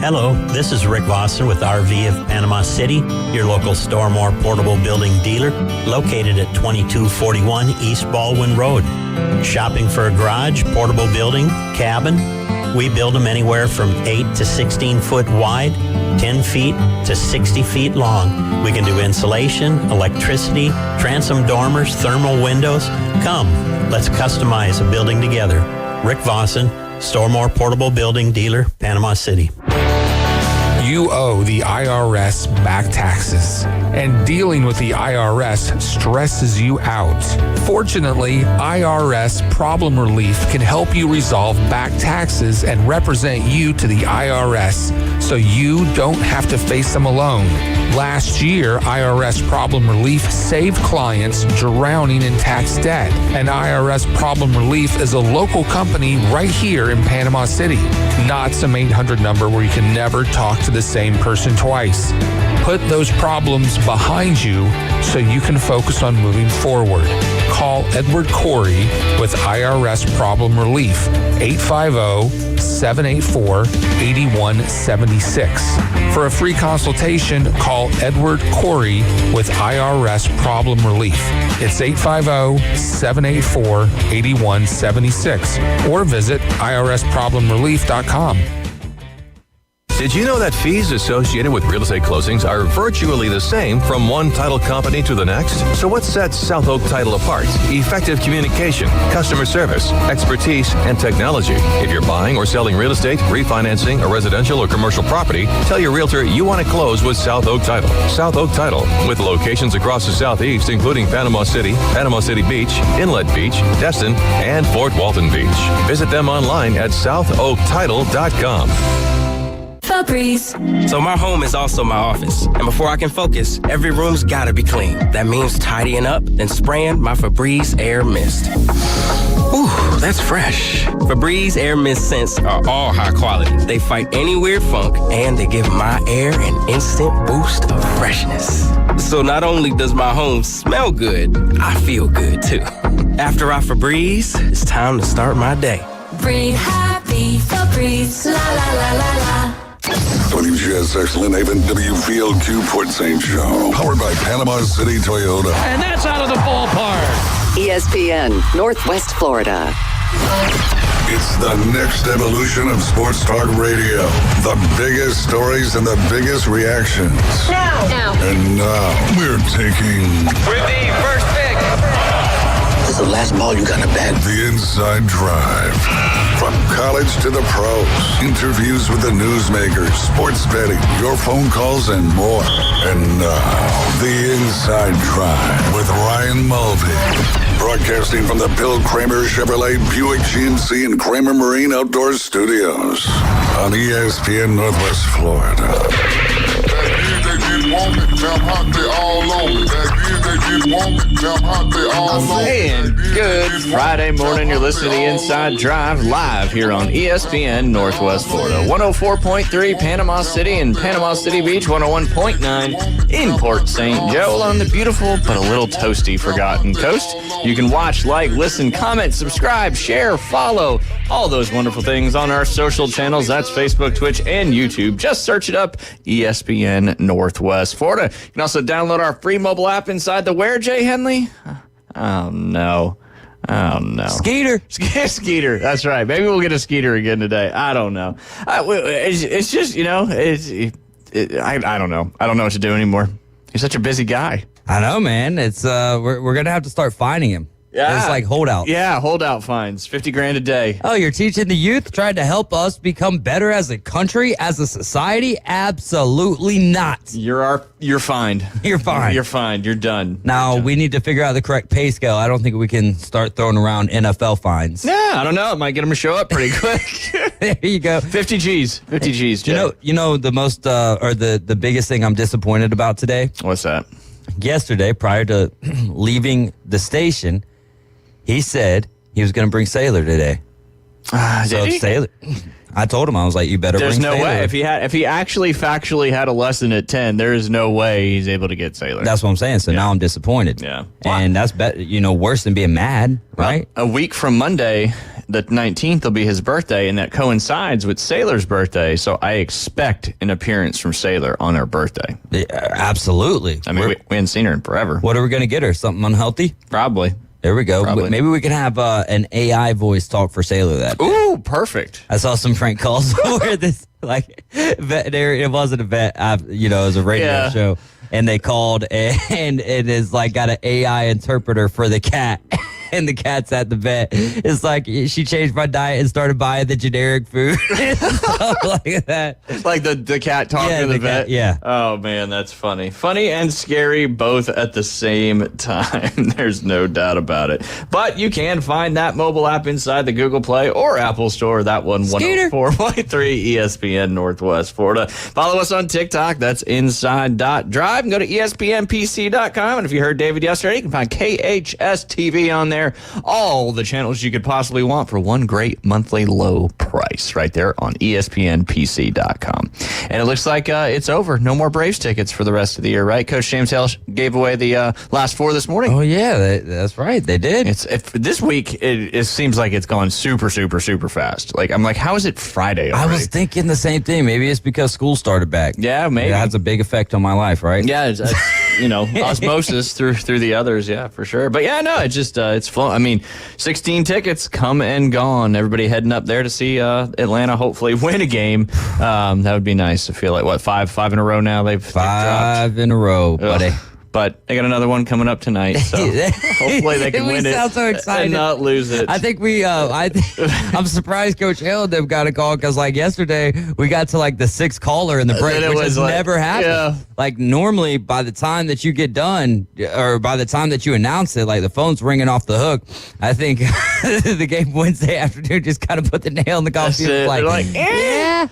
Hello, this is Rick Vossen with RV of Panama City, your local Stormore portable building dealer, located at 2241 East Baldwin Road. Shopping for a garage, portable building, cabin? We build them anywhere from 8 to 16 foot wide, 10 feet to 60 feet long. We can do insulation, electricity, transom dormers, thermal windows. Come, let's customize a building together. Rick Vossen, Stormore Portable Building Dealer, Panama City. You owe the IRS back taxes, and dealing with the IRS stresses you out. Fortunately, IRS Problem Relief can help you resolve back taxes and represent you to the IRS so you don't have to face them alone. Last year, IRS Problem Relief saved clients drowning in tax debt. And IRS Problem Relief is a local company right here in Panama City, not some 800 number where you can never talk to the same person twice. Put those problems behind you so you can focus on moving forward. Call Edward Corey with IRS Problem Relief, 850-784-8176. For a free consultation, call Edward Corey with IRS Problem Relief. It's 850-784-8176 or visit irsproblemrelief.com. Did you know that fees associated with real estate closings are virtually the same from one title company to the next? So what sets South Oak Title apart? Effective communication, customer service, expertise, and technology. If you're buying or selling real estate, refinancing a residential or commercial property, tell your realtor you want to close with South Oak Title. South Oak Title, with locations across the Southeast, including Panama City Beach, Inlet Beach, Destin, and Fort Walton Beach. Visit them online at southoaktitle.com. Febreze. So my home is also my office. And before I can focus, every room's gotta be clean. That means tidying up, then spraying my Febreze Air Mist. Ooh, that's fresh. Febreze Air Mist scents are all high quality. They fight any weird funk, and they give my air an instant boost of freshness. So not only does my home smell good, I feel good too. After I Febreze, it's time to start my day. Breathe happy, Febreze, la la la la la. WGSX Lynnhaven, WVLQ Port St. Joe. Powered by Panama City Toyota. And that's out of the ballpark. ESPN, Northwest Florida. It's the next evolution of sports talk radio. The biggest stories and the biggest reactions. Now. And now, we're taking... With the first pick. This is the last ball you got to bat. The Inside Drive. From college to the pros. Interviews with the newsmakers, sports betting, your phone calls, and more. And now, The Inside Drive with Ryan Mulvey. Broadcasting from the Bill Kramer Chevrolet Buick GMC and Kramer Marine Outdoor Studios. On ESPN Northwest Florida. And good Friday morning. You're listening to the Inside Drive live here on ESPN Northwest Florida. 104.3 Panama City and Panama City Beach, 101.9 in Port St. Joe on the beautiful but a little toasty Forgotten Coast. You can watch, like, listen, comment, subscribe, share, follow, all those wonderful things on our social channels. That's Facebook, Twitch, and YouTube. Just search it up, ESPN Northwest Florida. You can also download our free mobile app inside the Where, Jay Henley? Oh, no. Skeeter. Skeeter. That's right. Maybe we'll get a Skeeter again today. I don't know. It's just, you know, I don't know. I don't know what to do anymore. He's such a busy guy. I know, man. It's we're gonna have to start finding him. Yeah. It's like holdout. Yeah, holdout fines. $50,000 a day. Oh, you're teaching the youth, trying to help us become better as a country, as a society? Absolutely not. You're fined. You're fined. You're fined. You're done. Now, we need to figure out the correct pay scale. I don't think we can start throwing around NFL fines. Yeah, I don't know. It might get him to show up pretty quick. There you go. 50 G's. 50 G's, Jay. You know the most, or the biggest thing I'm disappointed about today? What's that? Yesterday, prior to leaving the station, he said he was going to bring Sailor today. Did he? Sailor, I told him, I was like, you better bring Sailor. There's no way. If he actually factually had a lesson at 10, there is no way he's able to get Sailor. That's what I'm saying. So now I'm disappointed. Yeah. And that's worse than being mad, right? A week from Monday, the 19th will be his birthday, and that coincides with Sailor's birthday. So I expect an appearance from Sailor on her birthday. Yeah, absolutely. I mean, we hadn't seen her in forever. What are we going to get her? Something unhealthy? Probably. There we go. Probably. Maybe we can have an AI voice talk for Sailor that day. Ooh, perfect. I saw some prank calls where this, like, veterinary, it wasn't a vet, it was a radio show. And they called and it is like got an AI interpreter for the cat. And the cat's at the vet. It's like she changed my diet and started buying the generic food and stuff like that. Like the cat talking to the vet? Cat, yeah. Oh, man, that's funny. Funny and scary both at the same time. There's no doubt about it. But you can find that mobile app inside the Google Play or Apple Store. That one, 104.3 ESPN Northwest Florida. Follow us on TikTok. That's inside.drive. And go to ESPNPC.com. And if you heard David yesterday, you can find KHS TV on there. All the channels you could possibly want for one great monthly low price right there on ESPNPC.com. And it looks like it's over. No more Braves tickets for the rest of the year, right? Coach James Hale gave away the last 4 this morning. Oh, yeah, that's right. They did. This week, it seems like it's gone super, super, super fast. Like, I'm like, how is it Friday already? I was thinking the same thing. Maybe it's because school started back. Yeah, maybe. It has a big effect on my life, right? Yeah, it's osmosis through the others, yeah, for sure. But yeah, no, it's just it's flown. I mean, 16 tickets come and gone. Everybody heading up there to see Atlanta hopefully win a game. That would be nice. I feel like five in a row now. They've five in a row, buddy. But they got another one coming up tonight, so hopefully they can win it sound so excited. And not lose it. I think I'm surprised Coach Hale and them got a call because, like, yesterday we got to, like, the 6th caller in the break, which has never happened. Yeah. Like, normally by the time that you get done or by the time that you announce it, like, the phone's ringing off the hook. I think the game Wednesday afternoon just kind of put the nail in the coffin. Like, yeah.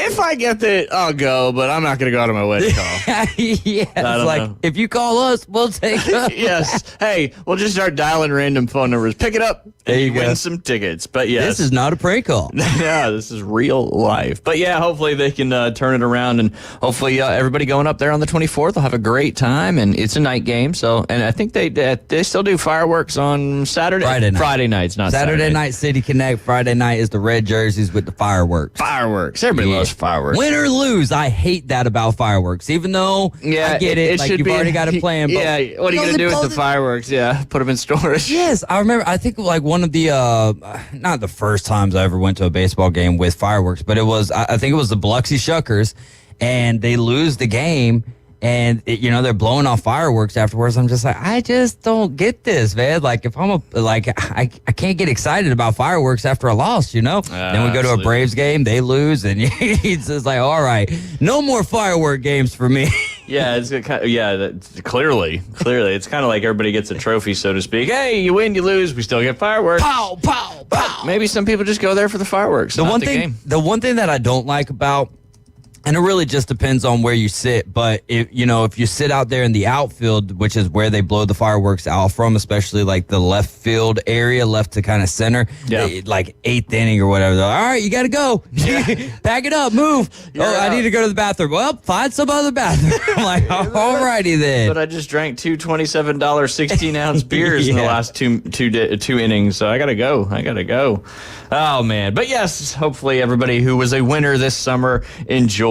If I get it, I'll go, but I'm not going to go out of my way to call. Yeah, it's like, if you call us, we'll take it. Yes. Hey, we'll just start dialing random phone numbers. Pick it up, and you win some tickets. But yes. This is not a prank call. Yeah, this is real life. But yeah, hopefully they can turn it around, and hopefully everybody going up there on the 24th will have a great time, and it's a night game. So, and I think they still do fireworks on Saturday. Friday nights, not Saturday night, City Connect. Friday night is the red jerseys with the fireworks. Everybody loves fireworks. Win or lose, I hate that about fireworks. Even though I get it, like, you've already got it planned. Yeah, what are you going to do with the fireworks? Yeah, put them in storage. Yes, I remember. I think like one of the not the first times I ever went to a baseball game with fireworks, but it was I think it was the Biloxi Shuckers, and they lose the game. And, they're blowing off fireworks afterwards. I'm just like, I just don't get this, man. Like, if I can't get excited about fireworks after a loss, Then we go to a Braves game, they lose, and he's just like, all right, no more firework games for me. Yeah, it's clearly. It's kind of like everybody gets a trophy, so to speak. Hey, you win, you lose, we still get fireworks. Pow, pow, pow. Maybe some people just go there for the fireworks. The one thing that I don't like about, and it really just depends on where you sit. But if you sit out there in the outfield, which is where they blow the fireworks out from, especially like the left field area, left to kind of center, like 8th inning or whatever. All right, you got to go. Pack it up, move. I need to go to the bathroom. Well, find some other bathroom. I'm like, all righty then. But I just drank 2 $27 16-ounce beers in the last two innings, so I got to go. Oh, man. But yes, hopefully everybody who was a winner this summer enjoyed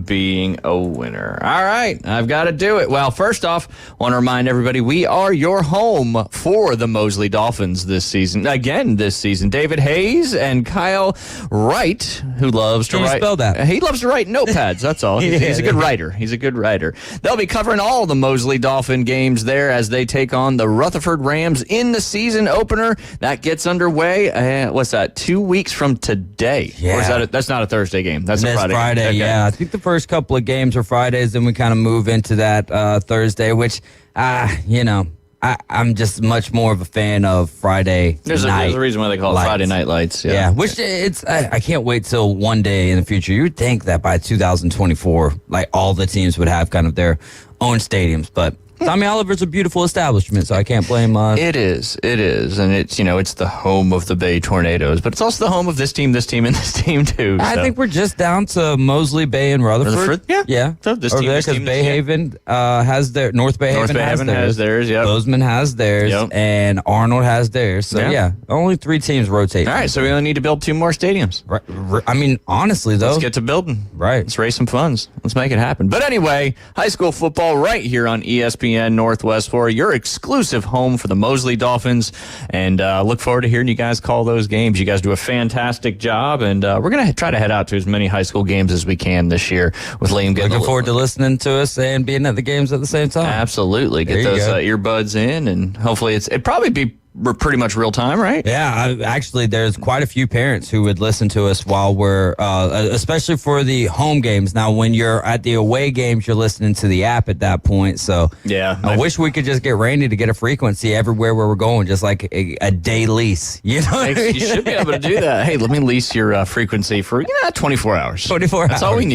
being a winner. All right, I've got to do it. Well, first off, I want to remind everybody we are your home for the Mosley Dolphins this season. Again, this season. David Hayes and Kyle Wright, who loves to write. Spell that? He loves to write notepads, that's all. He's a good writer. They'll be covering all the Mosley Dolphin games there as they take on the Rutherford Rams in the season opener. That gets underway. What's that? 2 weeks from today. Yeah. Or is that's not a Thursday game. That's a Friday. Friday, okay. Yeah. I think the first couple of games are Fridays, then we kind of move into that Thursday, which, I'm just much more of a fan of Friday night. There's a reason why they call it Friday Night Lights. Yeah, which I can't wait till one day in the future. You would think that by 2024, like all the teams would have kind of their own stadiums, but Tommy Oliver's a beautiful establishment, so I can't blame. It is, and it's the home of the Bay Tornadoes, but it's also the home of this team, and this team too. I think we're just down to Mosley, Bay, and Rutherford. Yeah. So this team, because Bay Haven has their North Bay Haven has theirs. Yep. Bozeman has theirs, and Arnold has theirs. So only 3 teams rotate. All right, so we only need to build 2 more stadiums. Right. I mean, honestly, though, let's get to building. Right. Let's raise some funds. Let's make it happen. But anyway, high school football right here on ESPN Northwest Florida, your exclusive home for the Mosley Dolphins. And look forward to hearing you guys call those games. You guys do a fantastic job, and we're going to try to head out to as many high school games as we can this year with Liam getting looking forward to listening to us and being at the games at the same time. Absolutely. Get those earbuds in, and hopefully it'd probably be pretty much real time, right? Yeah, actually, there's quite a few parents who would listen to us while we're, especially for the home games. Now, when you're at the away games, you're listening to the app at that point. So, I wish we could just get Randy to get a frequency everywhere where we're going, just like a day lease. You know, you should be able to do that. Hey, let me lease your frequency for 24 hours. 24 hours. That's all we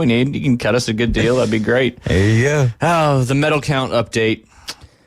need. You can cut us a good deal. That'd be great. There you go. Oh, the medal count update.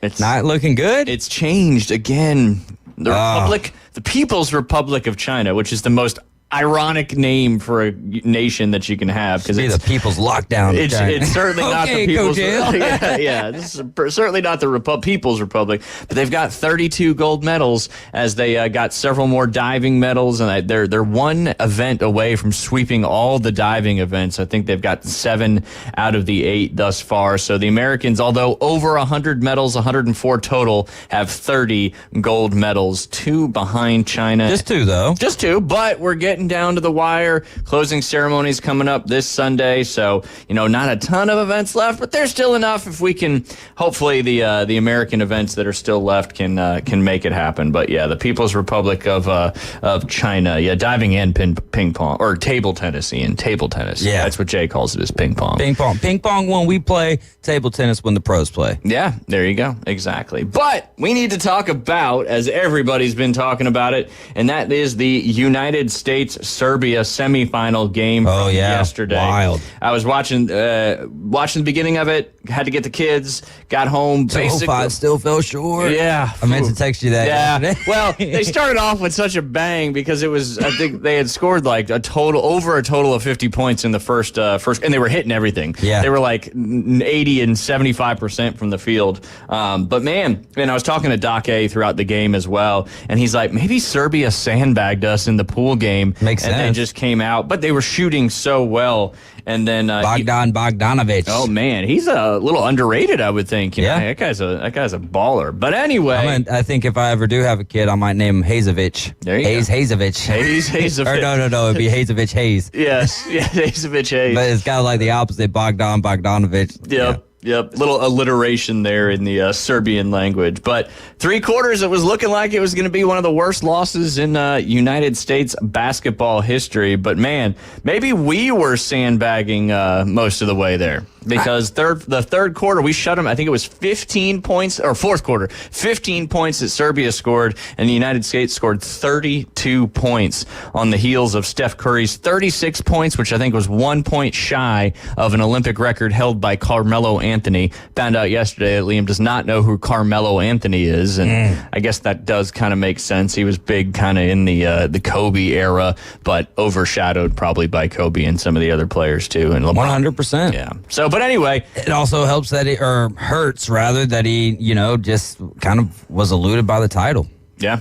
It's not looking good. It's changed again. The People's Republic of China, which is the most ironic name for a nation that you can have, because it's the People's Lockdown. It's certainly not the People's. This is certainly not the People's Republic. But they've got 32 gold medals, as they got several more diving medals, and they're one event away from sweeping all the diving events. I think they've got 7 out of the 8 thus far. So the Americans, although over 100 medals, 104 total, have 30 gold medals, 2 behind China. Just 2 though. Just 2, but we're getting down to the wire. Closing ceremonies coming up this Sunday, so not a ton of events left, but there's still enough. If we can, hopefully the American events that are still left can make it happen. But the People's Republic of China, diving and ping pong, or table tennis. Yeah, that's what Jay calls it, is ping pong. Ping pong when we play, table tennis when the pros play. Yeah, there you go, exactly. But we need to talk about, as everybody's been talking about it, and that is the United States Serbia semifinal game from yesterday. Wild. I was watching the beginning of it, had to get the kids, got home. Basically, still fell short. Yeah. I meant to text you that. Yeah. Well, they started off with such a bang, because it was, I think they had scored like over a total of 50 points in the first, and they were hitting everything. Yeah. They were like 80 and 75% from the field. But man, and I was talking to Doc A throughout the game as well, and he's like, maybe Serbia sandbagged us in the pool game. Makes sense. And they just came out, but they were shooting so well. And then Bogdanovic. Oh man, he's a little underrated, I would think. That guy's a baller. But anyway, I think if I ever do have a kid, I might name him Hazovic. There you go. Hazovich. Hazovich. Or no, it'd be Hazovich Hayes. Yes, Hazovich Hayes. But it's kind of like the opposite, Bogdanovic. Yep. Yeah. Yep, little alliteration there in the Serbian language. But 3 quarters, it was looking like it was going to be one of the worst losses in United States basketball history. But man, maybe we were sandbagging most of the way there. Because the third quarter, we shut them. I think it was 15 points, or fourth quarter, 15 points that Serbia scored, and the United States scored 32 points on the heels of Steph Curry's 36 points, which I think was 1 point shy of an Olympic record held by Carmelo Anthony. Found out yesterday that Liam does not know who Carmelo Anthony is, and I guess that does kind of make sense. He was big kind of in the Kobe era, but overshadowed probably by Kobe and some of the other players too. And LeBron. 100%. Yeah. So, but anyway, it also helps that hurts rather that he, just kind of was eluded by the title. Yeah.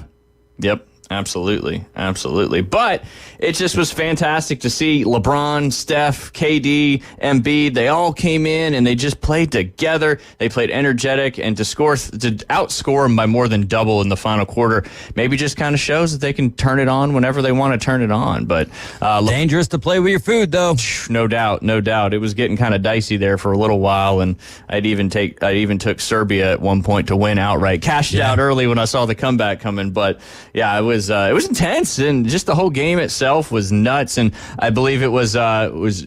Yep. Absolutely. But it just was fantastic to see LeBron, Steph, KD, Embiid. They all came in and they just played together. They played energetic, and to outscore them by more than double in the final quarter maybe just kind of shows that they can turn it on whenever they want to turn it on. But dangerous to play with your food, though. No doubt. It was getting kind of dicey there for a little while, and I even took Serbia at one point to win outright. Cashed out early when I saw the comeback coming, but yeah, it was intense, and just the whole game itself. itself was nuts, and I believe it was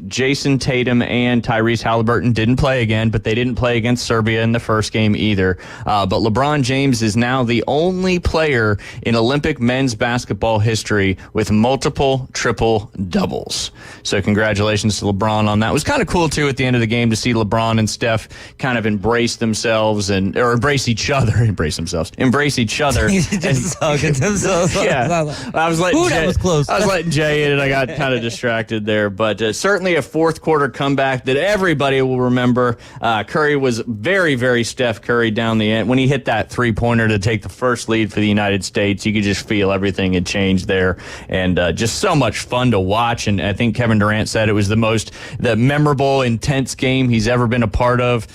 Jason Tatum and Tyrese Halliburton didn't play again, but they didn't play against Serbia in the first game either. But LeBron James is now the only player in Olympic men's basketball history with multiple triple doubles. So congratulations to LeBron on that. It was kind of cool too at the end of the game to see LeBron and Steph kind of embrace themselves or embrace each other. Embrace each other. Just hugging themselves. Yeah, I was letting that was close. I was letting Jay in, and I got kind of distracted there. But certainly a fourth quarter comeback that everybody will remember. Curry was very, very Steph Curry down the end when he hit that 3-pointer to take the first lead for the United States. You could just feel everything had changed there, and just so much fun to watch. And I think Kevin Durant said it was the memorable, intense game he's ever been a part of.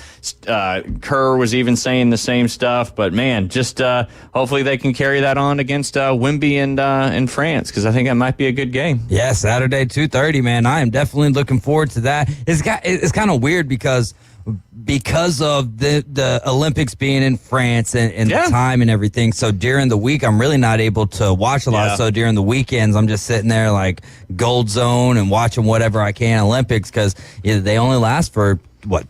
Kerr was even saying the same stuff, but man, just hopefully they can carry that on against Wemby and France, because I think that might be a good game. Yeah, Saturday 2:30, man. I am definitely looking forward to that. It's kind of weird because of the Olympics being in France and the time and everything. So during the week, I'm really not able to watch a lot. Yeah. So during the weekends, I'm just sitting there like Gold Zone and watching whatever I can Olympics, because they only last for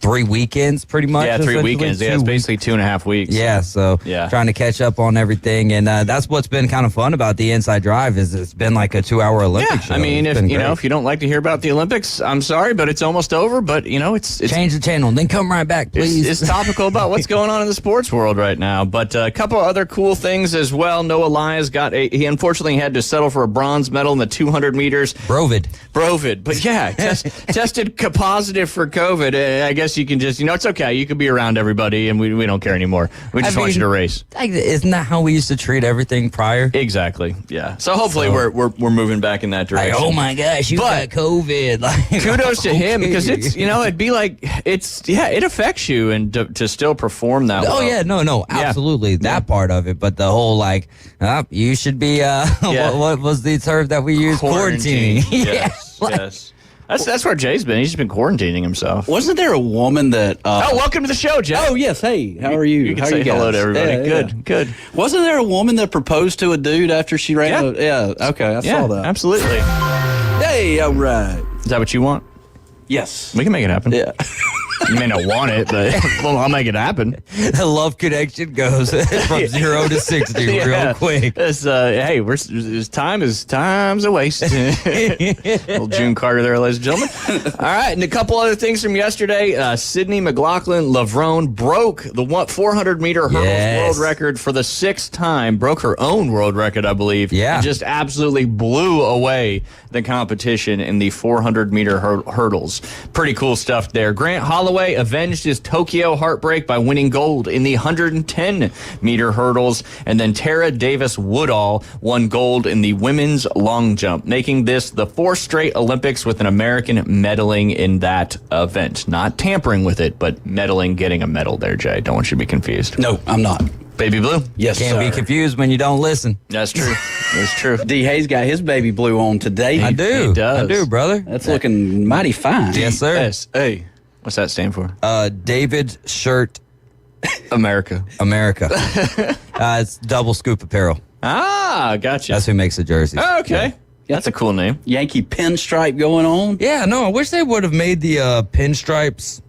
3 weekends pretty much? Yeah, 3 weekends. Yeah, it's basically 2.5 weeks. Yeah, so trying to catch up on everything. And that's what's been kind of fun about the Inside Drive is it's been like a 2-hour Olympic show. I mean, if you don't like to hear about the Olympics, I'm sorry, but it's almost over. But, it's change the channel, then come right back, please. It's topical about what's going on in the sports world right now. But a couple other cool things as well. Noah Lyles he unfortunately had to settle for a bronze medal in the 200 meters. Brovid. But yeah, tested positive for COVID. I guess you can just, it's okay. You can be around everybody, and we don't care anymore. We just want you to race. Isn't that how we used to treat everything prior? Exactly. Yeah. So hopefully we're moving back in that direction. Like, oh my gosh, you got COVID. Like, kudos to him, because it's it'd be like it affects you, and to still perform that. Oh yeah, no, absolutely that part of it, but the whole you should be what was the term that we used? Quarantining. Yes. Yes. That's where Jay's been. He's just been quarantining himself. Wasn't there a woman that... welcome to the show, Jay. Oh, yes. Hey, how are you? You can how say are you guys? Hello to everybody. Good. Wasn't there a woman that proposed to a dude after she ran? Okay, I saw that. Absolutely. Hey, all right. Is that what you want? Yes. We can make it happen. Yeah. You may not want it, but I'll make it happen. The love connection goes from 0 to 60 real quick. Time's a waste. Little June Carter there, ladies and gentlemen. All right, and a couple other things from yesterday. Sydney McLaughlin-Lavrone broke the 400-meter hurdles world record for the 6th time. Broke her own world record, I believe. Yeah. And just absolutely blew away the competition in the 400-meter hurdles. Pretty cool stuff there. Grant Holloway avenged his Tokyo heartbreak by winning gold in the 110-meter hurdles, and then Tara Davis-Woodall won gold in the women's long jump, making this the 4th straight Olympics with an American medaling in that event. Not tampering with it, but medaling, getting a medal there, Jay. Don't want you to be confused. No, I'm not. Baby blue? Yes, Can't be confused when you don't listen. That's true. That's true. D. Hayes got his baby blue on today. I do. He does. I do, brother. That's looking mighty fine. Yes, sir. D-S-A. What's that stand for? David Shirt America. It's Double Scoop Apparel. Ah, gotcha. That's who makes the jerseys. Oh, okay. Yeah. That's a cool name. Yankee pinstripe going on. Yeah, no, I wish they would have made the pinstripes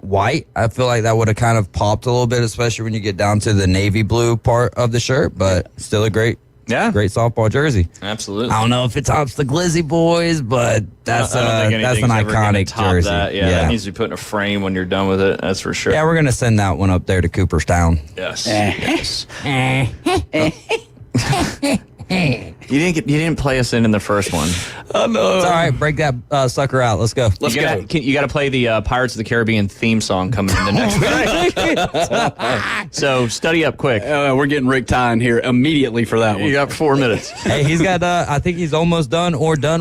white. I feel like that would have kind of popped a little bit, especially when you get down to the navy blue part of the shirt, but still a great softball jersey. Absolutely. I don't know if it tops the Glizzy Boys, but that's an iconic jersey. That needs to be put in a frame when you're done with it. That's for sure. Yeah, we're going to send that one up there to Cooperstown. Yes. You didn't play us in the first one. Oh, no. It's all right. Break that sucker out. Let's go. You got to play the Pirates of the Caribbean theme song coming in the next week. So study up quick. We're getting Rick Tyne here immediately for that one. You got 4 minutes. Hey, he's got, I think he's almost done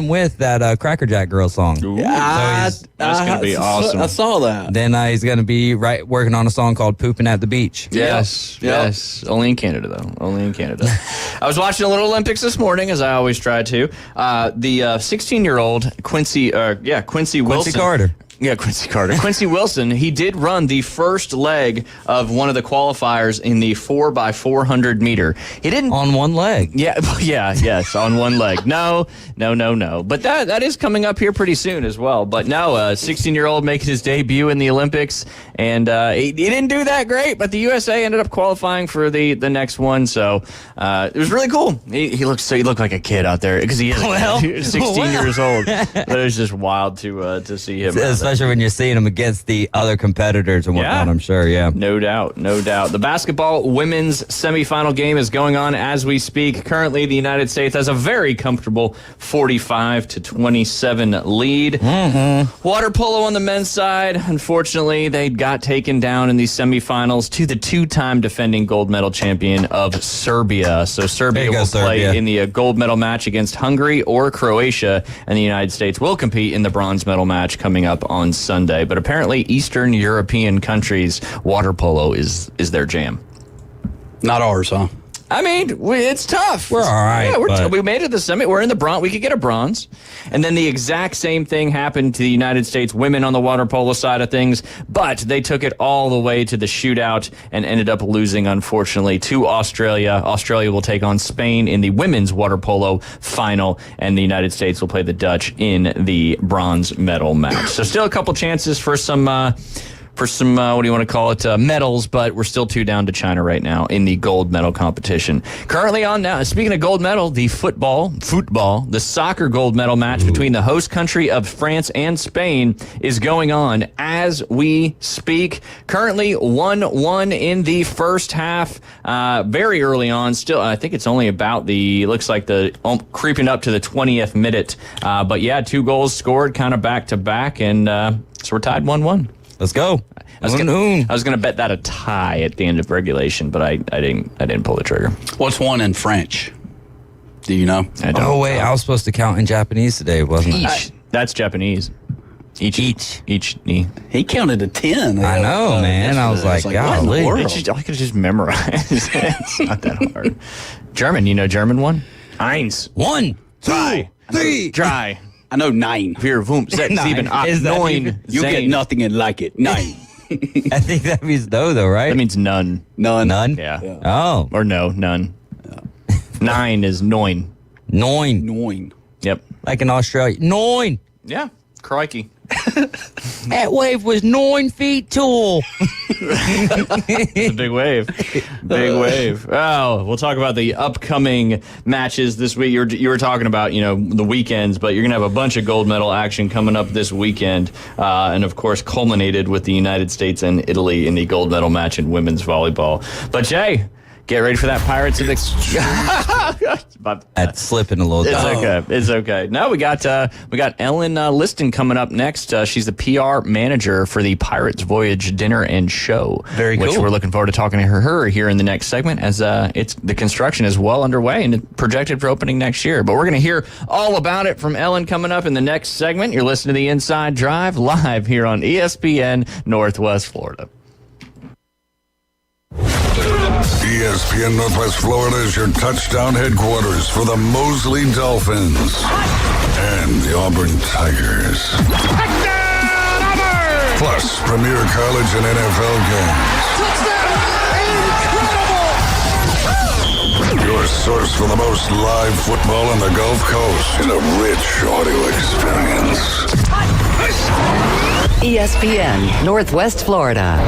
with that Cracker Jack Girl song. Ooh, that's going to be awesome. I saw that. Then he's going to be working on a song called Pooping at the Beach. Yes. Only in Canada, though. Only in Canada. I was watching a little Olympics this morning, as I always try to. The 16-year-old Quincy Wilson. Carter. Quincy Carter. Quincy Wilson, he did run the first leg of one of the qualifiers in the 4x400 meter. He didn't... On one leg. Yes, on one leg. No. But that is coming up here pretty soon as well. But no, a 16-year-old making his debut in the Olympics, and he didn't do that great, but the USA ended up qualifying for the next one, so it was really cool. He looked like a kid out there, because he is 16 years old. But it was just wild to see him. Especially when you're seeing him against the other competitors and whatnot, I'm sure, yeah. No doubt. The basketball women's semifinal game is going on as we speak. Currently, the United States has a very comfortable 45-27 lead. Mm-hmm. Water polo on the men's side, unfortunately, they got taken down in the semifinals to the two-time defending gold medal champion of Serbia. So Serbia will play in the gold medal match against Hungary or Croatia, and the United States will compete in the bronze medal match coming up on Sunday. But apparently, Eastern European countries, water polo is their jam. Not ours, huh? I mean, it's tough. We're all right. Yeah, we made it to the summit. We're in the bronze. We could get a bronze. And then the exact same thing happened to the United States women on the water polo side of things, but they took it all the way to the shootout and ended up losing, unfortunately, to Australia. Australia will take on Spain in the women's water polo final, and the United States will play the Dutch in the bronze medal match. So still a couple chances for some what do you want to call it, medals, but we're still 2 down to China right now in the gold medal competition. Currently on now, speaking of gold medal, the the soccer gold medal match between the host country of France and Spain is going on as we speak. Currently 1-1 in the first half, very early on. Still, I think it's only about looks like creeping up to the 20th minute. But yeah, 2 goals scored kind of back to back, and so we're tied 1-1. Let's go. I was gonna bet that a tie at the end of regulation, but I didn't pull the trigger. What's 1 in French? Do you know? I don't. Oh wait, I was supposed to count in Japanese today, wasn't I? That's Japanese. Each knee. He counted to 10. I know, man. I was like, golly. I could just memorize. It's not that hard. German, you know German one? Eins. 1, 2, 3. Drei. I know 9. Vier, fünf, sechs, sieben, acht, neun. You get nothing and like it. 9. I think that means no, though, right? That means none. None? Yeah. Oh. Or no, none. Yeah. 9 is neun. Neun. Yep. Like in Australia. Neun. Yeah. Crikey. That wave was 9 feet tall. It's a big wave. Big wave. Oh, we'll talk about the upcoming matches this week. You were talking about, the weekends, but you're going to have a bunch of gold medal action coming up this weekend. And, of course, culminated with the United States and Italy in the gold medal match in women's volleyball. But, Jay, get ready for that Pirates of the... That's slipping a little. It's okay. No, we got Ellen Liston coming up next. She's the PR manager for the Pirates Voyage Dinner and Show. Very cool. Which we're looking forward to talking to her here in the next segment, as the construction is well underway and projected for opening next year. But we're going to hear all about it from Ellen coming up in the next segment. You're listening to the Inside Drive live here on ESPN Northwest Florida. ESPN Northwest Florida is your touchdown headquarters for the Mosley Dolphins and the Auburn Tigers. Touchdown, Auburn! Plus, premier college and NFL games. Touchdown! Incredible! Your source for the most live football on the Gulf Coast in a rich audio experience. ESPN Northwest Florida.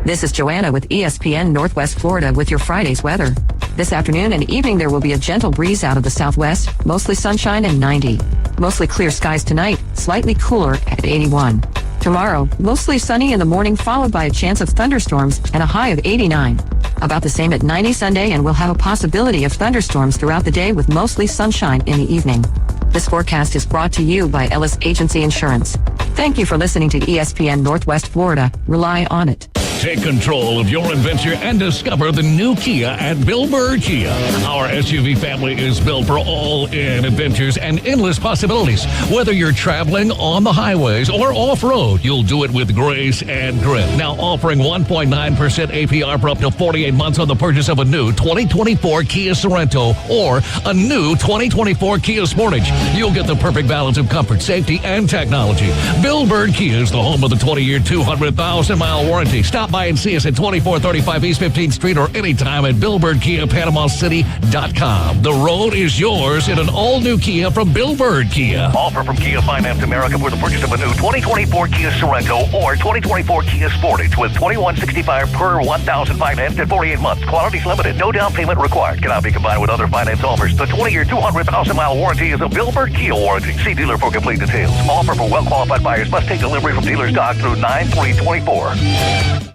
This is Joanna with ESPN Northwest Florida with your Friday's weather. This afternoon and evening there will be a gentle breeze out of the southwest, mostly sunshine and 90. Mostly clear skies tonight, slightly cooler at 81. Tomorrow, mostly sunny in the morning followed by a chance of thunderstorms and a high of 89. About the same at 90 Sunday, and we'll have a possibility of thunderstorms throughout the day with mostly sunshine in the evening. This forecast is brought to you by Ellis Agency Insurance. Thank you for listening to ESPN Northwest Florida. Rely on it. Take control of your adventure and discover the new Kia at Bill Bird Kia. Our SUV family is built for all-in adventures and endless possibilities. Whether you're traveling on the highways or off-road, you'll do it with grace and grit. Now offering 1.9% APR for up to 48 months on the purchase of a new 2024 Kia Sorento or a new 2024 Kia Sportage. You'll get the perfect balance of comfort, safety, and technology. Bill Bird Kia is the home of the 20-year, 200,000-mile warranty. Stop by and see us at 2435 East 15th Street or anytime at BillBirdKiaPanamaCity.com. The road is yours in an all-new Kia from Bill Bird Kia. Offer from Kia Finance America for the purchase of a new 2024 Kia Sorento or 2024 Kia Sportage with $2,165 per 1,000 financed in 48 months. Quantities limited. No down payment required. Cannot be combined with other finance offers. The 20-year, 200,000-mile warranty is a Bill Bird Kia warranty. See dealer for complete details. Offer for well-qualified buyers must take delivery from dealer stock through 9/3/24.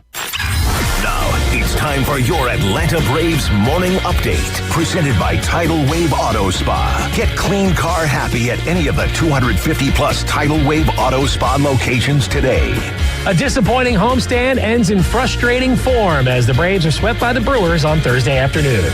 Now, it's time for your Atlanta Braves morning update. Presented by Tidal Wave Auto Spa. Get clean car happy at any of the 250-plus Tidal Wave Auto Spa locations today. A disappointing homestand ends in frustrating form as the Braves are swept by the Brewers on Thursday afternoon.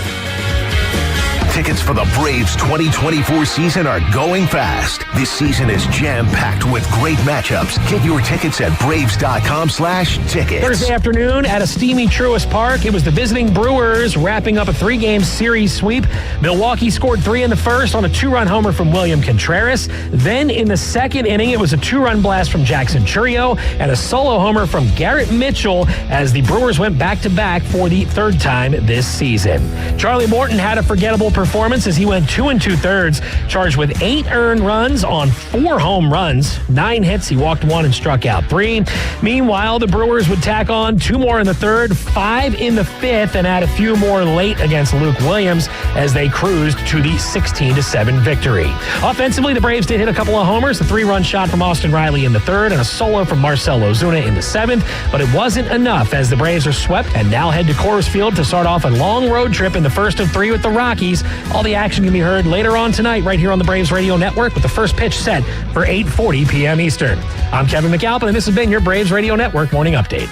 Tickets for the Braves 2024 season are going fast. This season is jam-packed with great matchups. Get your tickets at Braves.com/tickets. Thursday afternoon at a steamy Truist Park, it was the visiting Brewers wrapping up a 3-game series sweep. Milwaukee scored 3 in the first on a 2-run homer from William Contreras. Then in the second inning, it was a 2-run blast from Jackson Churio and a solo homer from Garrett Mitchell as the Brewers went back-to-back for the third time this season. Charlie Morton had a forgettable performance as he went 2 2/3, charged with 8 earned runs on 4 home runs, 9 hits. He walked 1 and struck out 3. Meanwhile, the Brewers would tack on 2 more in the third, 5 in the fifth, and add a few more late against Luke Williams as they cruised to the 16-7 victory. Offensively, the Braves did hit a couple of homers, a 3-run shot from Austin Riley in the third and a solo from Marcell Ozuna in the 7th, but it wasn't enough as the Braves are swept and now head to Coors Field to start off a long road trip in the first of 3 with the Rockies. All the action can be heard later on tonight right here on the Braves Radio Network with the first pitch set for 8:40 p.m. Eastern. I'm Kevin McAlpin, and this has been your Braves Radio Network Morning Update.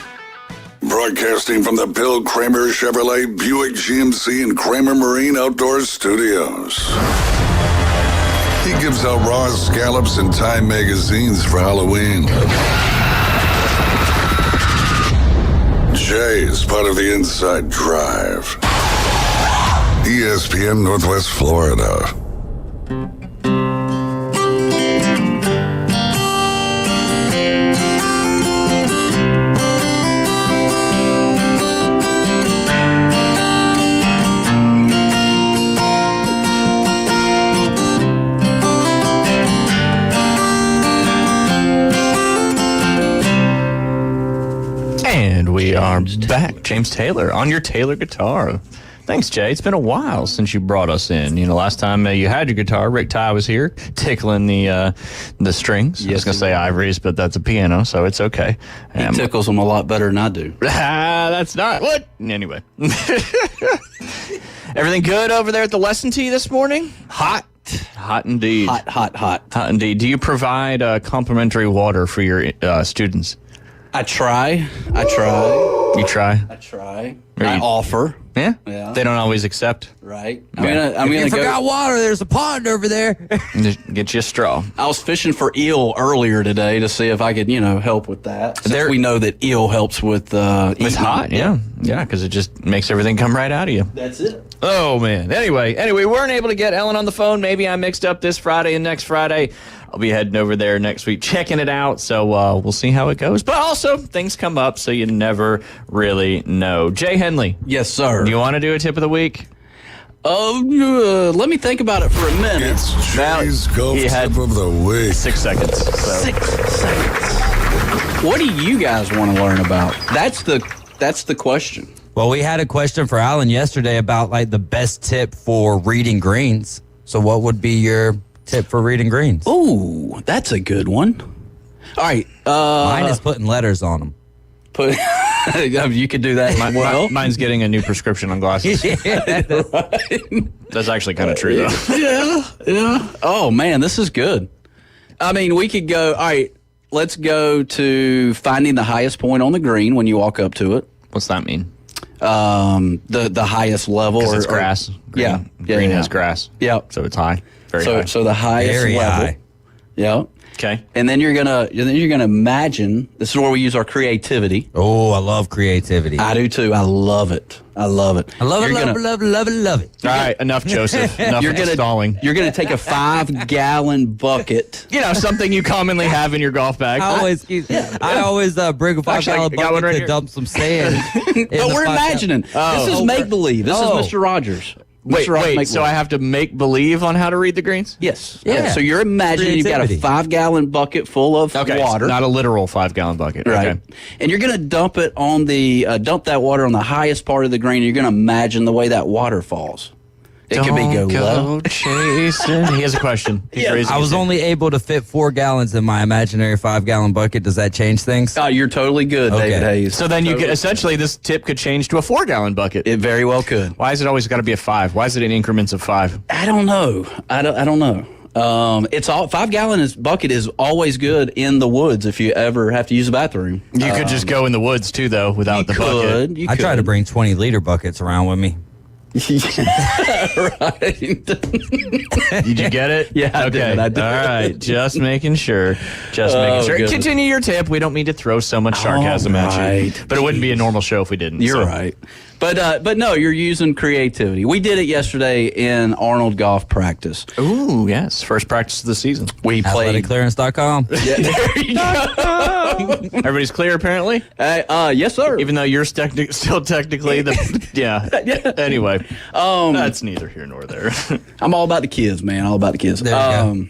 Broadcasting from the Bill Kramer Chevrolet Buick GMC and Kramer Marine Outdoor Studios. He gives out raw scallops and Time magazines for Halloween. Jay is part of the Inside Drive. ESPN Northwest Florida. And we are back. James Taylor on your Taylor guitar. Thanks, Jay. It's been a while since you brought us in. You know, last time you had your guitar, Rick Ty was here tickling the strings. Yes, I was going to say ivories, but that's a piano, so it's okay. He tickles them a lot better than I do. That's not what. Anyway. Everything good over there at the lesson tee this morning? Hot. Hot indeed. Hot indeed. Do you provide complimentary water for your students? I try. You try? I try. I offer. Yeah? Yeah. They don't always accept. Right. I'm gonna forgot water. There's a pond over there. Get you a straw. I was fishing for eel earlier today to see if I could, help with that. Since we know that eel helps with it's hot, yeah, because it just makes everything come right out of you. That's it. Oh man. Anyway, we weren't able to get Ellen on the phone. Maybe I mixed up this Friday and next Friday. I'll be heading over there next week, checking it out. So we'll see how it goes. But also, things come up, so you never really know. Jay Henley. Yes, sir. Do you want to do a tip of the week? Let me think about it for a minute. It's Jay's golf tip of the week. 6 seconds. So. 6 seconds. What do you guys want to learn about? That's the question. Well, we had a question for Alan yesterday about the best tip for reading greens. So what would be your tip for reading greens? Ooh, that's a good one. All right. Mine is putting letters on them. You could do that as well. Mine's getting a new prescription on glasses. That's actually kind of true, though. Yeah. Oh, man, this is good. I mean, we could go, all right, let's go to finding the highest point on the green when you walk up to it. What's that mean? The highest level. Because it's grass. Green, green has grass. Yeah. So it's high. Very high. So the highest Very level. high. Yeah. Okay. And then you're gonna imagine. This is where we use our creativity. Oh, I love creativity. I do too. I love it. I love it. I love it, love it. All right, enough, Joseph. Enough stalling. You're gonna take a 5-gallon bucket. You know, something you commonly have in your golf bag. I always bring a 5-gallon bucket right to here. dump some sand. But we're imagining. This is make believe. This is Mr. Rogers. Wait. So I have to make believe on how to read the greens? Yes. Yeah. So you're imagining you've got a Creativity. 5-gallon bucket full of water. Not a literal 5-gallon bucket. Right. Okay. And you're going to dump it on dump that water on the highest part of the green. You're going to imagine the way that water falls. It could be go low. Chasing. He has a question. I was only able to fit 4 gallons in my imaginary 5-gallon bucket. Does that change things? Oh, you're totally good, Okay. David Hayes. So then you could essentially this tip could change to a 4-gallon bucket. It very well could. Why is it always got to be a 5? Why is it in increments of 5? I don't know. I don't know. It's all 5-gallon bucket is always good in the woods if you ever have to use the bathroom. You could just go in the woods too, though, without the bucket. You I try to bring 20-liter buckets around with me. Right. Did you get it? Yeah, I did. All right, just making sure. Just making sure. goodness. Continue your tip. We don't mean to throw so much sarcasm at you, right. but it wouldn't be a normal show if we didn't. You're so. right. But no, you're using creativity. We did it yesterday in Arnold golf practice. Ooh, yes, first practice of the season. We played. AthleticClearance.com. Yeah, there you go. Everybody's clear, apparently. Yes, sir. Even though you're still technically the yeah. Anyway, that's neither here nor there. I'm all about the kids, man. All about the kids. There you go.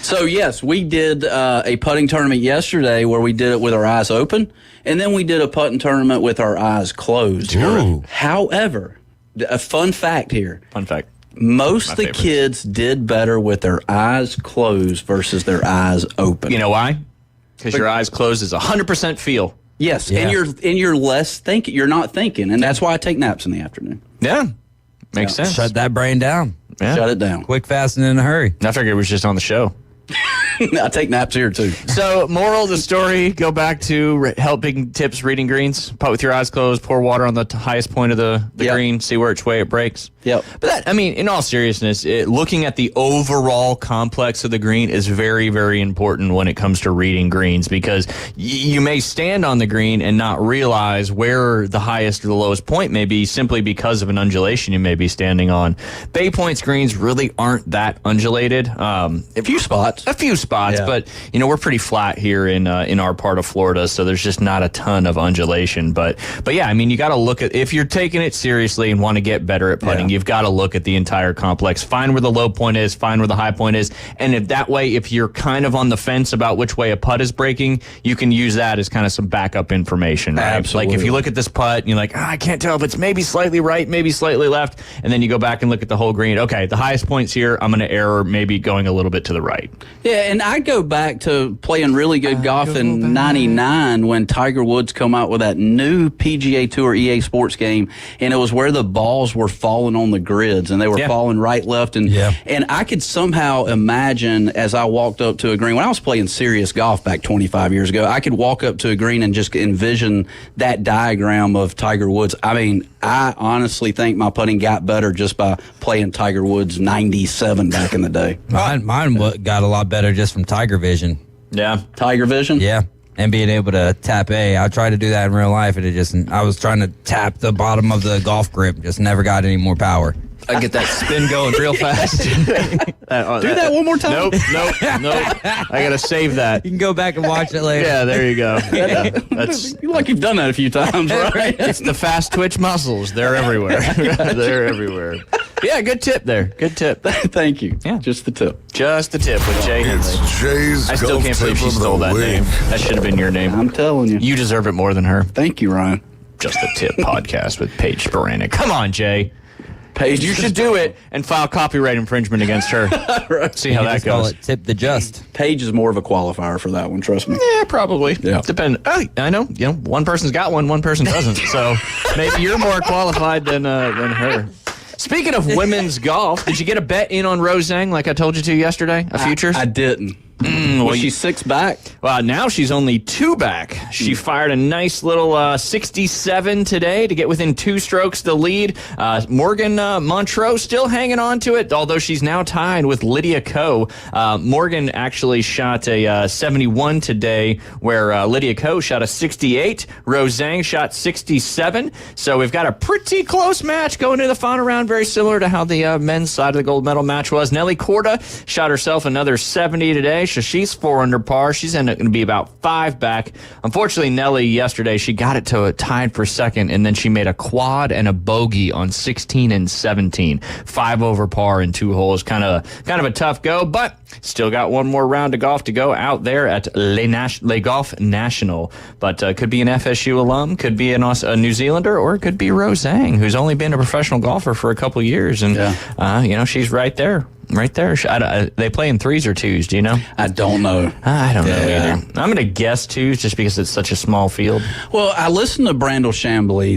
So yes, we did a putting tournament yesterday where we did it with our eyes open, and then we did a putting tournament with our eyes closed. Ooh. However, a fun fact here. Fun fact. Most My of the favorite. kids did better with their eyes closed versus their eyes open. You know why? Because your eyes closed is 100% feel. Yes, Yeah. and you're less thinking. You're not thinking, and that's why I take naps in the afternoon. Yeah, makes sense. Shut that brain down. Yeah. Shut it down. Quick, fast, and in a hurry. I figured it was just on the show. I take naps here too. So, moral of the story, go back to helping tips reading greens. Putt with your eyes closed, pour water on the highest point of the Yep. green, see which way it breaks. Yep. But that, I mean, in all seriousness, looking at the overall complex of the green is very, very important when it comes to reading greens because you may stand on the green and not realize where the highest or the lowest point may be simply because of an undulation you may be standing on. Bay Point's greens really aren't that undulated. A few spots. Yeah. But you know we're pretty flat here in our part of Florida, so there's just not a ton of undulation. But yeah, I mean you got to look at if you're taking it seriously and want to get better at putting, you've got to look at the entire complex. Find where the low point is, find where the high point is, and if you're kind of on the fence about which way a putt is breaking, you can use that as kind of some backup information. Right? Absolutely. Like if you look at this putt and you're like, I can't tell if it's maybe slightly right, maybe slightly left, and then you go back and look at the whole green. Okay, the highest point's here. I'm going to error maybe going a little bit to the right. Yeah, and I go back to playing really good golf in '99 when Tiger Woods come out with that new PGA Tour EA Sports game, and it was where the balls were falling on the grids, and they were falling right, left, and I could somehow imagine as I walked up to a green when I was playing serious golf back 25 years ago, I could walk up to a green and just envision that diagram of Tiger Woods. I mean, I honestly think my putting got better just by playing Tiger Woods '97 back in the day. Mine got a lot better just from Tiger Vision. Yeah. Tiger Vision? Yeah. And being able to tap A. I tried to do that in real life, and I was trying to tap the bottom of the golf grip, just never got any more power. I get that spin going real fast. Do that one more time. Nope. I gotta save that. You can go back and watch it later. Yeah, there you go. Yeah, that's like you've done that a few times, right? It's the fast twitch muscles. They're everywhere. They're everywhere. Yeah, good tip there. Good tip. Thank you. Yeah, just the tip. Just the tip with Jay Henley. It's Jay's I still golf can't believe tip she of the stole that week. name. That should have been your name. I'm telling you. You deserve it more than her. Thank you, Ryan. Just the Tip podcast with Paige Sporanic. Come on, Jay. Paige, you should do it and file copyright infringement against her. Right. See how that Call goes. it Tip the Just. Paige is more of a qualifier for that one, trust me. Yeah, probably. Yeah. I know. You know, one person's got one person doesn't. So maybe you're more qualified than her. Speaking of women's golf, did you get a bet in on Rose Zhang like I told you to yesterday? A futures? I didn't. Was she 6 back? Well, now she's only 2 back. She fired a nice little 67 today to get within 2 strokes the lead. Morgan Montreux still hanging on to it, although she's now tied with Lydia Ko. Morgan actually shot a 71 today, where Lydia Ko shot a 68. Rose Zhang shot 67. So we've got a pretty close match going into the final round, very similar to how the men's side of the gold medal match was. Nelly Korda shot herself another 70 today, so she's 4 under par. She's going to be about 5 back. Unfortunately, Nelly yesterday, she got it to a tied for second, and then she made a quad and a bogey on 16 and 17. 5 over par in 2 holes. Kind of a tough go, but still got one more round of golf to go out there at Le Golf National. But could be an FSU alum, could be a New Zealander, or it could be Rose Zhang, who's only been a professional golfer for a couple years. And, she's right there. Right there. They play in 3s or 2s, do you know? I don't know. I don't know either. I'm going to guess 2s just because it's such a small field. Well, I listened to Brandel Chambly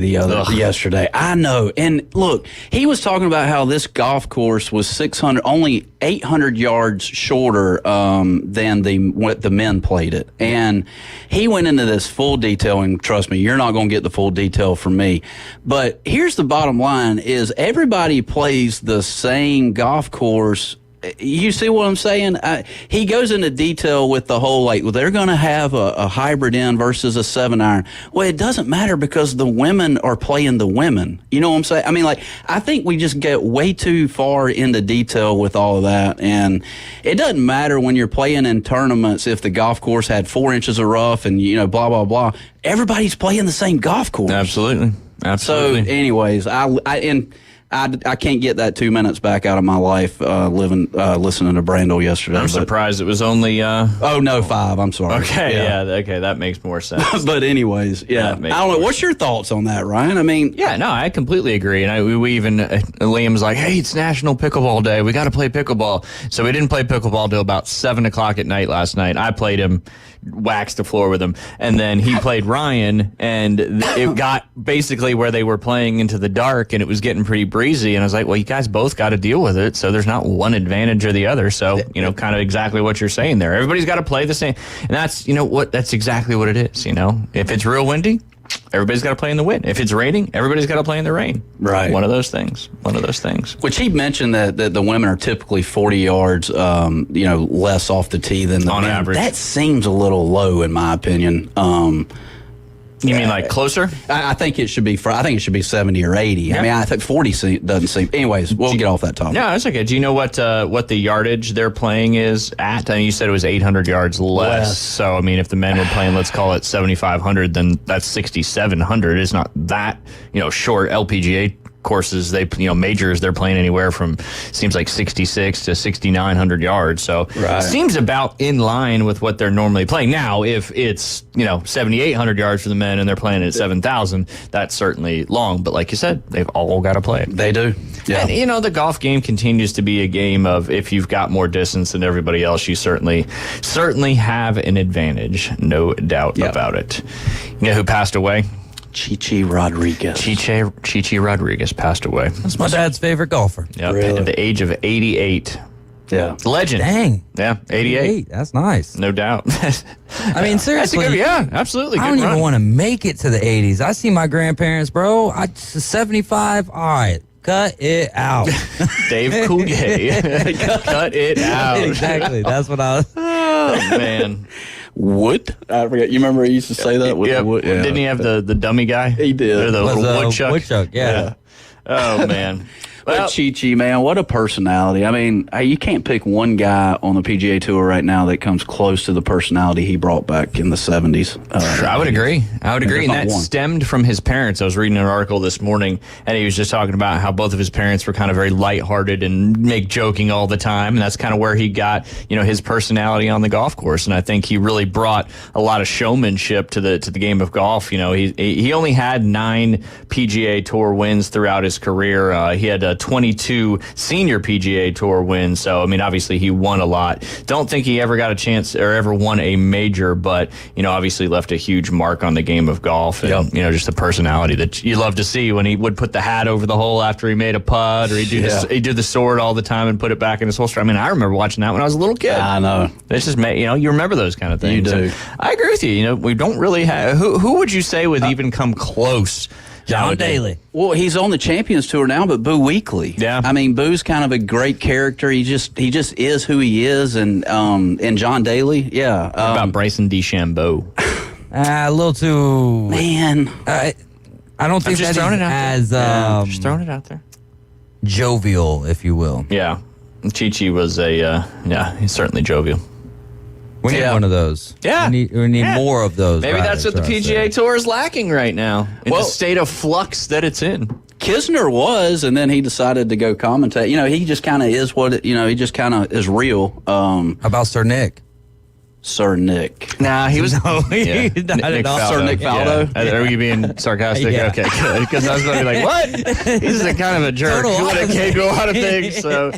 yesterday. I know. And look, he was talking about how this golf course was only 800 yards shorter than what the men played it. And he went into this full detail, and trust me, you're not going to get the full detail from me. But here's the bottom line is everybody plays the same golf course. You see what I'm saying? He goes into detail with the whole, they're going to have a hybrid in versus a 7-iron. Well, it doesn't matter because the women are playing the women. You know what I'm saying? I mean, I think we just get way too far into detail with all of that. And it doesn't matter when you're playing in tournaments if the golf course had 4 inches of rough and, blah, blah, blah. Everybody's playing the same golf course. Absolutely. So, anyways, I can't get that 2 minutes back out of my life listening to Brandel yesterday. I'm surprised it was only... 5. I'm sorry. Okay, okay, that makes more sense. But anyways, I don't know. What's your thoughts on that, Ryan? I mean... Yeah, no, I completely agree. And we even... Liam's like, hey, it's National Pickleball Day. We got to play pickleball. So we didn't play pickleball till about 7 o'clock at night last night. I played him, waxed the floor with him. And then he played Ryan, and it got basically where they were playing into the dark, and it was getting pretty breezy. And I was like, well, you guys both got to deal with it. So there's not one advantage or the other. So, kind of exactly what you're saying there. Everybody's got to play the same. And that's, that's exactly what it is. If it's real windy, everybody's got to play in the wind. If it's raining, everybody's got to play in the rain. Right. One of those things. Which he mentioned that the women are typically 40 yards, less off the tee than the men. On average. That seems a little low, in my opinion. You mean like closer? I think it should be. I think it should be 70 or 80. Yeah. I mean, I think 40 doesn't seem. Anyways, we'll get off that topic. No, that's okay. Do you know what the yardage they're playing is at? I mean, you said it was 800 yards less. So I mean, if the men were playing, let's call it 7,500, then that's 6,700. It's not that short. LPGA courses, majors, they're playing anywhere from, seems like 66 to 6,900 yards. So it seems about in line with what they're normally playing. Now, if it's 7,800 yards for the men and they're playing at 7,000, that's certainly long. But like you said, they've all got to play it. They do. Yeah. And the golf game continues to be a game of, if you've got more distance than everybody else, you certainly have an advantage, no doubt about it. You know who passed away? Chichi Rodriguez. Chichi Rodriguez passed away. That's my dad's favorite golfer. Yep. Really? At the age of 88. Yeah. Legend. Dang. Yeah, 88. That's nice. No doubt. I mean, seriously. Absolutely. I don't even want to make it to the 80s. I see my grandparents, bro. 75. All right. Cut it out. Dave Coulier. Cut it out. Exactly. That's what I was. Oh, man. Wood? I forget. You remember he used to say that? Yeah. Didn't he have the dummy guy? He did. Or the little woodchuck? Woodchuck, yeah. Oh, man. Well, Chi-Chi, man, what a personality. I mean, you can't pick one guy on the PGA Tour right now that comes close to the personality he brought back in the 70s. I would agree. And that stemmed from his parents. I was reading an article this morning, and he was just talking about how both of his parents were kind of very lighthearted and make joking all the time. And that's kind of where he got, his personality on the golf course. And I think he really brought a lot of showmanship to the game of golf. He only had 9 PGA Tour wins throughout his career. He had 22 senior PGA Tour wins. So, I mean, obviously he won a lot. Don't think he ever got a chance or ever won a major, but, obviously left a huge mark on the game of golf. And, just the personality that you love to see when he would put the hat over the hole after he made a putt, or he'd do the sword all the time and put it back in his holster. I mean, I remember watching that when I was a little kid. I know. It's just, you remember those kind of things. You do. So I agree with you. We don't really have, who would you say would even come close? John Daly. Well, he's on the Champions Tour now, but Boo Weekley. Yeah. I mean, Boo's kind of a great character. He just is who he is, and John Daly, yeah. What about Bryson DeChambeau? A little too. Man. I don't think just that throwing he's it out as there. Just throwing it out there. jovial, if you will. Yeah. Chi-Chi was he's certainly jovial. We need one of those. Yeah. We need more of those. Maybe that's what the PGA Tour is lacking right now, in the state of flux that it's in. Kisner was, and then he decided to go commentate. He just kind of is he just kind of is real. How about Sir Nick? Sir Nick. Nah, he was not Nick Faldo. Sir Nick Faldo. Yeah. Are you being sarcastic? Yeah. Okay, good. Because I was going to be like, what? He's a kind of a jerk. He would have came to a lot of things. So,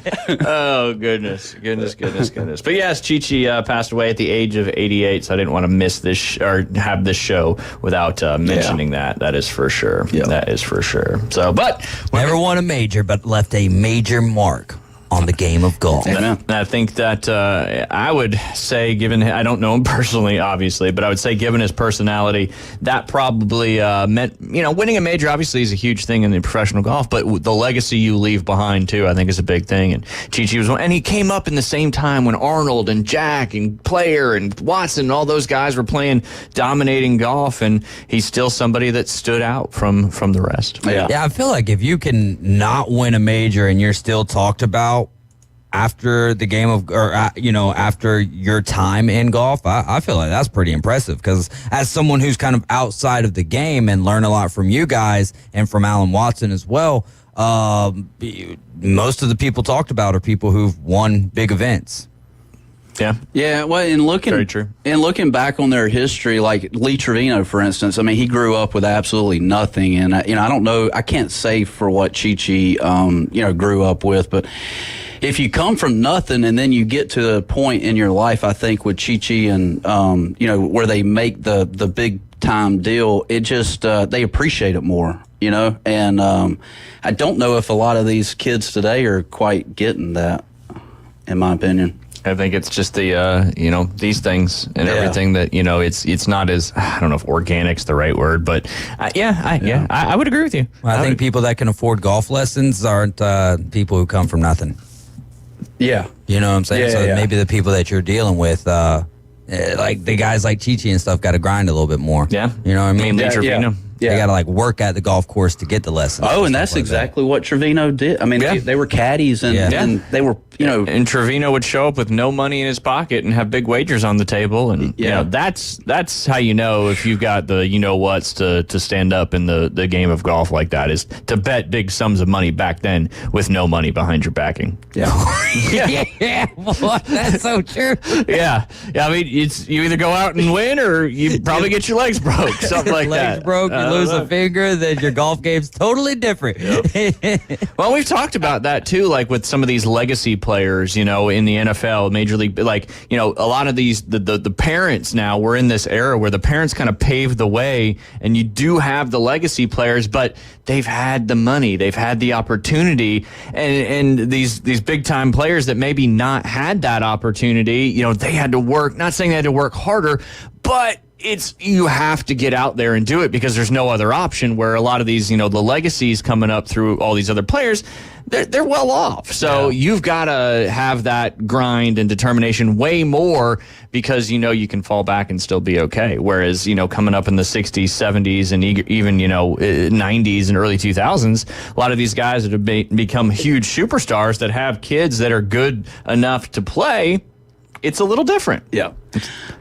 oh goodness. But yes, Chi-Chi passed away at the age of 88. So I didn't want to miss this or have this show without mentioning that. That is for sure. Yeah. That is for sure. So, but never won a major, but left a major mark on the game of golf. And I think that I would say, given I don't know him personally, obviously, but I would say, given his personality, that probably meant, winning a major obviously is a huge thing in the professional golf, but the legacy you leave behind too, I think, is a big thing. And Chi-Chi was one, and he came up in the same time when Arnold and Jack and Player and Watson and all those guys were playing dominating golf, and he's still somebody that stood out from the rest. Yeah, I feel like if you can not win a major and you're still talked about after the game of, or after your time in golf, I feel like that's pretty impressive, because as someone who's kind of outside of the game and learn a lot from you guys and from Alan Watson as well, most of the people talked about are people who've won big events. Yeah. Well, very true. And looking back on their history, like Lee Trevino, for instance, I mean, he grew up with absolutely nothing, and I don't know, I can't say for what Chi-Chi, grew up with, but if you come from nothing and then you get to a point in your life, I think with Chi-Chi and where they make the big time deal, it just they appreciate it more, and I don't know if a lot of these kids today are quite getting that, in my opinion. I think it's just the these things and everything that it's not as, I don't know if organic's the right word, but I would agree with you. Well, I think people that can afford golf lessons aren't people who come from nothing. Yeah. You know what I'm saying? Maybe the people that you're dealing with, like the guys like Chi-Chi and stuff, got to grind a little bit more. Yeah. You know what I mean? They got to work at the golf course to get the lessons. Oh, and that's exactly what Trevino did. I mean, they were caddies, and they were, And Trevino would show up with no money in his pocket and have big wagers on the table, and that's how you know if you've got the whats to stand up in the game of golf like that, is to bet big sums of money back then with no money behind your backing. Yeah, boy, that's so true. Yeah. I mean, you either go out and win, or you probably get your legs broke, something like that. Legs broke, you lose a finger, then your golf game's totally different. Well, we've talked about that too, like with some of these legacy players, in the NFL, Major League, like, a lot of these, the parents now, we're in this era where the parents kind of paved the way, and you do have the legacy players, but they've had the money, they've had the opportunity, and these big time players that maybe not had that opportunity, they had to work, not saying they had to work harder, but you have to get out there and do it because there's no other option, where a lot of these, the legacies coming up through all these other players, they're well off. So you've got to have that grind and determination way more, because you can fall back and still be okay. Whereas, coming up in the 60s, 70s, and even, 90s and early 2000s, a lot of these guys that have become huge superstars that have kids that are good enough to play, it's a little different. Yeah.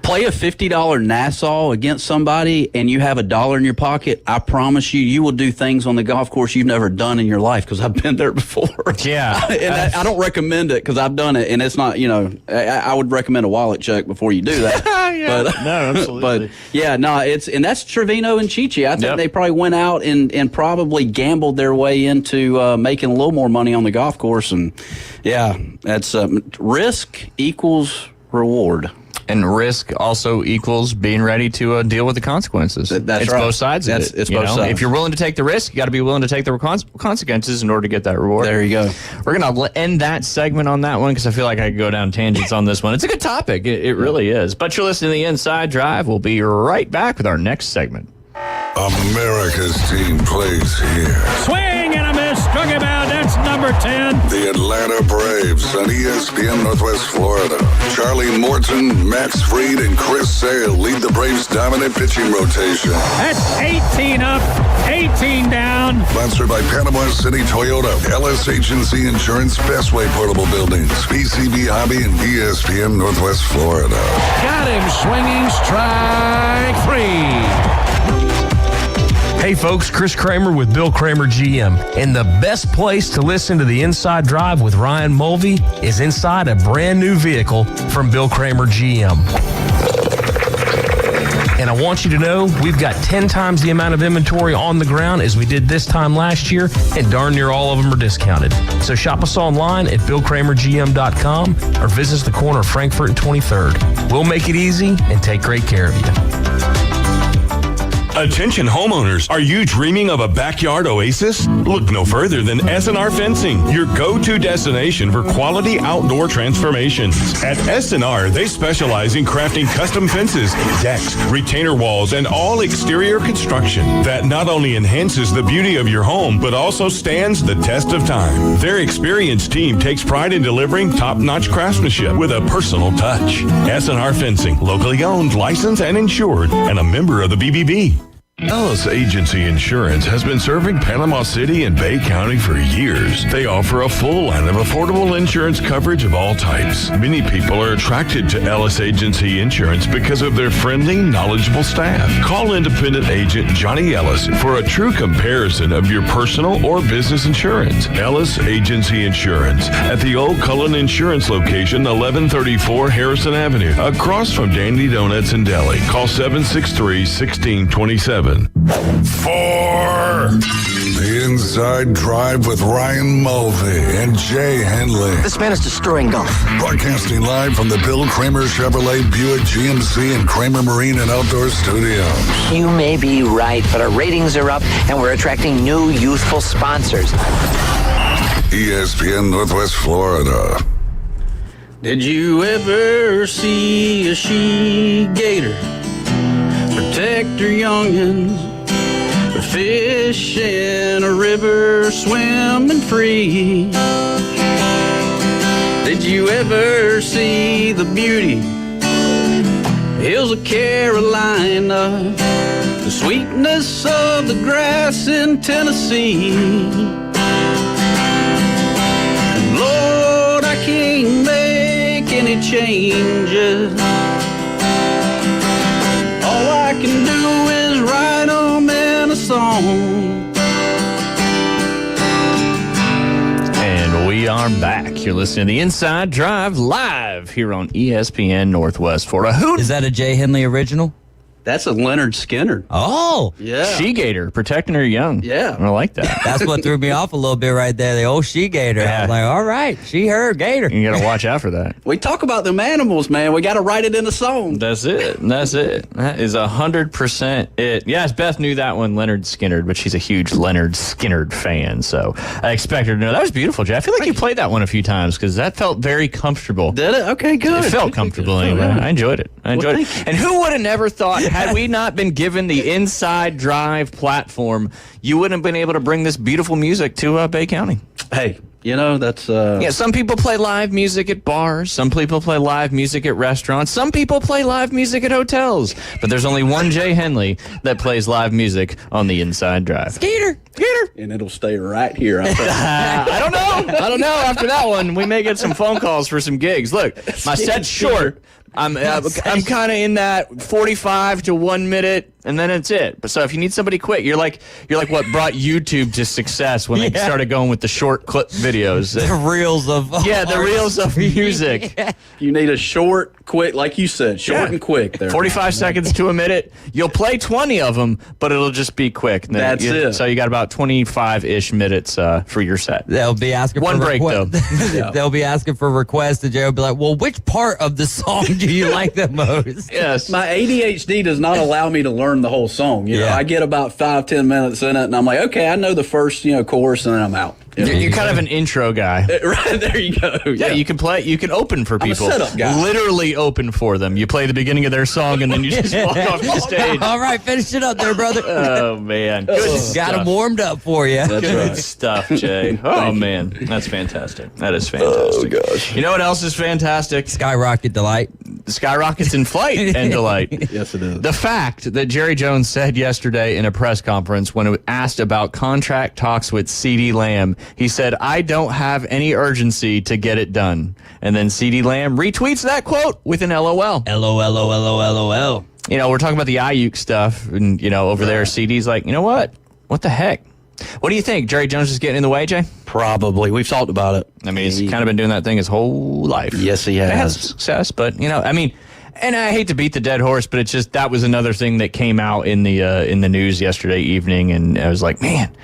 Play a $50 Nassau against somebody and you have $1 in your pocket. I promise you will do things on the golf course you've never done in your life, because I've been there before. Yeah. And I don't recommend it because I've done it, and it's not, I would recommend a wallet check before you do that. Yeah. No, absolutely. But yeah, no, and that's Trevino and Chichi. I think they probably went out and probably gambled their way into making a little more money on the golf course. And yeah, that's risk equals reward. And risk also equals being ready to deal with the consequences. That's it's right. both sides of it. It's both sides. If you're willing to take the risk, you got to be willing to take the consequences in order to get that reward. There you go. We're going to end that segment on that one because I feel like I could go down tangents on this one. It's a good topic. It really is. But you're listening to The Inside Drive. We'll be right back with our next segment. America's team plays here. Swing and a miss. Struck him out. That's number 10. The Atlanta Braves on ESPN Northwest Florida. Charlie Morton, Max Fried, and Chris Sale lead the Braves' dominant pitching rotation. That's 18 up, 18 down. Sponsored by Panama City Toyota, Ellis Agency Insurance, Bestway Portable Buildings, PCB Hobby, and ESPN Northwest Florida. Got him swinging. Strike 3. Hey folks, Chris Kramer with Bill Kramer GM. And the best place to listen to the Inside Drive with Ryan Mulvey is inside a brand new vehicle from Bill Kramer GM. And I want you to know we've got 10 times the amount of inventory on the ground as we did this time last year, and darn near all of them are discounted. So shop us online at BillKramerGM.com or visit us the corner of Frankfurt and 23rd. We'll make it easy and take great care of you. Attention homeowners, are you dreaming of a backyard oasis? Look no further than S&R Fencing, your go-to destination for quality outdoor transformations. At S&R, they specialize in crafting custom fences, decks, retainer walls, and all exterior construction that not only enhances the beauty of your home, but also stands the test of time. Their experienced team takes pride in delivering top-notch craftsmanship with a personal touch. S&R Fencing, locally owned, licensed, and insured, and a member of the BBB. Ellis Agency Insurance has been serving Panama City and Bay County for years. They offer a full line of affordable insurance coverage of all types. Many people are attracted to Ellis Agency Insurance because of their friendly, knowledgeable staff. Call independent agent Johnny Ellis for a true comparison of your personal or business insurance. Ellis Agency Insurance at the Old Cullen Insurance location, 1134 Harrison Avenue, across from Dandy Donuts and Deli. Call 763-1627. For the Inside Drive with Ryan Mulvey and Jay Henley. This man is destroying golf. Broadcasting live from the Bill Kramer Chevrolet Buick GMC and Kramer Marine and Outdoor Studios. You may be right, but our ratings are up and we're attracting new youthful sponsors. ESPN Northwest Florida. Did you ever see a she-gator protect her youngins, or fish in a river swimming free? Did you ever see the beauty hills of Carolina, the sweetness of the grass in Tennessee? And Lord, I can't make any changes. All I can do is write them in a song. And we are back. You're listening to The Inside Drive live here on ESPN Northwest Florida. Is that a Jay Henley original? That's a Leonard Skinner. Oh. Yeah. She-gator, protecting her young. Yeah. I like that. That's what threw me off a little bit right there, the old she-gator. I was like, all right, she, her, gator. You got to watch out for that. We talk about them animals, man. We got to write it in a song. That's it. That's it. That is 100% it. Yes, Beth knew that one, Leonard Skinner, but she's a huge Leonard Skinner fan, so I expect her to know. That was beautiful, Jay. I feel like you played that one a few times because that felt very comfortable. Did it? Okay, good. It felt comfortable anyway. I enjoyed it. I enjoyed it. And who would have never thought, had we not been given the Inside Drive platform, you wouldn't have been able to bring this beautiful music to Bay County. Hey, you know, that's... Yeah, some people play live music at bars. Some people play live music at restaurants. Some people play live music at hotels. But there's only one Jay Henley that plays live music on the Inside Drive. Skeeter! And it'll stay right here. I don't know. After that one, we may get some phone calls for some gigs. Look, my set's short, I'm kind of in that 45 to 1 minute, and then it's it. But so if you need somebody quick, you're like what brought YouTube to success when they started going with the short clip videos. The reels of the reels of music. You need a short, quick, like you said, short and quick. There, 45 seconds to a minute. You'll play 20 of them, but it'll just be quick. That's it. So you got about 25-ish minutes for your set. They'll be asking one for break though. They'll be asking for requests, and Jay will be like, "Well, which part of the song do you like the most?" Yes. My ADHD does not allow me to learn the whole song. You know, I get about 5-10 minutes in it, and I'm like, okay, I know the first chorus, and then I'm out. You're kind of an intro guy. Right, there you go. Yeah, you can play. You can open for people. I'm a setup guy. Literally open for them. You play the beginning of their song, and then you just walk off the stage. All right, finish it up there, brother. Oh man, good stuff. Got them warmed up for you. That's Good stuff, Jay. Oh man, that's fantastic. That is fantastic. Oh gosh. You know what else is fantastic? Skyrocket delight. Skyrockets in flight and delight. Yes, it is. The fact that Jerry Jones said yesterday in a press conference when asked about contract talks with CeeDee Lamb, he said, "I don't have any urgency to get it done." And then CeeDee Lamb retweets that quote with an LOL. LOL. You know, we're talking about the Ayuk stuff, and, over there, CeeDee's like, you know what? What the heck? What do you think? Jerry Jones is getting in the way, Jay? Probably. We've talked about it. I mean, he's kind of been doing that thing his whole life. Yes, he It has. has success, but, and I hate to beat the dead horse, but it's just that was another thing that came out in the news yesterday evening, and I was like, man,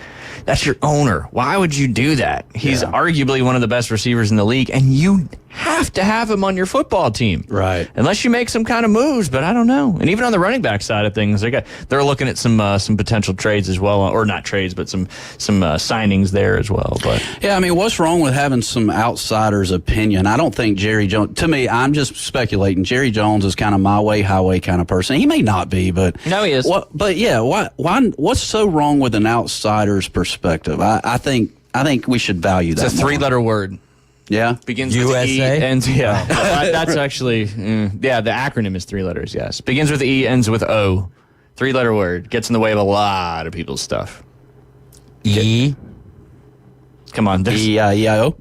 that's your owner. Why would you do that? He's arguably one of the best receivers in the league, and you have to have him on your football team. Right. Unless you make some kind of moves, but I don't know. And even on the running back side of things, they're looking at some potential trades as well, or not trades, but some signings there as well. But yeah, I mean, what's wrong with having some outsider's opinion? I don't think Jerry Jones, to me, I'm just speculating. Jerry Jones is kind of my way, highway kind of person. He may not be, but no, he is. But yeah, why? What's so wrong with an outsider's perspective? I think we should value that. It's a 3-letter word. Yeah, begins USA? with E, ends that's actually the acronym is 3 letters. Yes, begins with E, ends with O. 3-letter word gets in the way of a lot of people's stuff. E. Come on, E-I-E-I-O.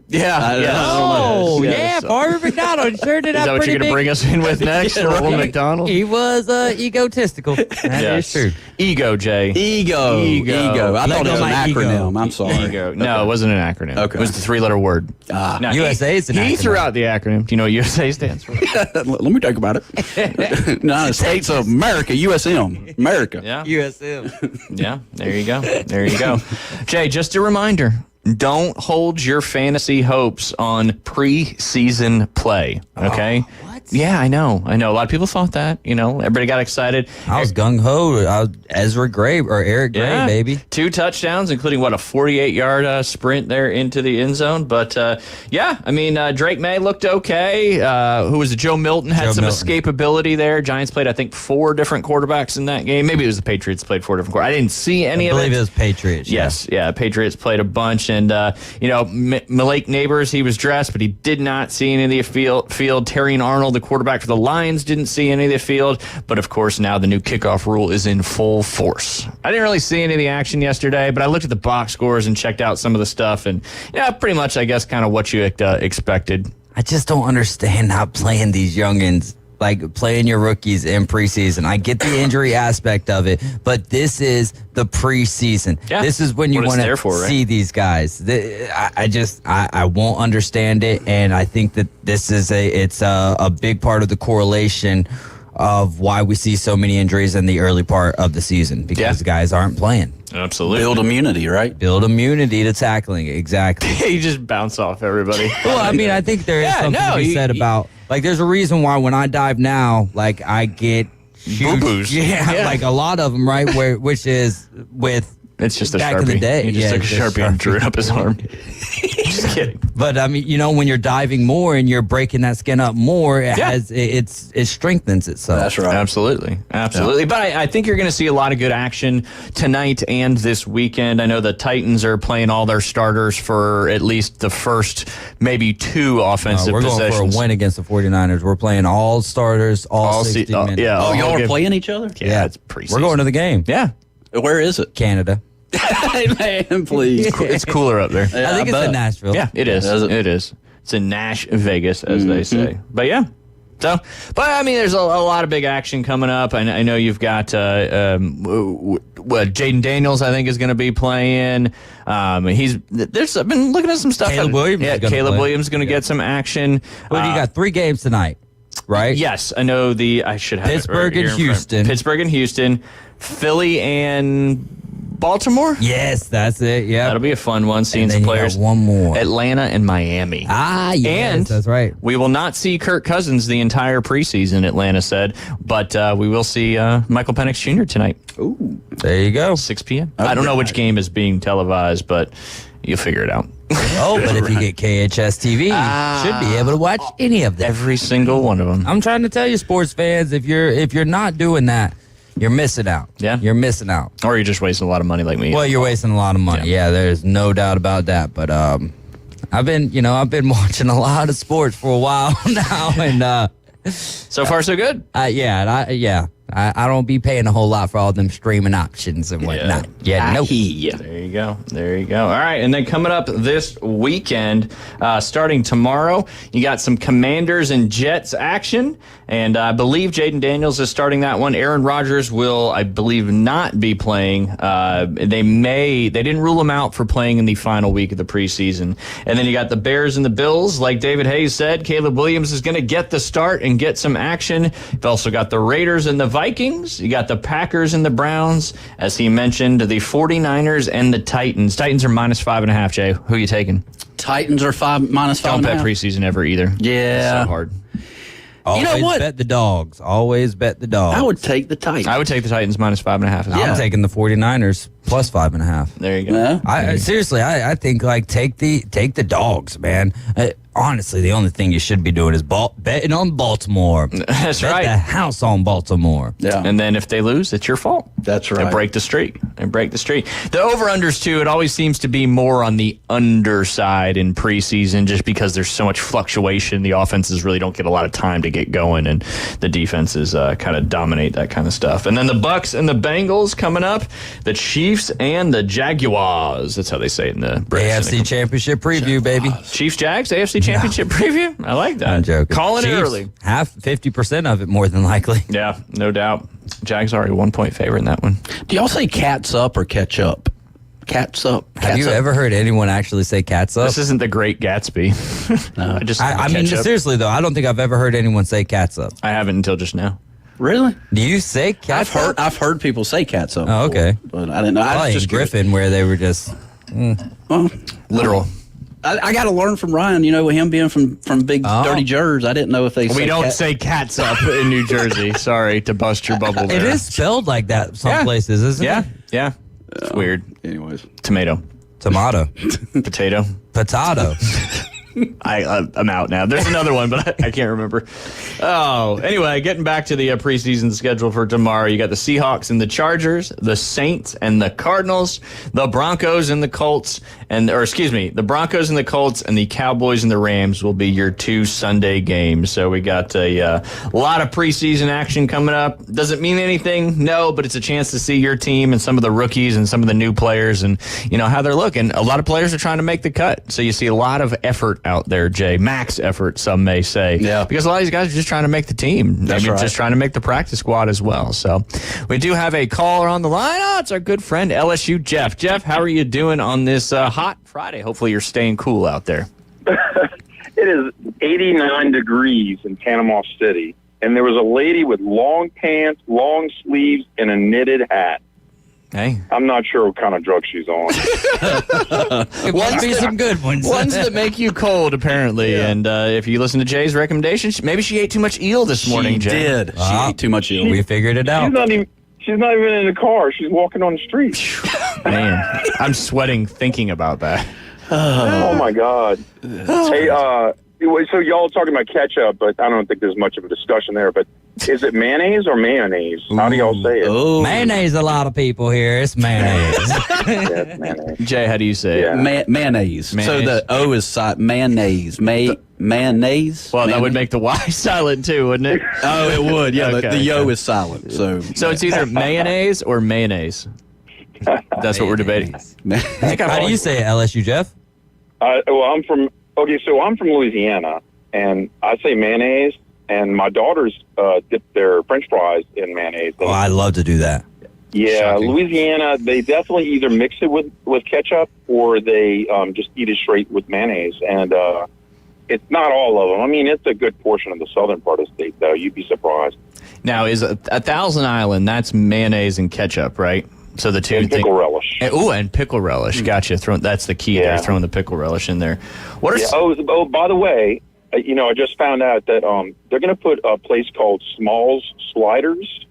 Farmer McDonald sure did. Is that what you're going to bring us in with next, Old McDonald? He was egotistical. That is true. Ego, Jay. Ego. I thought it was an acronym. I'm sorry. Ego. No, it wasn't an acronym. Okay. It was the 3-letter word. Now, USA is an acronym. He threw out the acronym. Do you know what USA stands for? Let me think about it. United States of America, USM. America. Yeah. USM. Yeah, there you go. There you go. Jay, just a reminder. Don't hold your fantasy hopes on preseason play, okay? What? Yeah, I know. A lot of people thought that, everybody got excited. I was gung-ho. I was Eric Gray, baby. 2 touchdowns, including, a 48-yard sprint there into the end zone. But, Drake May looked okay. Who was it? Joe Milton had some escapability there. Giants played, I think, 4 different quarterbacks in that game. Maybe it was the Patriots played 4 different quarterbacks. I didn't see any of it. I believe it was Patriots. Yes, Patriots played a bunch. And, Malik Neighbors, he was dressed, but he did not see any of the field. Terrion Arnold, the quarterback for the Lions, didn't see any of the field. But, of course, now the new kickoff rule is in full force. I didn't really see any of the action yesterday, but I looked at the box scores and checked out some of the stuff. And, pretty much, I guess, kind of what you expected. I just don't understand not playing these youngins. Like playing your rookies in preseason. I get the injury aspect of it, but this is the preseason. Yeah. This is when you want to see these guys. I won't understand it, and I think that this is a big part of the correlation of why we see so many injuries in the early part of the season because guys aren't playing. Absolutely. Build immunity, right? Build immunity to tackling. Exactly. You just bounce off everybody. Well, I think there is something to be said about, there's a reason why when I dive now, I get boo-boos. Yeah, like a lot of them, right? Which is with it's just a back Sharpie. in the day. He just took a Sharpie and drew it up his arm. Just kidding. But when you're diving more and you're breaking that skin up more, it strengthens itself. That's right. Absolutely. Yeah. But I think you're going to see a lot of good action tonight and this weekend. I know the Titans are playing all their starters for at least the first maybe 2 offensive possessions. We're going for a win against the 49ers. We're playing all starters, all 60 minutes. Y'all are playing each other? Yeah, it's preseason. We're going to the game. Yeah. Where is it? Canada. Hey, man, please. It's cooler up there. I think it's in Nashville. Yeah, it is. It is. It's in Vegas, as they say. But So, but I mean, there's a lot of big action coming up. I know you've got Jaden Daniels, I think, is going to be playing. I've been looking at some stuff. Caleb Williams. Yeah, Caleb Williams is going to get some action. Well, you got 3 games tonight, right? Yes, I know I should have Pittsburgh it right and Houston. Pittsburgh and Houston, Philly and Baltimore. Yes, that's it. Yeah, that'll be a fun one. Seeing And then some you got players. one more. Atlanta and Miami. Yes, and that's right. We will not see Kirk Cousins the entire preseason, Atlanta said, but we will see Michael Penix Jr. tonight. Ooh, there you go. 6 p.m. I don't know which game is being televised, but you'll figure it out. Oh, but if you get KHS TV, you should be able to watch any of them. Every single one of them. I'm trying to tell you, sports fans, if you're not doing that, you're missing out. Yeah. You're missing out. Or you're just wasting a lot of money like me. Well, you're wasting a lot of money. Yeah, there's no doubt about that. But I've been watching a lot of sports for a while now, and so far so good. I don't be paying a whole lot for all them streaming options and whatnot. Yeah, nope. There you go. There you go. All right, and then coming up this weekend, starting tomorrow, you got some Commanders and Jets action, and I believe Jaden Daniels is starting that one. Aaron Rodgers will, I believe, not be playing. They didn't rule him out for playing in the final week of the preseason. And then you got the Bears and the Bills. Like David Hayes said, Caleb Williams is going to get the start and get some action. You've also got the Raiders and the Vikings. You got the Packers and the Browns. As he mentioned, the 49ers and the Titans. Titans are -5.5, Jay. Who are you taking? Titans are -5.5. Don't bet preseason ever either. Yeah. So hard. Always bet the dogs. Always bet the dogs. I would take the Titans. I would take the Titans -5.5. I'm taking the 49ers +5.5. There you go. Yeah. I think like take the dogs, man. Honestly, the only thing you should be doing is betting on Baltimore. That's Bet right. the house on Baltimore. Yeah. And then if they lose, it's your fault. That's right. And break the streak. The over-unders, too, it always seems to be more on the underside in preseason just because there's so much fluctuation. The offenses really don't get a lot of time to get going, and the defenses kind of dominate that kind of stuff. And then the Bucks and the Bengals coming up, the Chiefs and the Jaguars. That's how they say it in the AFC Championship preview, baby. Chiefs-Jags, AFC Championship preview? I like that. I'm joking. Calling Chiefs, it early. 50% of it, more than likely. Yeah, no doubt. Jags are a 1-point favorite in that one. Do y'all say cats up or catch up? Cats up. Have you ever heard anyone actually say cats up? This isn't the Great Gatsby. No. I mean, seriously, though, I don't think I've ever heard anyone say cats up. I haven't until just now. Really? Do you say cats up? I've heard people say cats up. Oh, okay. Before, but I didn't know. I Probably was just curious. Griffin, where they were just... Literal. I got to learn from Ryan. You know, with him being from big dirty Jers, I didn't know if they. We don't say cats up in New Jersey. Sorry to bust your bubble there. It is spelled like that some places, isn't it? Yeah. It's weird. Anyways, Tomato. Potato. I'm out now. There's another one, but I can't remember. Oh, anyway, getting back to the preseason schedule for tomorrow. You got the Seahawks and the Chargers, the Saints and the Cardinals, the Broncos and the Colts, the Broncos and the Colts, and the Cowboys and the Rams will be your 2 Sunday games. So we got a lot of preseason action coming up. Doesn't mean anything, no, but it's a chance to see your team and some of the rookies and some of the new players and how they're looking. A lot of players are trying to make the cut, so you see a lot of effort out there, Jay. Max effort, some may say. Yeah. Because a lot of these guys are just trying to make the team. That's right. Just trying to make the practice squad as well. So we do have a caller on the line. Oh, it's our good friend LSU Jeff. Jeff, how are you doing on this hot Friday? Hopefully you're staying cool out there. It is 89 degrees in Panama City, and there was a lady with long pants, long sleeves, and a knitted hat. Hey. I'm not sure what kind of drug she's on. It must be some good ones. Ones that make you cold, apparently. Yeah. And if you listen to Jay's recommendation, maybe she ate too much eel this morning, Jay. She did. She ate too much eel. We figured it out. She's not even in the car. She's walking on the street. Man, I'm sweating thinking about that. Oh, my God. Hey, so y'all talking about ketchup, but I don't think there's much of a discussion there. But is it mayonnaise or mayonnaise? How do y'all say it? Ooh. Mayonnaise, a lot of people here. It's mayonnaise. Yes, mayonnaise. Jay, how do you say it? Mayonnaise. So the O is silent. Mayonnaise. Mayonnaise. Well, that would make the Y silent too, wouldn't it? Oh, it would. Yeah, Okay. the O is silent. So it's either mayonnaise or mayonnaise. That's what we're debating. How do you say it, LSU Jeff? Well, I'm from Louisiana, and I say mayonnaise, and my daughters dip their French fries in mayonnaise. Oh, I love to do that. Yeah, Shocking. Louisiana, they definitely either mix it with ketchup or they just eat it straight with mayonnaise. And it's not all of them. I mean, it's a good portion of the southern part of the state, though. You'd be surprised. Now, is a Thousand Island, that's mayonnaise and ketchup, right? So the two And pickle relish. And pickle relish. Gotcha. That's the key there, throwing the pickle relish in there. What are by the way, I just found out that they're going to put a place called Smalls Sliders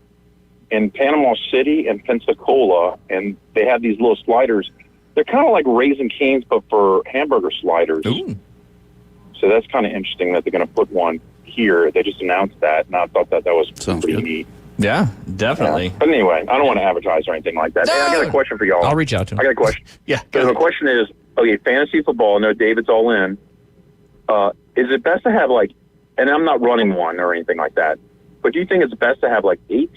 in Panama City and Pensacola, and they have these little sliders. They're kind of like Raising Cane's, but for hamburger sliders. Ooh. So that's kind of interesting that they're going to put one here. They just announced that, and I thought that was pretty neat. Yeah, definitely. Yeah. But anyway, I don't want to advertise or anything like that. Hey, I got a question for y'all. I'll reach out to him. I got a question. Yeah. So the question is, okay, fantasy football, I know David's all in. Is it best to have and I'm not running one or anything like that, but do you think it's best to have 8,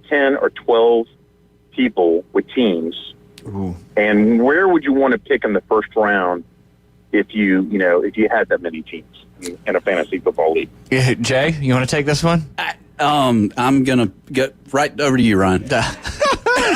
10, or 12 people with teams? Ooh. And where would you want to pick in the first round if you had that many teams in a fantasy football league? Yeah, Jay, you want to take this one? I'm going to get right over to you, Ryan.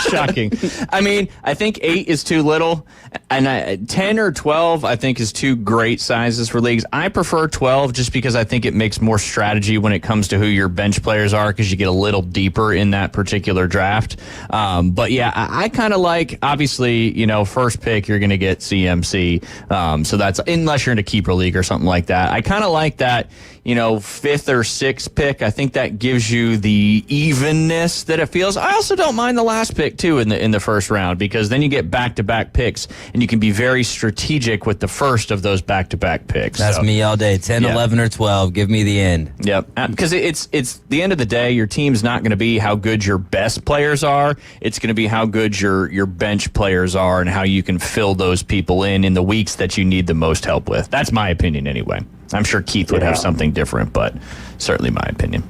Shocking. I mean, I think 8 is too little, and 10 or 12 I think is two great sizes for leagues. I prefer 12 just because I think it makes more strategy when it comes to who your bench players are, because you get a little deeper in that particular draft. But yeah, I kind of like, obviously, first pick you're going to get CMC. So that's, unless you're in a keeper league or something like that. I kind of like that, 5th or 6th pick. I think that gives you the evenness that it feels. I also don't mind the last pick too in the first round, because then you get back-to-back picks and you can be very strategic with the first of those back-to-back picks. That's me all day. 10, 11, or 12. Give me the end. Yep. Because it's the end of the day, your team's not going to be how good your best players are. It's going to be how good your bench players are and how you can fill those people in the weeks that you need the most help with. That's my opinion anyway. I'm sure Keith would have something different, but certainly my opinion.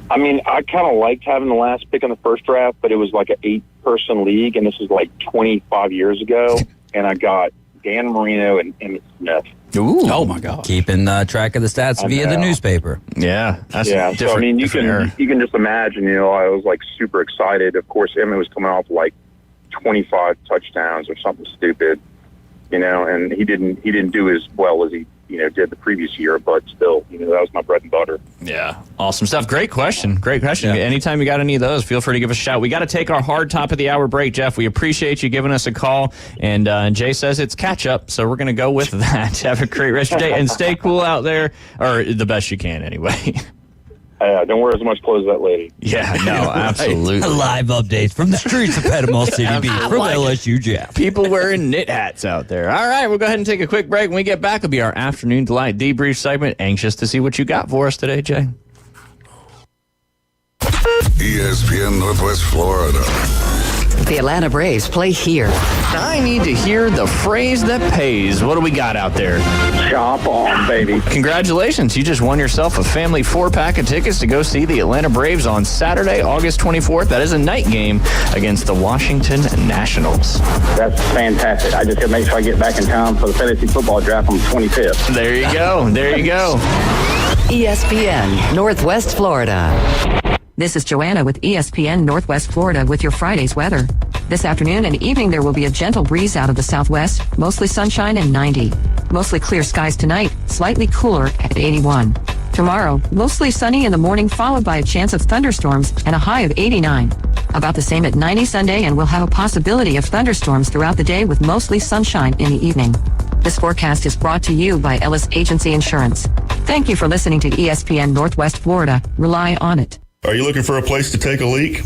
I mean, I kind of liked having the last pick in the first draft, but it was like an 8-person league, and this is 25 years ago, and I got Dan Marino and Emmitt Smith. Ooh. Oh, my God. Keeping track of the stats via the newspaper. Yeah. That's so, I mean, you can just imagine, I was super excited. Of course, Emmitt was coming off 25 touchdowns or something stupid, and he didn't do as well as he did the previous year, but still, that was my bread and butter. Yeah. Awesome stuff. Great question. Yeah. Anytime you got any of those, feel free to give us a shout. We got to take our hard top of the hour break, Jeff. We appreciate you giving us a call. And Jay says it's catch up, so we're going to go with that. Have a great rest of your day and stay cool out there, or the best you can anyway. Don't wear as much clothes as that lady. Yeah, no, absolutely. Live updates from the streets of Panama City Beach from LSU Jeff. People wearing knit hats out there. All right, we'll go ahead and take a quick break. When we get back, it'll be our Afternoon Delight debrief segment. Anxious to see what you got for us today, Jay. ESPN Northwest Florida. The Atlanta Braves play here. I need to hear the phrase that pays. What do we got out there? Chop on, baby. Congratulations. You just won yourself a family 4-pack of tickets to go see the Atlanta Braves on Saturday, August 24th. That is a night game against the Washington Nationals. That's fantastic. I just got to make sure I get back in time for the fantasy football draft on the 25th. There you go. There you go. ESPN Northwest Florida. This is Joanna with ESPN Northwest Florida with your Friday's weather. This afternoon and evening there will be a gentle breeze out of the southwest, mostly sunshine and 90. Mostly clear skies tonight, slightly cooler at 81. Tomorrow, mostly sunny in the morning followed by a chance of thunderstorms and a high of 89. About the same at 90 Sunday, and we'll have a possibility of thunderstorms throughout the day with mostly sunshine in the evening. This forecast is brought to you by Ellis Agency Insurance. Thank you for listening to ESPN Northwest Florida. Rely on it. Are you looking for a place to take a leak?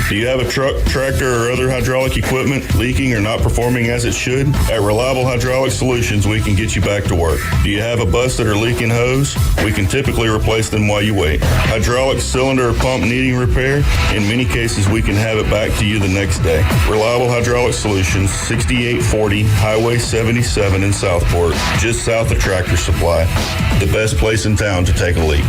Do you have a truck, tractor, or other hydraulic equipment leaking or not performing as it should? At Reliable Hydraulic Solutions, we can get you back to work. Do you have a busted or leaking hose? We can typically replace them while you wait. Hydraulic cylinder or pump needing repair? In many cases, we can have it back to you the next day. Reliable Hydraulic Solutions, 6840 Highway 77 in Southport, just south of Tractor Supply. The best place in town to take a leak.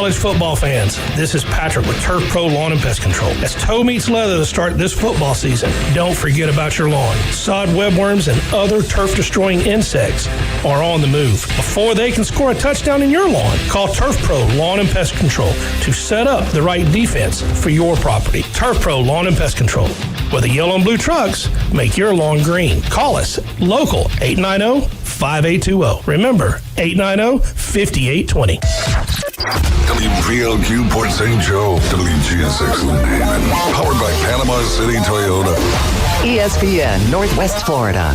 college football fans. This is Patrick with Turf Pro Lawn and Pest Control. As toe meets leather to start this football season, don't forget about your lawn. Sod webworms and other turf-destroying insects are on the move. Before they can score a touchdown in your lawn, call Turf Pro Lawn and Pest Control to set up the right defense for your property. Turf Pro Lawn and Pest Control, where the yellow and blue trucks make your lawn green. Call us, local 890-5820. Remember, 890-5820. WPLQ Port St. Joe, WGSX Lynn, powered by Panama City Toyota. ESPN Northwest Florida.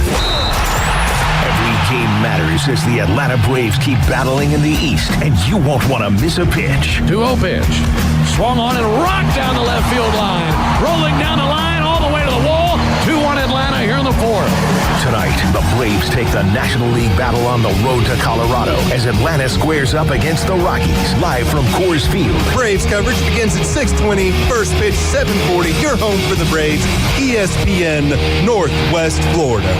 Every game matters as the Atlanta Braves keep battling in the East, and you won't want to miss a pitch. 2-0 pitch. Swung on and rocked down the left field line. Rolling down the line all the way to the wall. 2-1 Atlanta here in the fourth. Tonight, the Braves take the National League battle on the road to Colorado as Atlanta squares up against the Rockies, live from Coors Field. Braves coverage begins at 6:20. First pitch, 7:40. You're home for the Braves. ESPN Northwest Florida.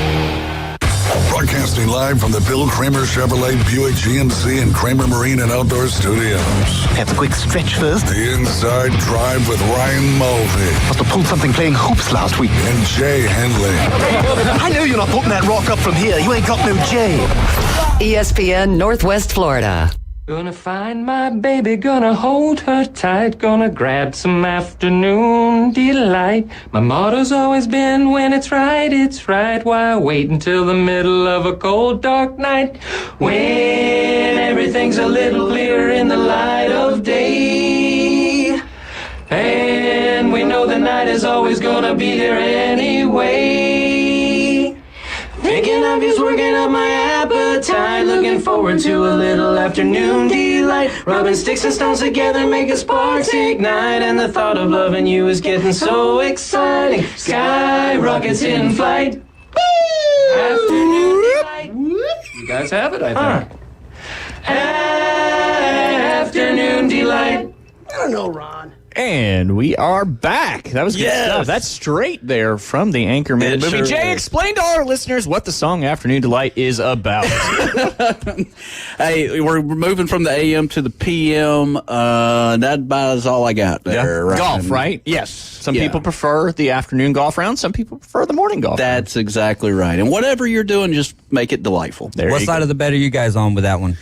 Broadcasting live from the Bill Kramer Chevrolet Buick GMC and Kramer Marine and Outdoor Studios. Have a quick stretch first. The Inside Drive with Ryan Mulvey. Must have pulled something playing hoops last week. And Jay Henley. I know you're not putting that rock up from here. You ain't got no Jay. ESPN Northwest Florida. Gonna find my baby, gonna hold her tight, gonna grab some afternoon delight. My motto's always been, when it's right, why wait until the middle of a cold, dark night, when everything's a little clearer in the light of day, and we know the night is always gonna be here anyway. Thinking of you's working up my appetite. Looking forward to a little afternoon delight. Rubbing sticks and stones together, making sparks ignite. And the thought of loving you is getting so exciting. Sky rockets in flight. Afternoon delight. You guys have it, I think. Afternoon delight. I don't know, Ron. And we are back. That was good stuff. That's straight there from the Anchorman movie. Sure Jay, is. explain to our listeners what the song Afternoon Delight is about. Hey, we're moving from the AM to the PM. That about is all I got there. Right? Golf, right? Yes. Some people prefer the afternoon golf round. Some people prefer the morning golf round. That's exactly right. And whatever you're doing, just make it delightful. What side of the bed are you guys on with that one?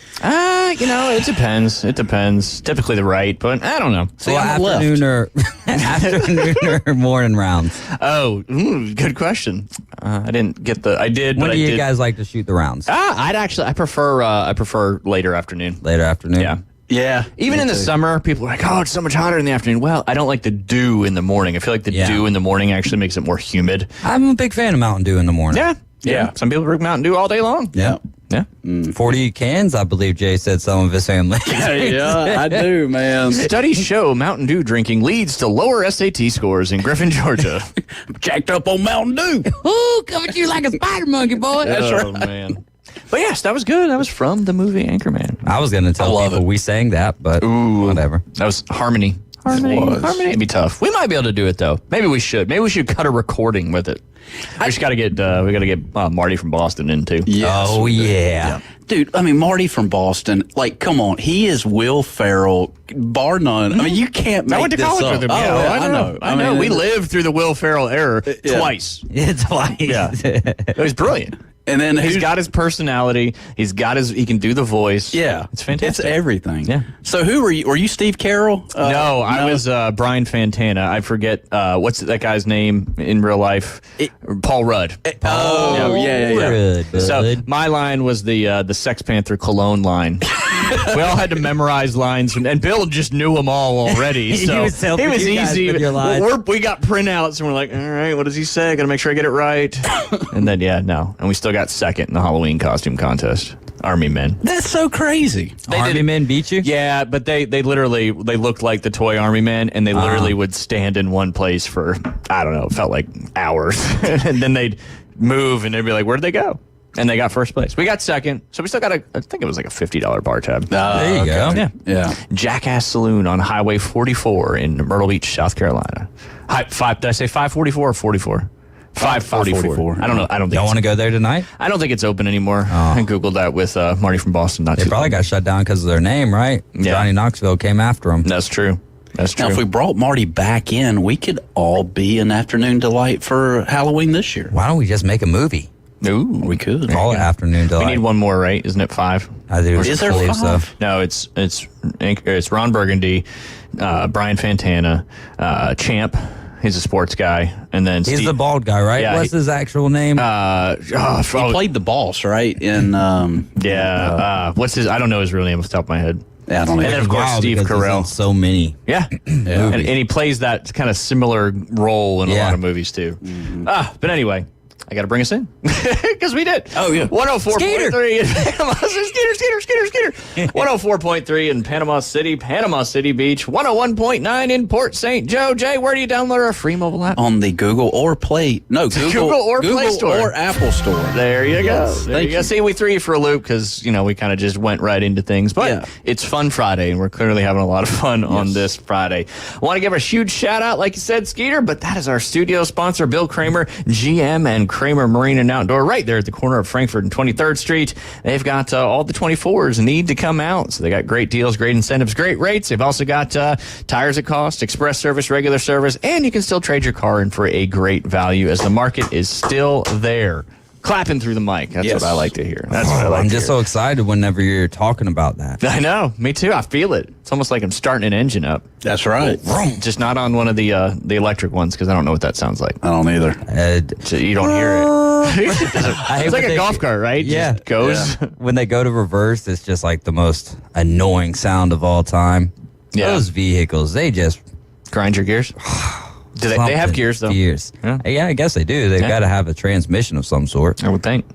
It depends. It depends. Typically the right, but I don't know. So afternoon or morning rounds? Oh, good question. I didn't get the. I did. When but do you I did. guys like to shoot the rounds? I prefer later afternoon. Later afternoon. Yeah. Yeah. Even in the summer, people are like, "Oh, it's so much hotter in the afternoon." Well, I don't like the dew in the morning. I feel like the dew in the morning actually makes it more humid. I'm a big fan of Mountain Dew in the morning. Yeah. Some people drink Mountain Dew all day long. Yeah. 40 cans, I believe Jay said some of his family. Yeah, I do, man. Studies show Mountain Dew drinking leads to lower SAT scores in Griffin, Georgia. Jacked up on Mountain Dew. Ooh, coming to you like a spider monkey, boy. That's right. Man. But yes, that was good. That was from the movie Anchorman. I was going to tell people we sang that, but whatever. That was Harmony. Harmony. It'd be tough. We might be able to do it though. Maybe we should. Maybe we should cut a recording with it. We just got to get. We got to get Marty from Boston in too. Yes, oh yeah. Dude, I mean Marty from Boston. Like, come on, he is Will Ferrell, bar none. I mean, you can't make I went to this college up. with him. Oh, Yeah, I know. I know. We lived through the Will Ferrell era Yeah. twice. Twice. Yeah, it was brilliant. And then he's got his personality. He can do the voice. Yeah, it's fantastic. It's everything. Yeah. So who were you? Were you Steve Carroll? No, I was Brian Fantana. I forget what's that guy's name in real life. Paul Rudd. Yeah. So my line was the Sex Panther cologne line. We all had to memorize lines, and Bill just knew them all already. So it was easy. We got printouts, and we're like, all right, what does he say? Got to make sure I get it right. And then and we still got second in the Halloween costume contest. Army men. That's so crazy. Army men beat you? Yeah, but they literally looked like the toy Army men, and they literally would stand in one place for, I don't know, it felt like hours. And then they'd move, and they'd be like, where'd they go? And they got first place. We got second, so we still got I think it was like a $50 bar tab. There you go. Yeah. Jackass Saloon on Highway 44 in Myrtle Beach, South Carolina. Did I say 544 or 44? 544. I don't know. I don't think Y'all want to go there tonight? I don't think it's open anymore. I Googled that with Marty from Boston. They probably got shut down because of their name, right? Yeah. Johnny Knoxville came after them. That's true. That's true. Now, if we brought Marty back in, we could all be an afternoon delight for Halloween this year. Why don't we just make a movie? Ooh, we could. Call it Afternoon Delight. We need one more, right? Isn't it 5? I do. Is there believe 5? so. No, it's Ron Burgundy, Brian Fantana, Champ. He's a sports guy, and then He's Steve, the bald guy, right? Yeah, What's his actual name? He played the boss, right? In what's his? I don't know his real name off the top of my head. Yeah, I don't know. And then of course Wow, Steve because he's Carell. in so many. Yeah, and he plays that kind of similar role in a lot of movies too. But anyway. I got to bring us in because we did. Oh, yeah. 104.3 in Panama City. 104.3 in Panama City Beach. 101.9 in Port St. Joe. Jay, where do you download our free mobile app? On the Google or Play. No, Google or Play Store. or Apple Store. There you Yes, go. There you go. See, we threw you for a loop because, we kind of just went right into things. But it's Fun Friday, and we're clearly having a lot of fun on this Friday. I want to give a huge shout out, like you said, Skeeter, but that is our studio sponsor, Bill Kramer, GM and Kramer Marine and Outdoor, right there at the corner of Frankfurt and 23rd Street. They've got all the 24s need to come out. So they got great deals, great incentives, great rates. They've also got tires at cost, express service, regular service, and you can still trade your car in for a great value as the market is still there. Clapping through the mic. That's what I like to hear. That's what I like I'm to just hear. so excited whenever you're talking about that. I know. Me too. I feel it. It's almost like I'm starting an engine up. That's right. Just not on one of the electric ones because I don't know what that sounds like. I don't either. So you don't hear it. It's like a golf cart, right? Yeah. Just goes. Yeah. When they go to reverse, it's just like the most annoying sound of all time. Yeah. Those vehicles, they just grind your gears. Do they have gears, though? Gears. Yeah, I guess they do. They've got to have a transmission of some sort. I would think.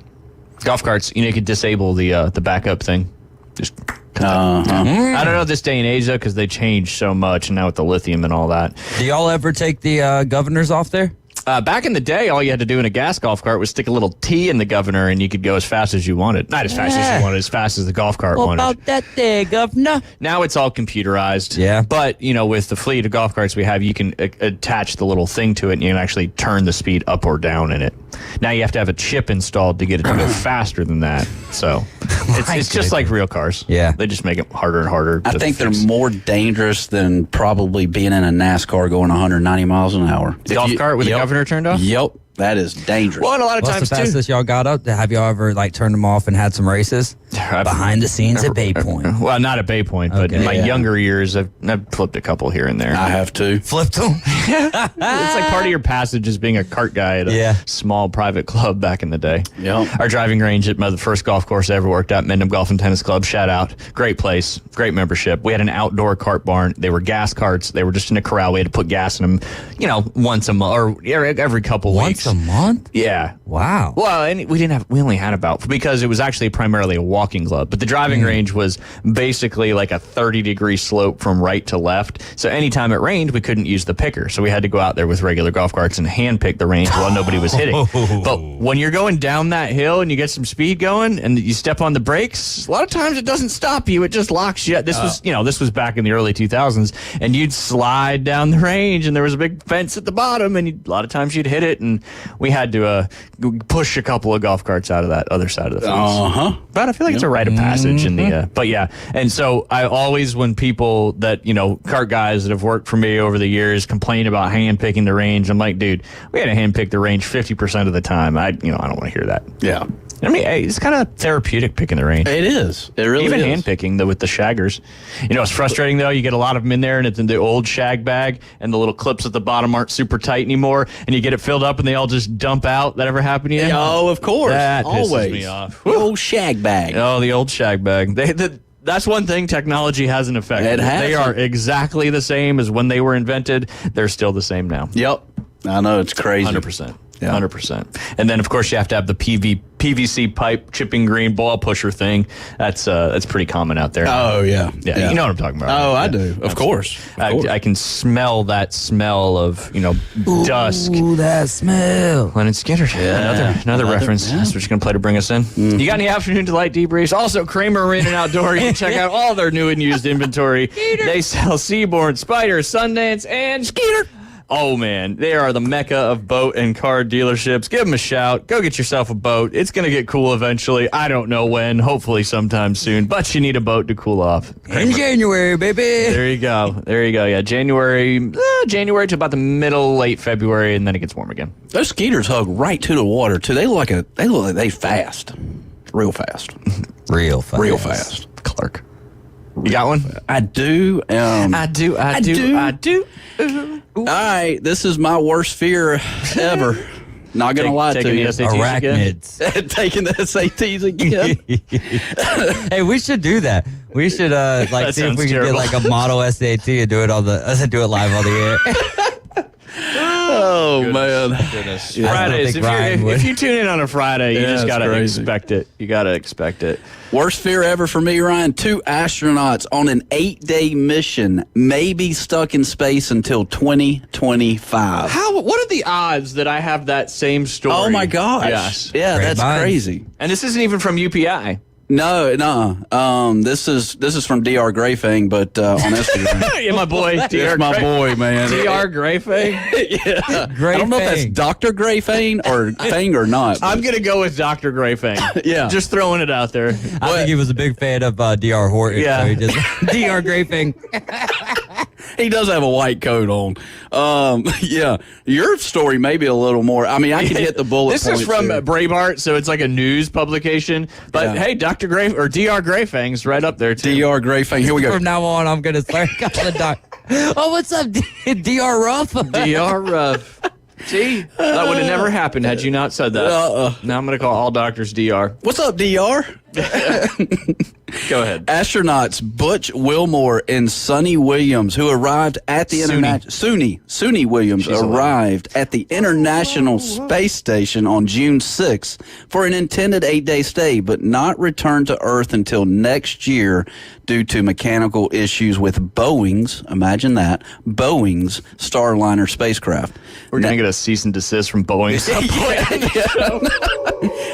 Golf carts, you could disable the backup thing. Just. I don't know this day and age, though, because they changed so much, and now with the lithium and all that. Do y'all ever take the governors off there? Back in the day, all you had to do in a gas golf cart was stick a little T in the governor, and you could go as fast as you wanted. Not as fast as you wanted, as fast as the golf cart wanted. What about that there, governor? Now it's all computerized. Yeah. But, with the fleet of golf carts we have, you can attach the little thing to it, and you can actually turn the speed up or down in it. Now you have to have a chip installed to get it to go faster than that. So it's just like real cars. Yeah. They just make it harder and harder. I think they're more dangerous than probably being in a NASCAR going 190 miles an hour. The golf cart with the governor turned off? Yep. That is dangerous. Well, and a lot of What's times, the fastest y'all got up? Have y'all ever turned them off and had some races? Behind the scenes at Bay Point. Well, not at Bay Point, but in my younger years, I've flipped a couple here and there. I have too. Flipped them? It's like part of your passage as being a cart guy at a small private club back in the day. Yep. Our driving range at the first golf course I ever worked at, Mendham Golf and Tennis Club, shout out. Great place, great membership. We had an outdoor cart barn. They were gas carts. They were just in a corral. We had to put gas in them, once a month or every couple weeks. Once a month? Yeah. Wow. Well, and we only had about, because it was actually primarily a walking club, but the driving range was basically like a 30-degree slope from right to left. So anytime it rained, we couldn't use the picker. So we had to go out there with regular golf carts and hand pick the range while nobody was hitting. But when you're going down that hill and you get some speed going and you step on the brakes, a lot of times it doesn't stop you. It just locks you. This was back in the early 2000s, and you'd slide down the range and there was a big fence at the bottom, and a lot of times you'd hit it, and we had to push a couple of golf carts out of that other side of the fence. But I feel like it's a rite of passage in the but yeah. And so I always, when people that cart guys that have worked for me over the years complain about hand picking the range, I'm like, dude, we had to hand pick the range 50% of the time. I don't want to hear that. Yeah. I mean, hey, it's kind of therapeutic picking the range. It is. It really Even is. hand picking with the shaggers. It's frustrating though. You get a lot of them in there, and it's in the old shag bag, and the little clips at the bottom aren't super tight anymore, and you get it filled up, and they all just dump out. That ever happen to you? Oh, of course. That Always. pisses me off. The old shag bag. Oh, the old shag bag. That's one thing technology hasn't affected. It has. They are exactly the same as when they were invented. They're still the same now. Yep. I know, it's crazy. 100%. 100%. And then, of course, you have to have the PVC pipe chipping green ball pusher thing. That's pretty common out there. Oh, yeah. Yeah, you know what I'm talking about. Oh, right? I do. Of course. I can smell that smell of, dusk. Ooh, that smell. Leonard Skinner. Another reference. That's what you're going to play to bring us in. You got any afternoon delight debriefs? Also, Kramer Marine and Outdoor. You can check out all their new and used inventory. They sell Seabourn, Spider, Sundance, and Skeeter. Oh, man. They are the mecca of boat and car dealerships. Give them a shout. Go get yourself a boat. It's going to get cool eventually. I don't know when. Hopefully sometime soon. But you need a boat to cool off. In January, baby. There you go. There you go. Yeah, January to about the middle, late February, and then it gets warm again. Those Skeeters hug right to the water too. They look like they fast, real fast, real fast, real fast. Clark, you got one? I do. I do. All right, this is my worst fear ever. Not gonna lie to you. Arachnids. Taking the SATs again. Hey, we should do that. We should That see if we sounds can get like a model SAT and do it do it live on the air. Oh man. Goodness. Fridays. If you tune in on a Friday, you just gotta expect it. You gotta expect it. Worst fear ever for me, Ryan. 2 astronauts on an 8-day mission may be stuck in space until 2025. What are the odds that I have that same story? Oh my gosh. Yes. Yeah, Great that's minds. crazy. And this isn't even from UPI. No. This is from Dr. Grayfang, but on Instagram. Yeah, my boy. That's my boy, man. Dr. Grayfang? Yeah. I don't know if that's Dr. Grayfang or Fang or not. I'm going to go with Dr. Grayfang. Yeah. Just throwing it out there. I think he was a big fan of Dr. Horton. Yeah. So he just Dr. Grayfang. He does have a white coat on. Yeah. Your story may be a little more. I mean, I can hit the bullet This points is from here. Breitbart, so it's like a news publication. But Yeah. hey, Dr. Grayfang's right up there, too. Dr. Grayfang. Here we go. From now on, I'm going to start calling Doc. Oh, what's up, Dr. Ruff? Dr. Ruff. See? That would have never happened had you not said that. Now I'm going to call all doctors Dr. What's up, Dr.? Go ahead. Astronauts Butch Wilmore and Sonny Williams, who arrived at the Suni Williams arrived at the International Space Station on June 6th for an intended 8-day stay, but not returned to Earth until next year due to mechanical issues with Boeing's, imagine that, Boeing's Starliner spacecraft. We're going to get a cease and desist from Boeing at some point.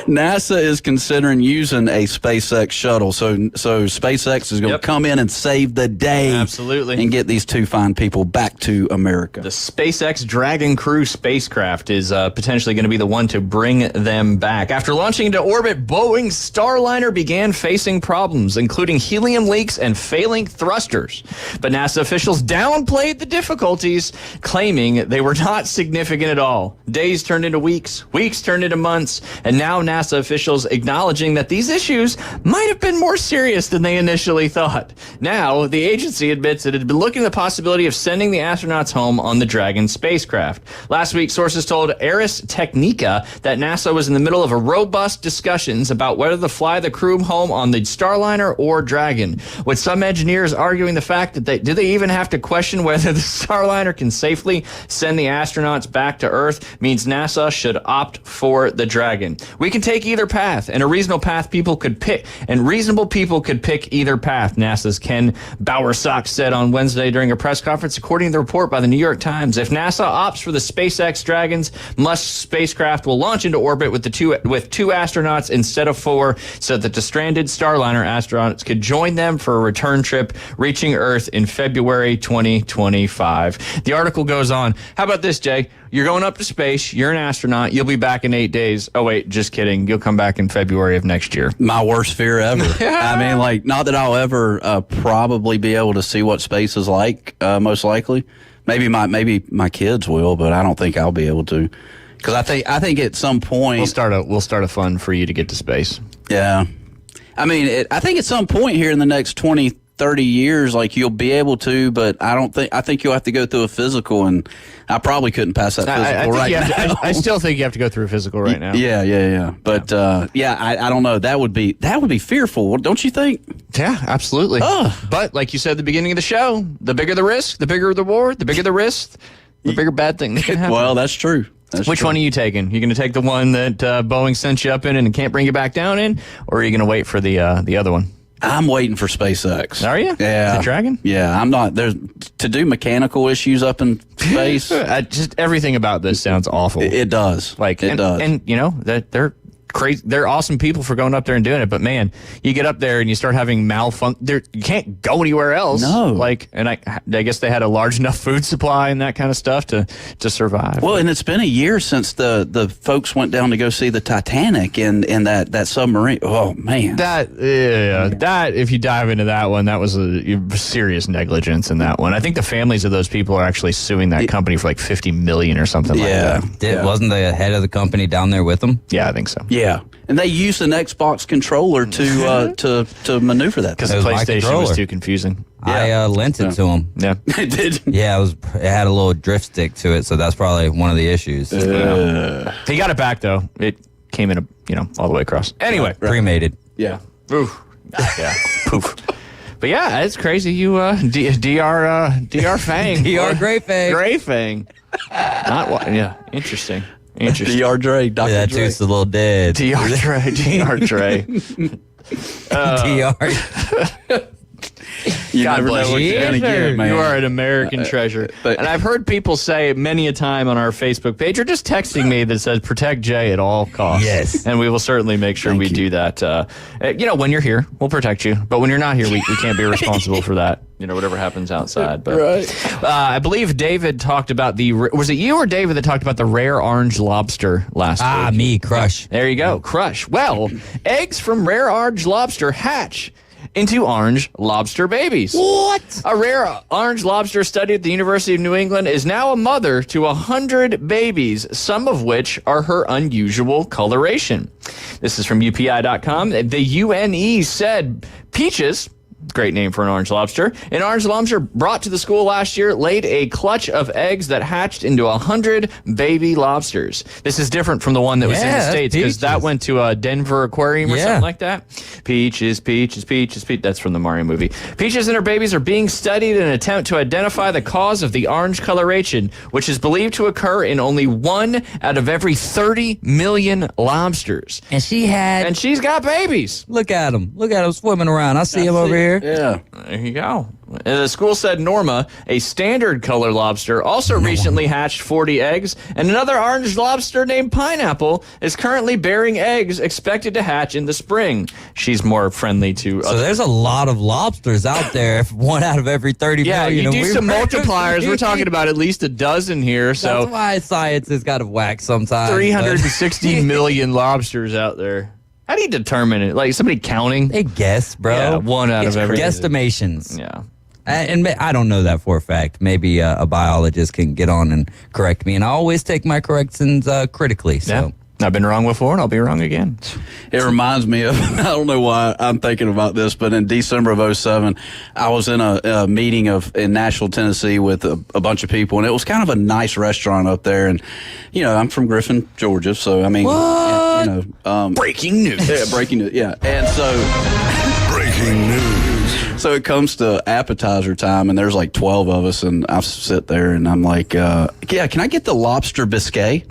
NASA is considering using a SpaceX shuttle, so SpaceX is going to come in and save the day, Absolutely, and get these 2 fine people back to America. The SpaceX Dragon Crew spacecraft is potentially going to be the one to bring them back. After launching into orbit, Boeing's Starliner began facing problems, including helium leaks and failing thrusters. But NASA officials downplayed the difficulties, claiming they were not significant at all. Days turned into weeks, weeks turned into months, and now NASA officials acknowledging that these issues might have been more serious than they initially thought. Now, the agency admits it had been looking at the possibility of sending the astronauts home on the Dragon spacecraft. Last week, sources told Aris Technica that NASA was in the middle of a robust discussions about whether to fly the crew home on the Starliner or Dragon, with some engineers arguing the fact that do they even have to question whether the Starliner can safely send the astronauts back to Earth means NASA should opt for the Dragon. We can take either path, and reasonable people could pick either path, NASA's Ken Bowersock said on Wednesday during a press conference, according to the report by the New York Times. If NASA opts for the SpaceX Dragons, Musk's spacecraft will launch into orbit with two astronauts instead of 4, so that the stranded Starliner astronauts could join them for a return trip reaching Earth in February 2025. The article goes on. How about this, Jay? You're going up to space. You're an astronaut. You'll be back in 8 days. Oh, wait, just kidding. You'll come back in February of next year. My worst fear ever. I mean, like, not that I'll ever probably be able to see what space is like, most likely. Maybe my kids will, but I don't think I'll be able to. Because I think at some point we'll start a fund for you to get to space. Yeah, I mean, I think at some point here in the next 20, 30 years, like, you'll be able to, but I think you'll have to go through a physical, and I probably couldn't pass that physical now. I still think you have to go through a physical right now. Yeah. But I don't know. That would be fearful, don't you think? Yeah, absolutely. But like you said at the beginning of the show, the bigger the risk, the bigger the reward. The bigger the risk, the bigger bad thing that can happen. Well, that's true. Which one are you taking? You going to take the one that Boeing sent you up in and can't bring you back down in, or are you going to wait for the other one? I'm waiting for SpaceX. Are you? Yeah. The Dragon? Yeah, I'm not. There's to do mechanical issues up in space. Just everything about this sounds awful. It does. It does. And you know that they're crazy. They're awesome people for going up there and doing it. But man, you get up there and you start having malfunction. You can't go anywhere else. No. And I guess they had a large enough food supply and that kind of stuff to survive. Well, and it's been a year since the folks went down to go see the Titanic and that submarine. Oh man, that if you dive into that one, that was a serious negligence in that one. I think the families of those people are actually suing that company for like $50 million or something like that. Wasn't the head of the company down there with them? Yeah, I think so. Yeah, and they used an Xbox controller to maneuver that because the PlayStation was too confusing. I lent it to him. Yeah, it did. Yeah, it had a little drift stick to it, so that's probably one of the issues. He got it back though. It came in all the way across. Anyway, cremated. Yeah. Oof. Yeah. Poof. But yeah, it's crazy. You DR Fang. DR Gray Fang. Gray Fang. Not what? Yeah. Interesting. DR Dre. Dr. That Dre. dude's a little dead. DR Dre. DR Dre. DR. You God never bless know what you. you're gonna get, man. You are an American treasure. but- And I've heard people say many a time on our Facebook page or just texting me that says protect Jay at all costs. Yes. And we will certainly make sure we do that. When you're here, we'll protect you. But when you're not here, we can't be responsible for that. Whatever happens outside. But Right. I believe David talked about was it you or David that talked about the rare orange lobster last week? Me, Crush. There you go, Crush. Well, eggs from rare orange lobster hatch into orange lobster babies. What? A rare orange lobster studied at the University of New England is now a mother to 100 babies, some of which are her unusual coloration. This is from UPI.com. The UNE said Peaches, great name for an orange lobster, an orange lobster brought to the school last year laid a clutch of eggs that hatched into 100 baby lobsters. This is different from the one that was in the States because that went to a Denver aquarium or something like that. Peaches, Peaches, Peaches, Peaches. That's from the Mario movie. Peaches and her babies are being studied in an attempt to identify the cause of the orange coloration, which is believed to occur in only 1 out of every 30 million lobsters. And she's got babies. Look at him. Look at him swimming around. I see him over here. Yeah. There you go. The school said Norma, a standard color lobster, also recently hatched 40 eggs, and another orange lobster named Pineapple is currently bearing eggs expected to hatch in the spring. She's more friendly to So there's a lot of lobsters out there. If 1 out of every 30 yeah, million. you do some multipliers. We're talking about at least a dozen here. So that's why science has got to whack sometimes. 360 million lobsters out there. How do you determine it? Like somebody counting? They guess, bro. Yeah, 1 out of every. Guesstimations. Yeah. And I don't know that for a fact. Maybe a biologist can get on and correct me. And I always take my corrections critically. So. Yeah. I've been wrong before, and I'll be wrong again. It reminds me of, I don't know why I'm thinking about this, but in December of 2007, I was in a meeting in Nashville, Tennessee with a bunch of people, and it was kind of a nice restaurant up there. And, I'm from Griffin, Georgia, so, I mean, breaking news. Yeah, breaking news, yeah. And so... Breaking news. So it comes to appetizer time, and there's like 12 of us, and I sit there, and I'm like, yeah, can I get the lobster biscuit?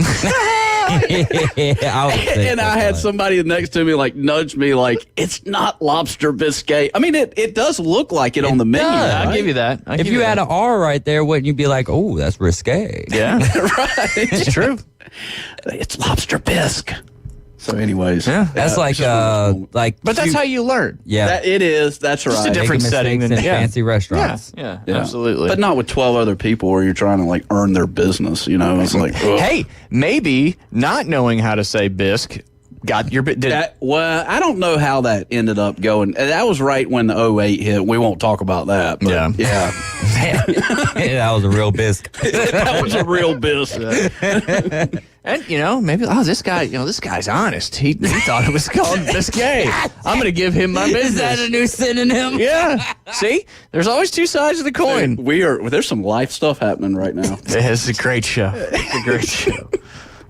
And I had somebody next to me like nudge me like, it's not lobster biscuit. I mean, it does look like it on the menu. I'll right? give you that. If you had an R right there, wouldn't you be like, oh, that's risque? Yeah. Right. It's true. It's lobster bisque. So anyways. Yeah. That's like. But that's how you learn. Yeah. It is. That's right. Just a different setting than fancy restaurants. Yeah, absolutely. But not with 12 other people where you're trying to like earn their business, It's like, ugh. Hey, maybe not knowing how to say bisque got your bit. Well, I don't know how that ended up going. That was right when the 08 hit. We won't talk about that. But Yeah. That was a real bisque. That was a real bisque. And maybe this guy's honest. He thought it was called biscuit. I'm going to give him my business. Is that a new synonym? Yeah. See, there's always two sides of the coin. There's some life stuff happening right now. It's a great show. It's a great show.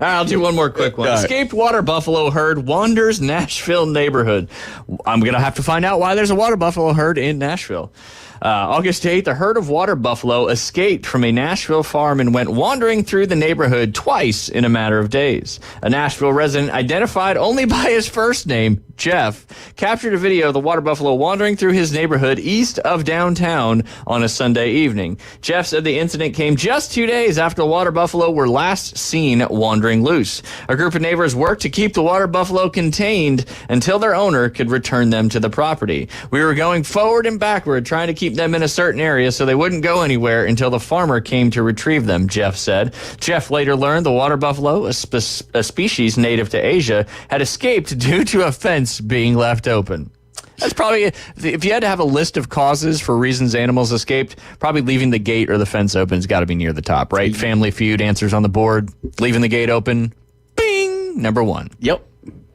All right, I'll do one more quick one. Escaped water buffalo herd wanders Nashville neighborhood. I'm going to have to find out why there's a water buffalo herd in Nashville. August 8th, a herd of water buffalo escaped from a Nashville farm and went wandering through the neighborhood twice in a matter of days. A Nashville resident identified only by his first name, Jeff, captured a video of the water buffalo wandering through his neighborhood east of downtown on a Sunday evening. Jeff said the incident came just 2 days after the water buffalo were last seen wandering loose. A group of neighbors worked to keep the water buffalo contained until their owner could return them to the property. We were going forward and backward, trying to keep them in a certain area so they wouldn't go anywhere until the farmer came to retrieve them, Jeff said. Jeff later learned the water buffalo, a species native to Asia, had escaped due to a fence being left open. That's probably, if you had to have a list of causes for reasons animals escaped, probably leaving the gate or the fence open has got to be near the top, right? Family Feud answers on the board. Leaving the gate open, bing, number one. Yep.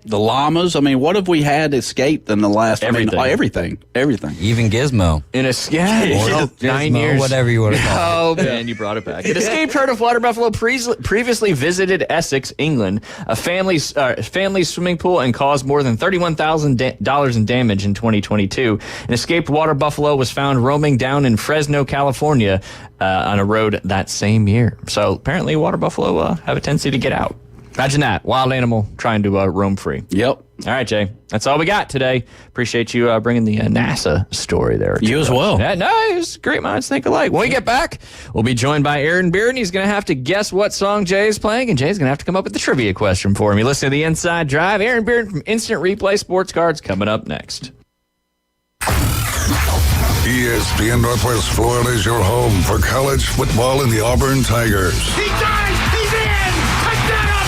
The llamas. I mean, what have we had escaped in the last? Everything. Everything. Even Gizmo. In a 9 years. Whatever you want to call it. Oh, man, you brought it back. An escaped herd of water buffalo previously visited Essex, England, a family swimming pool, and caused more than $31,000 in damage in 2022. An escaped water buffalo was found roaming down in Fresno, California, on a road that same year. So apparently water buffalo have a tendency to get out. Imagine that. Wild animal trying to roam free. Yep. All right, Jay. That's all we got today. Appreciate you bringing the NASA story there. You as well. Yeah, nice. Great minds think alike. When we get back, we'll be joined by Aaron Beard, and he's going to have to guess what song Jay is playing, and Jay's going to have to come up with the trivia question for him. You listen to The Inside Drive. Aaron Beard from Instant Replay Sports Cards coming up next. ESPN Northwest Florida is your home for college football and the Auburn Tigers. He dives! He's in! Touchdown Auburn!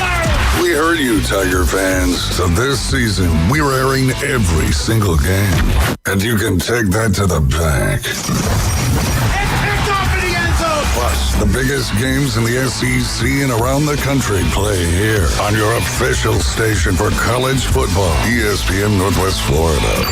We heard you, Tiger fans. So this season, we're airing every single game. And you can take that to the bank. It's picked off in the end zone! Plus, the biggest games in the SEC and around the country play here on your official station for college football, ESPN Northwest Florida.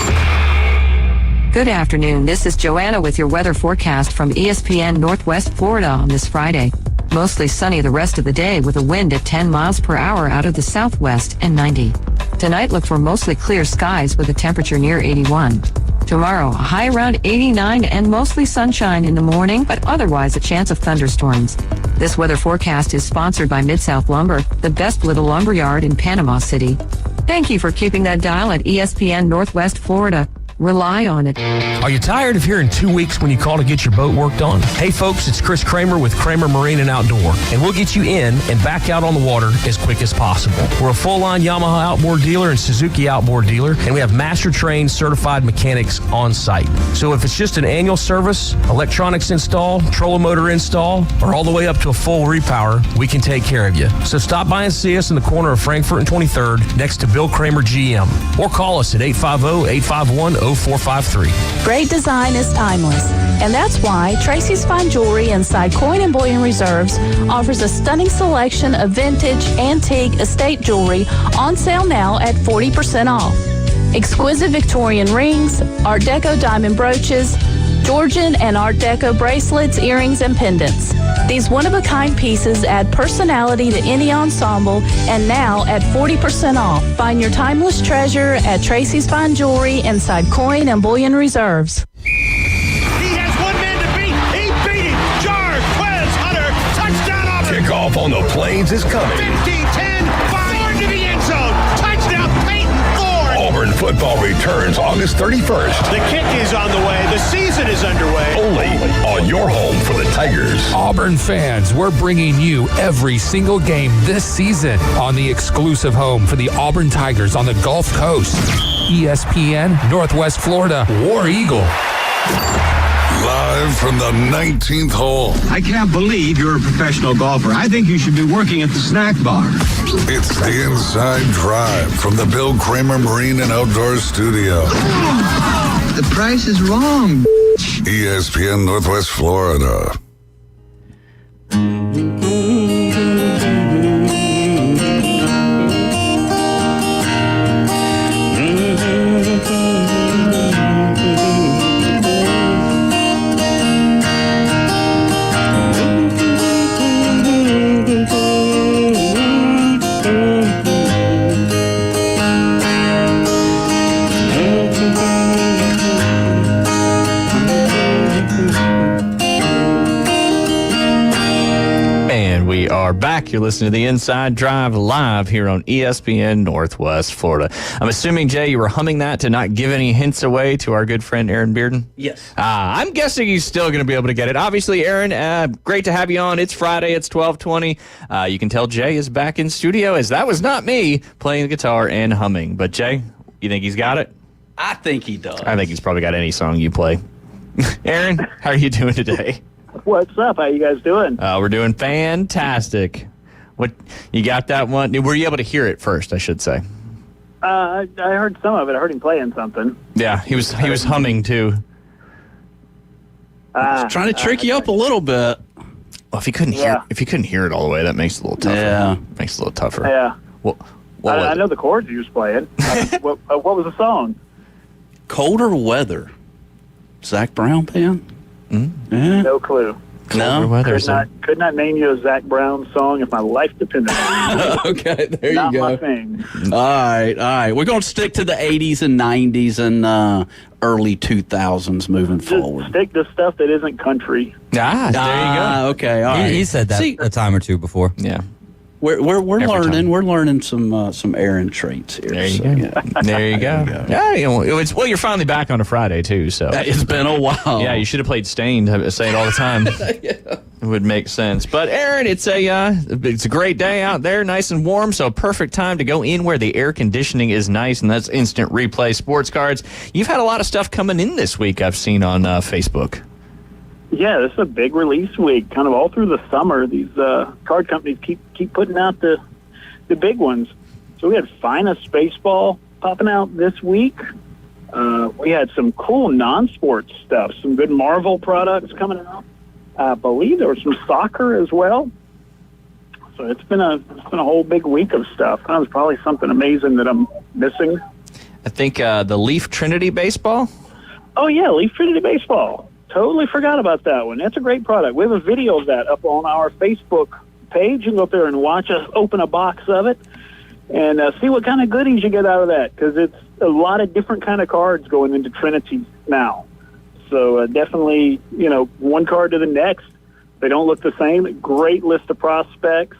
Good afternoon. This is Joanna with your weather forecast from ESPN Northwest Florida on this Friday. Mostly sunny the rest of the day with a wind at 10 miles per hour out of the southwest and 90. Tonight look for mostly clear skies with a temperature near 81. Tomorrow, a high around 89 and mostly sunshine in the morning, but otherwise a chance of thunderstorms. This weather forecast is sponsored by Mid-South Lumber, the best little lumber yard in Panama City. Thank you for keeping that dial at ESPN Northwest Florida. Rely on it. Are you tired of hearing 2 weeks when you call to get your boat worked on? Hey folks, it's Chris Kramer with Kramer Marine and Outdoor, and we'll get you in and back out on the water as quick as possible. We're a full-line Yamaha outboard dealer and Suzuki outboard dealer, and we have master-trained certified mechanics on site. So if it's just an annual service, electronics install, trolling motor install, or all the way up to a full repower, we can take care of you. So stop by and see us in the corner of Frankfurt and 23rd next to Bill Kramer GM, or call us at 850-851-0453. Great design is timeless, and that's why Tracy's Fine Jewelry inside Coin and Bullion Reserves offers a stunning selection of vintage, antique, estate jewelry on sale now at 40% off. Exquisite Victorian rings, Art Deco diamond brooches, Georgian and Art Deco bracelets, earrings, and pendants. These one-of-a-kind pieces add personality to any ensemble, and now at 40% off. Find your timeless treasure at Tracy's Fine Jewelry inside Coin and Bullion Reserves. He has one man to beat. He beat him. Jar, Quez, Hunter, touchdown Auburn. Kickoff on the Plains is coming. 15-10, Ford to the end zone. Touchdown, Peyton Ford. Auburn football returns August 31st. The kick is on the way. The season is underway. Only on your home for the Tigers. Auburn fans, we're bringing you every single game this season on the exclusive home for the Auburn Tigers on the Gulf Coast. ESPN Northwest Florida, War Eagle. Live from the 19th hole. I can't believe you're a professional golfer. I think you should be working at the snack bar. It's the Inside Drive from the Bill Kramer Marine and Outdoor Studio. The price is wrong. ESPN Northwest Florida. we are back. You're listening to the Inside Drive live here on ESPN Northwest Florida. I'm assuming, Jay, you were humming that to not give any hints away to our good friend Aaron Bearden? Yes. I'm guessing he's still going to be able to get it. Obviously, Aaron, great to have you on. It's Friday. It's 12:20. You can tell Jay is back in studio, as that was not me playing the guitar and humming. But, Jay, you think he's got it? I think he does. I think he's probably got any song you play. Aaron, how are you doing today? What's up? How you guys doing? We're doing fantastic. What you got that one? Were you able to hear it first, I should say? I heard some of it. I heard him playing something. Yeah, he was humming too. Trying to trick you up a little bit. Well, if you couldn't hear it all the way, that makes it a little tougher. Yeah. Makes it a little tougher. Yeah. Well, I know the chords he was playing. What was the song? Colder Weather. Zach Brown band? Yeah. No clue. No? Could not name you a Zach Brown song if my life depended on it. Okay, there Not you go. my thing. All right. We're going to stick to the 80s and 90s and early 2000s moving forward. Stick to stuff that isn't country. There you go. Okay, all right. He said that a time or two before. Yeah. We're Every learning. time. We're learning some Aaron traits here. There you go. There you go. Yeah, you're finally back on a Friday too. So It's been a while. Yeah, you should have played Stained. Say it all the time. It would make sense. But Aaron, it's a great day out there, nice and warm. So a perfect time to go in where the air conditioning is nice, and that's Instant Replay Sports Cards. You've had a lot of stuff coming in this week. I've seen on Facebook. Yeah, this is a big release week. Kind of all through the summer, these card companies keep putting out the big ones. So we had Finest Baseball popping out this week. We had some cool non-sports stuff, some good Marvel products coming out. I believe there was some soccer as well. So it's been a whole big week of stuff. That was probably something amazing that I'm missing. I think the Leaf Trinity Baseball. Oh yeah, Leaf Trinity Baseball. Totally forgot about that one. That's a great product. We have a video of that up on our Facebook page. You can go up there and watch us open a box of it and see what kind of goodies you get out of that, because it's a lot of different kind of cards going into Trinity now. So definitely, one card to the next. They don't look the same. Great list of prospects.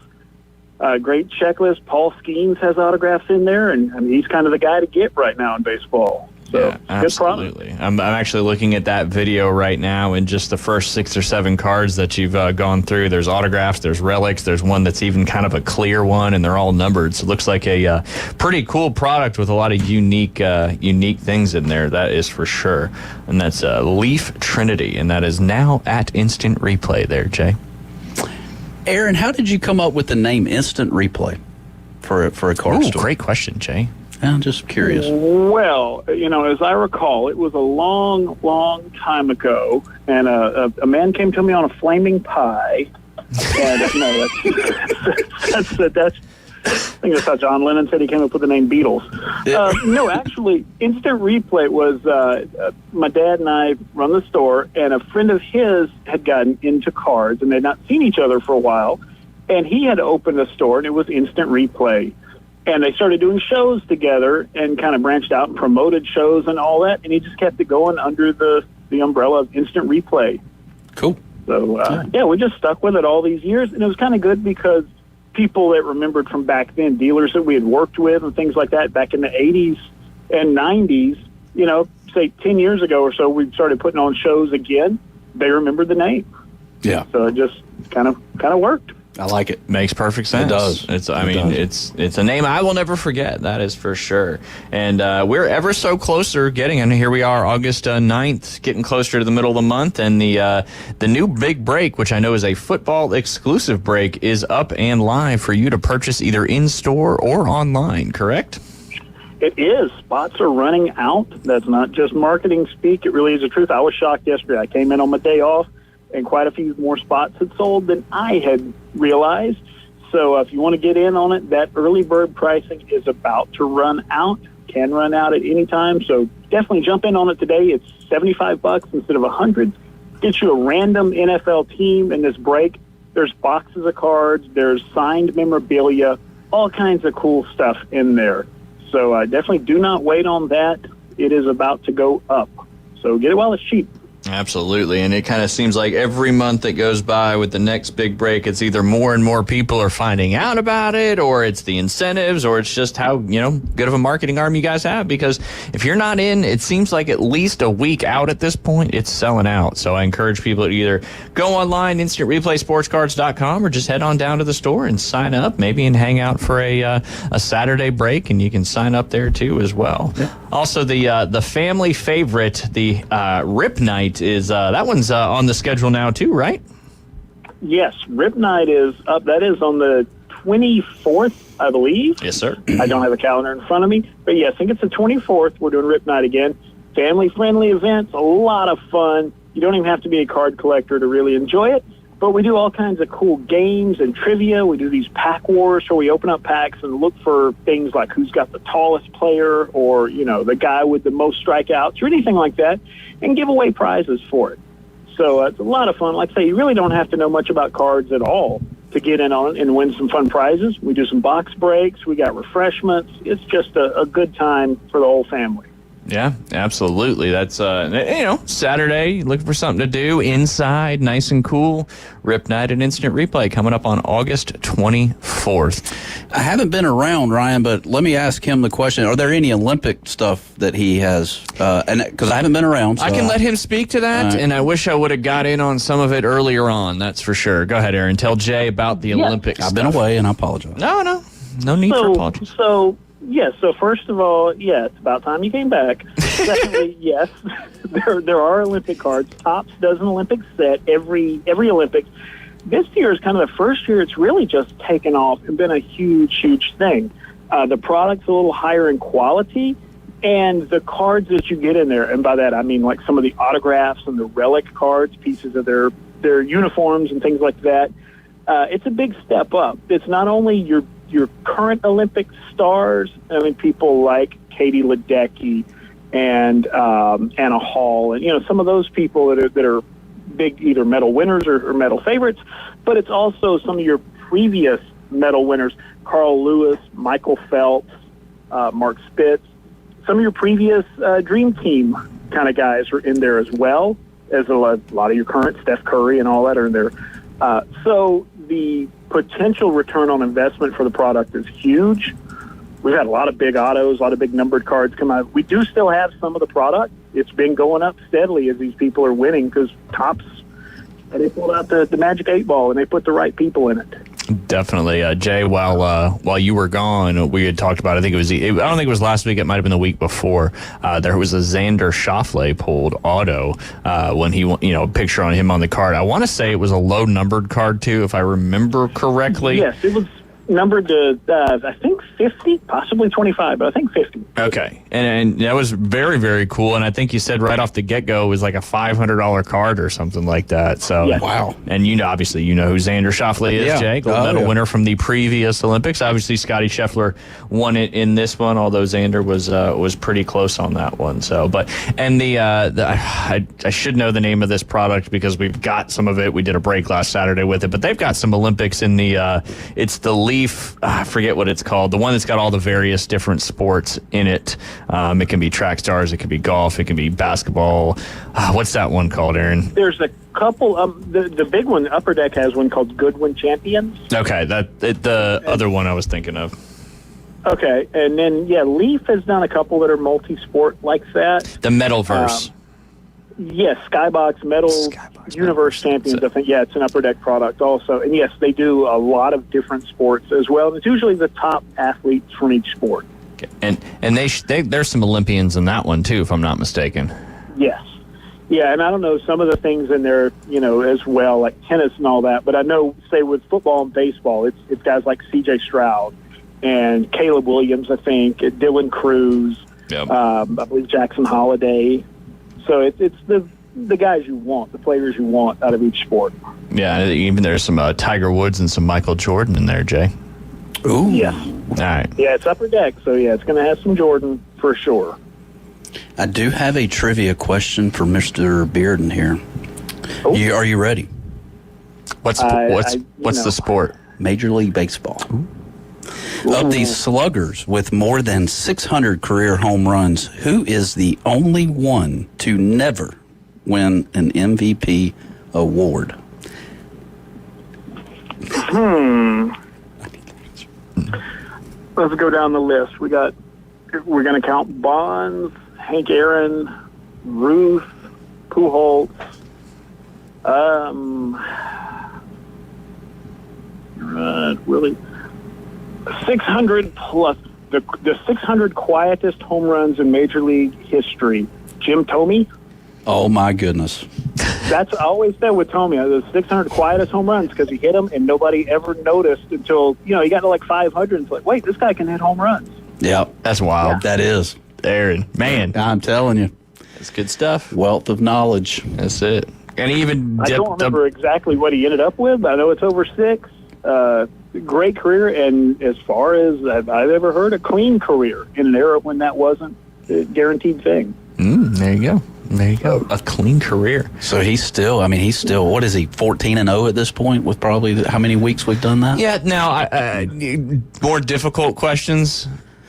Great checklist. Paul Skeens has autographs in there, and he's kind of the guy to get right now in baseball. So, yeah, absolutely. I'm actually looking at that video right now, and just the first 6 or 7 cards that you've gone through. There's autographs, there's relics, there's one that's even kind of a clear one, and they're all numbered. So it looks like a pretty cool product with a lot of unique things in there. That is for sure. And that's Leaf Trinity, and that is now at Instant Replay there, Jay. Aaron, how did you come up with the name Instant Replay for a card store? Great question, Jay. I'm just curious. Well, as I recall, it was a long, long time ago, and a man came to me on a flaming pie, and that's I think that's how John Lennon said he came up with the name Beatles. No, actually, Instant Replay was my dad and I run the store, and a friend of his had gotten into cards, and they'd not seen each other for a while, and he had opened a store, and it was Instant Replay. And they started doing shows together and kind of branched out and promoted shows and all that. And he just kept it going under the umbrella of Instant Replay. Cool. So, we just stuck with it all these years. And it was kind of good because people that remembered from back then, dealers that we had worked with and things like that back in the 80s and 90s, say 10 years ago or so, we started putting on shows again. They remembered the name. Yeah. So it just kind of worked. I like it. Makes perfect sense. It does. It's a name I will never forget. That is for sure. And we're ever so closer getting, and here we are, August 9th, getting closer to the middle of the month, and the new big break, which I know is a football exclusive break, is up and live for you to purchase either in store or online. Correct? It is. Spots are running out. That's not just marketing speak. It really is the truth. I was shocked yesterday. I came in on my day off, and quite a few more spots had sold than I had realized. So if you want to get in on it, that early bird pricing is about to run out. Can run out at any time. So definitely jump in on it today. It's $75 instead of $100. Gets you a random NFL team in this break. There's boxes of cards. There's signed memorabilia. All kinds of cool stuff in there. So definitely do not wait on that. It is about to go up. So get it while it's cheap. Absolutely, and it kind of seems like every month that goes by with the next big break, it's either more and more people are finding out about it, or it's the incentives, or it's just how, good of a marketing arm you guys have. Because if you're not in, it seems like at least a week out at this point, it's selling out. So I encourage people to either go online, InstantReplaySportsCards.com, or just head on down to the store and sign up, maybe, and hang out for a Saturday break, and you can sign up there too as well. Yeah. Also, the family favorite, the Rip Night, is that one's on the schedule now too, right? Yes, Rip Night is up. That is on the 24th, I believe. Yes, sir. I don't have a calendar in front of me, but yeah, I think it's the 24th. We're doing Rip Night again. Family-friendly events, a lot of fun. You don't even have to be a card collector to really enjoy it, but we do all kinds of cool games and trivia. We do these pack wars, so we open up packs and look for things like who's got the tallest player, or, the guy with the most strikeouts, or anything like that, and give away prizes for it. So it's a lot of fun. Like I say, you really don't have to know much about cards at all to get in on and win some fun prizes. We do some box breaks. We got refreshments. It's just a good time for the whole family. Yeah, absolutely. That's, Saturday, looking for something to do inside, nice and cool. Rip Night and Instant Replay coming up on August 24th. I haven't been around, Ryan, but let me ask him the question. Are there any Olympic stuff that he has? Because I haven't been around. So I can let him speak to that, and I wish I would have got in on some of it earlier on, that's for sure. Go ahead, Aaron. Tell Jay about the Olympics. I've been away, and I apologize. No need for apologies. So first of all, it's about time you came back. Secondly, yes, there are Olympic cards. Topps does an Olympic set every Olympics. This year is kind of the first year it's really just taken off and been a huge thing. The product's a little higher in quality, and the cards that you get in there, and by that I mean like some of the autographs and the relic cards, pieces of their uniforms and things like that. It's a big step up. It's not only your current Olympic stars. I mean, people like Katie Ledecky and Anna Hall, and some of those people that are big either medal winners or medal favorites. But it's also some of your previous medal winners: Carl Lewis, Michael Phelps, Mark Spitz. Some of your previous Dream Team kind of guys are in there as well, as a lot of your current Steph Curry and all that are in there. So the potential return on investment for the product is huge. We've had a lot of big autos, a lot of big numbered cards come out. We do still have some of the product. It's been going up steadily as these people are winning because Topps, they pulled out the Magic 8 Ball and they put the right people in it. Definitely. Jay, while you were gone, we had talked about, I don't think it was last week, it might have been the week before, there was a Xander Schauffele pulled auto when he, a picture on him on the card. I want to say it was a low numbered card too, if I remember correctly. Yes, it was numbered to, I think 50, possibly 25, but I think 50. Okay. And that was very, very cool. And I think you said right off the get-go it was like a $500 card or something like that. So yes. Wow. And obviously who Xander Schauffele is, Jay. Gold medal winner from the previous Olympics. Obviously Scotty Scheffler won it in this one, although Xander was pretty close on that one. So, I should know the name of this product because we've got some of it. We did a break last Saturday with it, but they've got some Olympics in the, it's the Leaf, I forget what it's called, the one that's got all the various different sports in it. It can be track stars, it can be golf, it can be basketball. What's that one called, Aaron? There's a couple. The big one, Upper Deck has one called Goodwin Champions. Okay, the other one I was thinking of. Okay, and then Leaf has done a couple that are multi-sport like that. The Metalverse. Yes, Skybox Metal Universe Champions. I think it's an Upper Deck product also, and yes, they do a lot of different sports as well. It's usually the top athletes from each sport. Okay. And there's some Olympians in that one too, if I'm not mistaken. Yes, and I don't know some of the things in there, as well, like tennis and all that. But I know, say with football and baseball, it's guys like C.J. Stroud and Caleb Williams, I think, Dylan Cruz, I believe Jackson Holiday. So it's the guys you want, the players you want out of each sport. Yeah, even there's some Tiger Woods and some Michael Jordan in there, Jay. Ooh. Yeah. All right. Yeah, it's Upper Deck, so it's going to have some Jordan for sure. I do have a trivia question for Mr. Bearden here. Are you ready? What's the sport? Major League Baseball. Of these sluggers with more than 600 career home runs, who is the only one to never win an MVP award? Let's go down the list. We're going to count Bonds, Hank Aaron, Ruth, Pujols. Really, 600 plus the 600 quietest home runs in Major League history. Jim Thome. Oh my goodness. That's I always said with Thome, the 600 quietest home runs because he hit them and nobody ever noticed until he got to like 500 and it's like, wait, this guy can hit home runs. Yeah, that's wild. Yeah. That is. Aaron, man, I'm telling you, it's good stuff. Wealth of knowledge. That's it. And he even I don't remember exactly what he ended up with. But I know it's over 6. Great career, and as far as I've ever heard, a clean career in an era when that wasn't a guaranteed thing. There you go. There you go. A clean career. So he's still, what is he, 14-0 at this point with probably how many weeks we've done that? Yeah, now, more difficult questions,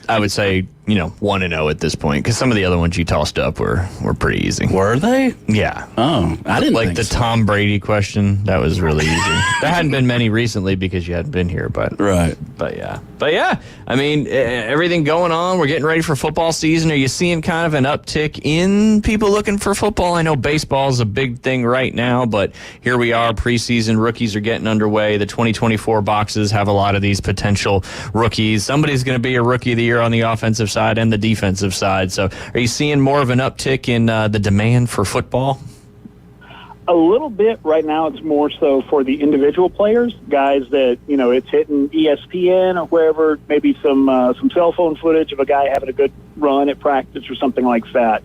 I would say, 1-0 at this point, because some of the other ones you tossed up were pretty easy. Were they? Yeah. Oh, I didn't like think the so. Tom Brady question. That was really easy. There hadn't been many recently because you hadn't been here, but right. But yeah, I mean, everything going on. We're getting ready for football season. Are you seeing kind of an uptick in people looking for football? I know baseball is a big thing right now, but here we are. Preseason rookies are getting underway. The 2024 boxes have a lot of these potential rookies. Somebody's going to be a rookie of the year on the offensive side and the defensive side. So are you seeing more of an uptick in the demand for football? A little bit right now. It's more so for the individual players, guys that, it's hitting ESPN or wherever, maybe some cell phone footage of a guy having a good run at practice or something like that.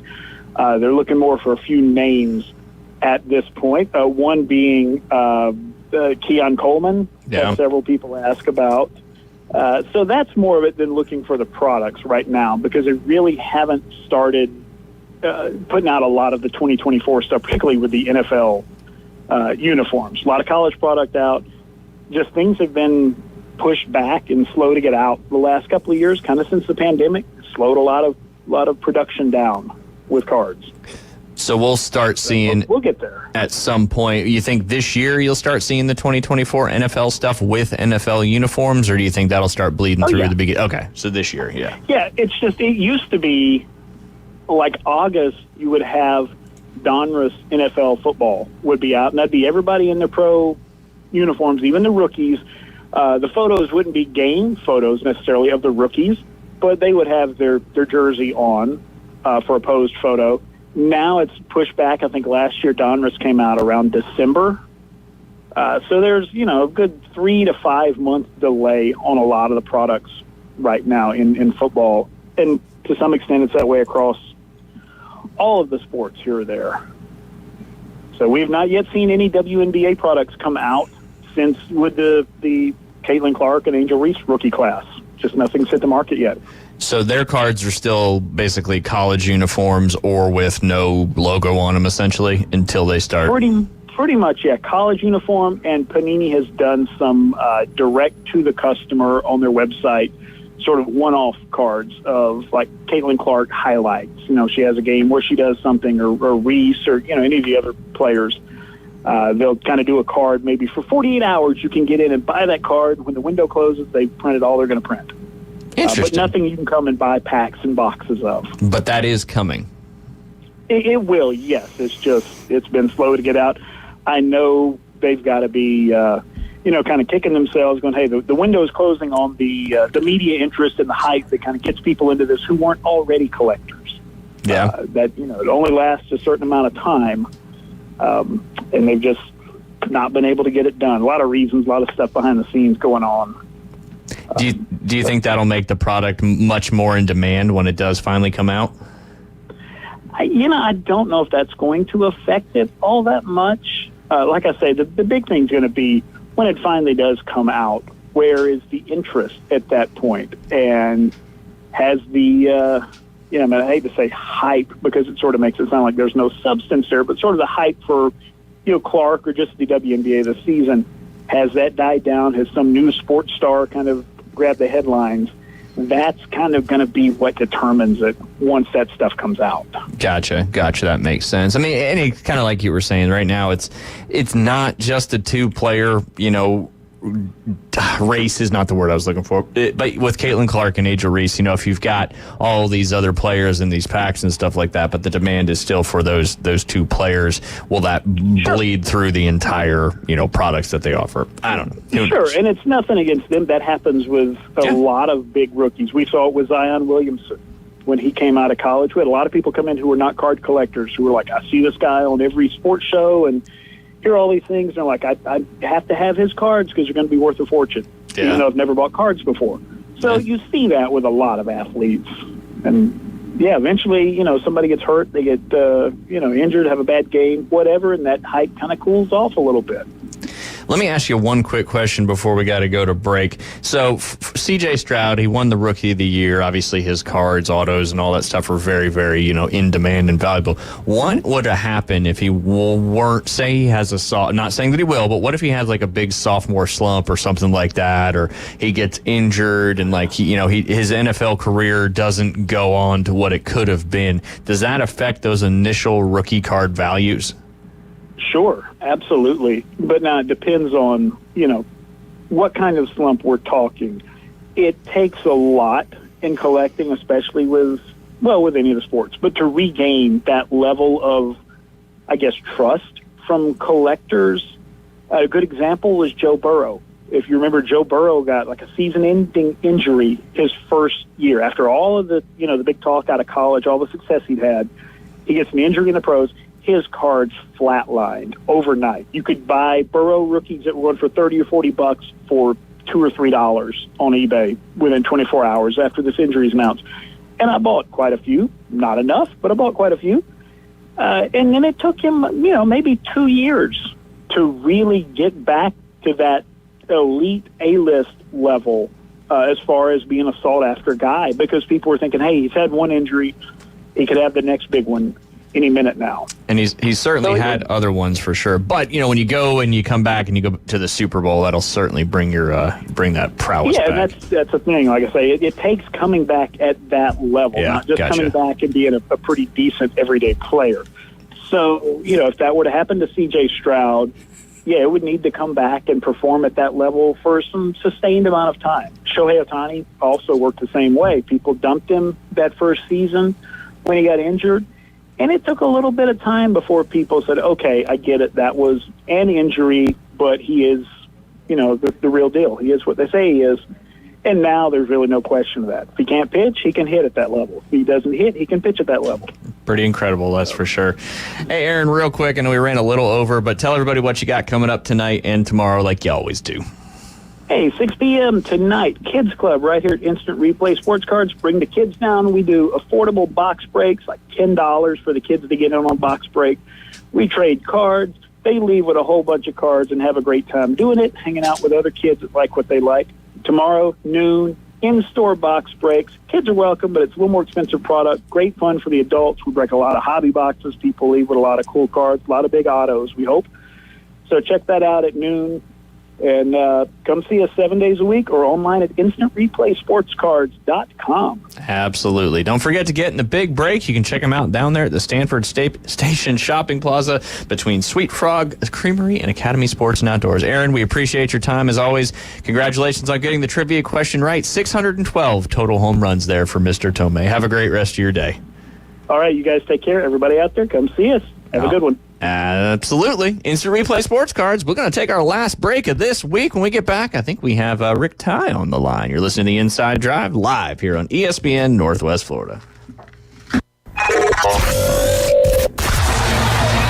They're looking more for a few names at this point. One being Keon Coleman, that several people ask about. So that's more of it than looking for the products right now because they really haven't started putting out a lot of the 2024 stuff, particularly with the NFL uniforms. A lot of college product out. Just things have been pushed back and slow to get out the last couple of years, kind of since the pandemic. Slowed a lot of production down with cards. So we'll start seeing. We'll get there at some point. You think this year you'll start seeing the 2024 NFL stuff with NFL uniforms, or do you think that'll start bleeding through the beginning? Okay, so this year, yeah. Yeah, it's just it used to be like August. You would have Donruss NFL football would be out, and that'd be everybody in their pro uniforms, even the rookies. The photos wouldn't be game photos necessarily of the rookies, but they would have their jersey on for a posed photo. Now it's pushed back. I think last year Donruss came out around December. So there's, a good 3 to 5 month delay on a lot of the products right now in football. And to some extent it's that way across all of the sports here or there. So we've not yet seen any WNBA products come out since with the Caitlin Clark and Angel Reese rookie class. Just nothing's hit the market yet. So their cards are still basically college uniforms or with no logo on them, essentially, until they start. Pretty much, yeah. College uniform, and Panini has done some direct to the customer on their website, sort of one-off cards of like Caitlin Clark highlights. She has a game where she does something, or Reese, or any of the other players. They'll kind of do a card maybe for 48 hours. You can get in and buy that card. When the window closes, they've printed all they're going to print. But nothing you can come and buy packs and boxes of. But that is coming. It will, yes. It's been slow to get out. I know they've got to be, kind of kicking themselves, going, hey, the window is closing on the media interest and the hype that kind of gets people into this who weren't already collectors. Yeah. It only lasts a certain amount of time, and they've just not been able to get it done. A lot of reasons, a lot of stuff behind the scenes going on. Do you think that'll make the product much more in demand when it does finally come out? I don't know if that's going to affect it all that much. Like I say, the big thing's going to be when it finally does come out, where is the interest at that point? And has the, I hate to say hype because it sort of makes it sound like there's no substance there, but sort of the hype for, Clark or just the WNBA this season, has that died down? Has some new sports star kind of grabbed the headlines? That's kind of going to be what determines it once that stuff comes out. Gotcha. That makes sense. I mean, and it's kind of like you were saying right now, it's not just a two-player, race is not the word I was looking for. But with Caitlin Clark and Angel Reese, if you've got all these other players in these packs and stuff like that, but the demand is still for those two players, will that bleed through the entire, products that they offer? I don't know. Sure, and it's nothing against them. That happens with a lot of big rookies. We saw it with Zion Williamson. When he came out of college, we had a lot of people come in who were not card collectors, who were like, I see this guy on every sports show and hear all these things. And they're like, I have to have his cards because they're going to be worth a fortune, even though I've never bought cards before. So you see that with a lot of athletes. And, eventually, somebody gets hurt, they get, injured, have a bad game, whatever, and that hype kind of cools off a little bit. Let me ask you one quick question before we got to go to break. So, C.J. Stroud, he won the Rookie of the Year. Obviously, his cards, autos, and all that stuff were very, very, in demand and valuable. What would have happened if he weren't, say he has not saying that he will, but what if he has like a big sophomore slump or something like that, or he gets injured and his NFL career doesn't go on to what it could have been? Does that affect those initial rookie card values? Sure, absolutely. But now it depends on, what kind of slump we're talking. It takes a lot in collecting, especially with any of the sports, but to regain that level of, trust from collectors. A good example is Joe Burrow. If you remember, Joe Burrow got like a season-ending injury his first year. After all of the, the big talk out of college, all the success he'd had, he gets an injury in the pros. His cards flatlined overnight. You could buy Burrow rookies that were going for $30 or $40 for $2 or $3 on eBay within 24 hours after this injury is announced. And I bought quite a few, not enough, but I bought quite a few. And then it took him, maybe 2 years to really get back to that elite A-list level as far as being a sought-after guy, because people were thinking, hey, he's had one injury, he could have the next big one any minute now. And he's certainly had other ones for sure. But, when you go and you come back and you go to the Super Bowl, that'll certainly bring that prowess back. Yeah, and that's the thing. Like I say, it takes coming back at that level, not just coming back and being a pretty decent everyday player. So, if that were to happen to C.J. Stroud, it would need to come back and perform at that level for some sustained amount of time. Shohei Ohtani also worked the same way. People dumped him that first season when he got injured. And it took a little bit of time before people said, okay, I get it. That was an injury, but he is, the real deal. He is what they say he is. And now there's really no question of that. If he can't pitch, he can hit at that level. If he doesn't hit, he can pitch at that level. Pretty incredible, that's for sure. Hey, Aaron, real quick, I know we ran a little over, but tell everybody what you got coming up tonight and tomorrow like you always do. Hey, 6 p.m. tonight, Kids Club right here at Instant Replay Sports Cards. Bring the kids down. We do affordable box breaks, like $10 for the kids to get in on box break. We trade cards. They leave with a whole bunch of cards and have a great time doing it, hanging out with other kids that like what they like. Tomorrow, noon, in-store box breaks. Kids are welcome, but it's a little more expensive product. Great fun for the adults. We break a lot of hobby boxes. People leave with a lot of cool cards, a lot of big autos, we hope. So check that out at noon. And come see us 7 days a week or online at instantReplaySportsCards.com. Absolutely. Don't forget to get in the big break. You can check them out down there at the Stanford Station Shopping Plaza between Sweet Frog Creamery and Academy Sports and Outdoors. Aaron, we appreciate your time as always. Congratulations on getting the trivia question right. 612 total home runs there for Mr. Tomei. Have a great rest of your day. All right, you guys take care. Everybody out there, come see us. Have a good one. Absolutely. Instant Replay Sports Cards. We're going to take our last break of this week. When we get back, I think we have Rick Ty on the line. You're listening to The Inside Drive live here on ESPN Northwest Florida.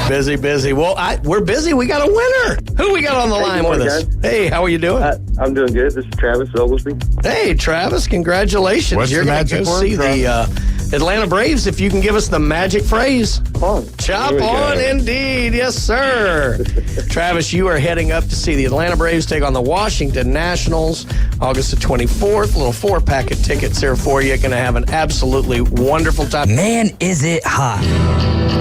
Busy. Well, we're busy. We got a winner. Who we got on the line with us? Guys. Hey, how are you doing? I'm doing good. This is Travis Oglesby. Hey, Travis, congratulations. What's You're going to go see the Atlanta Braves. If you can give us the magic phrase. Chop on, indeed. Yes, sir. Travis, you are heading up to see the Atlanta Braves take on the Washington Nationals August the 24th. A little 4-pack of tickets here for you. You're going to have an absolutely wonderful time. Man, is it hot.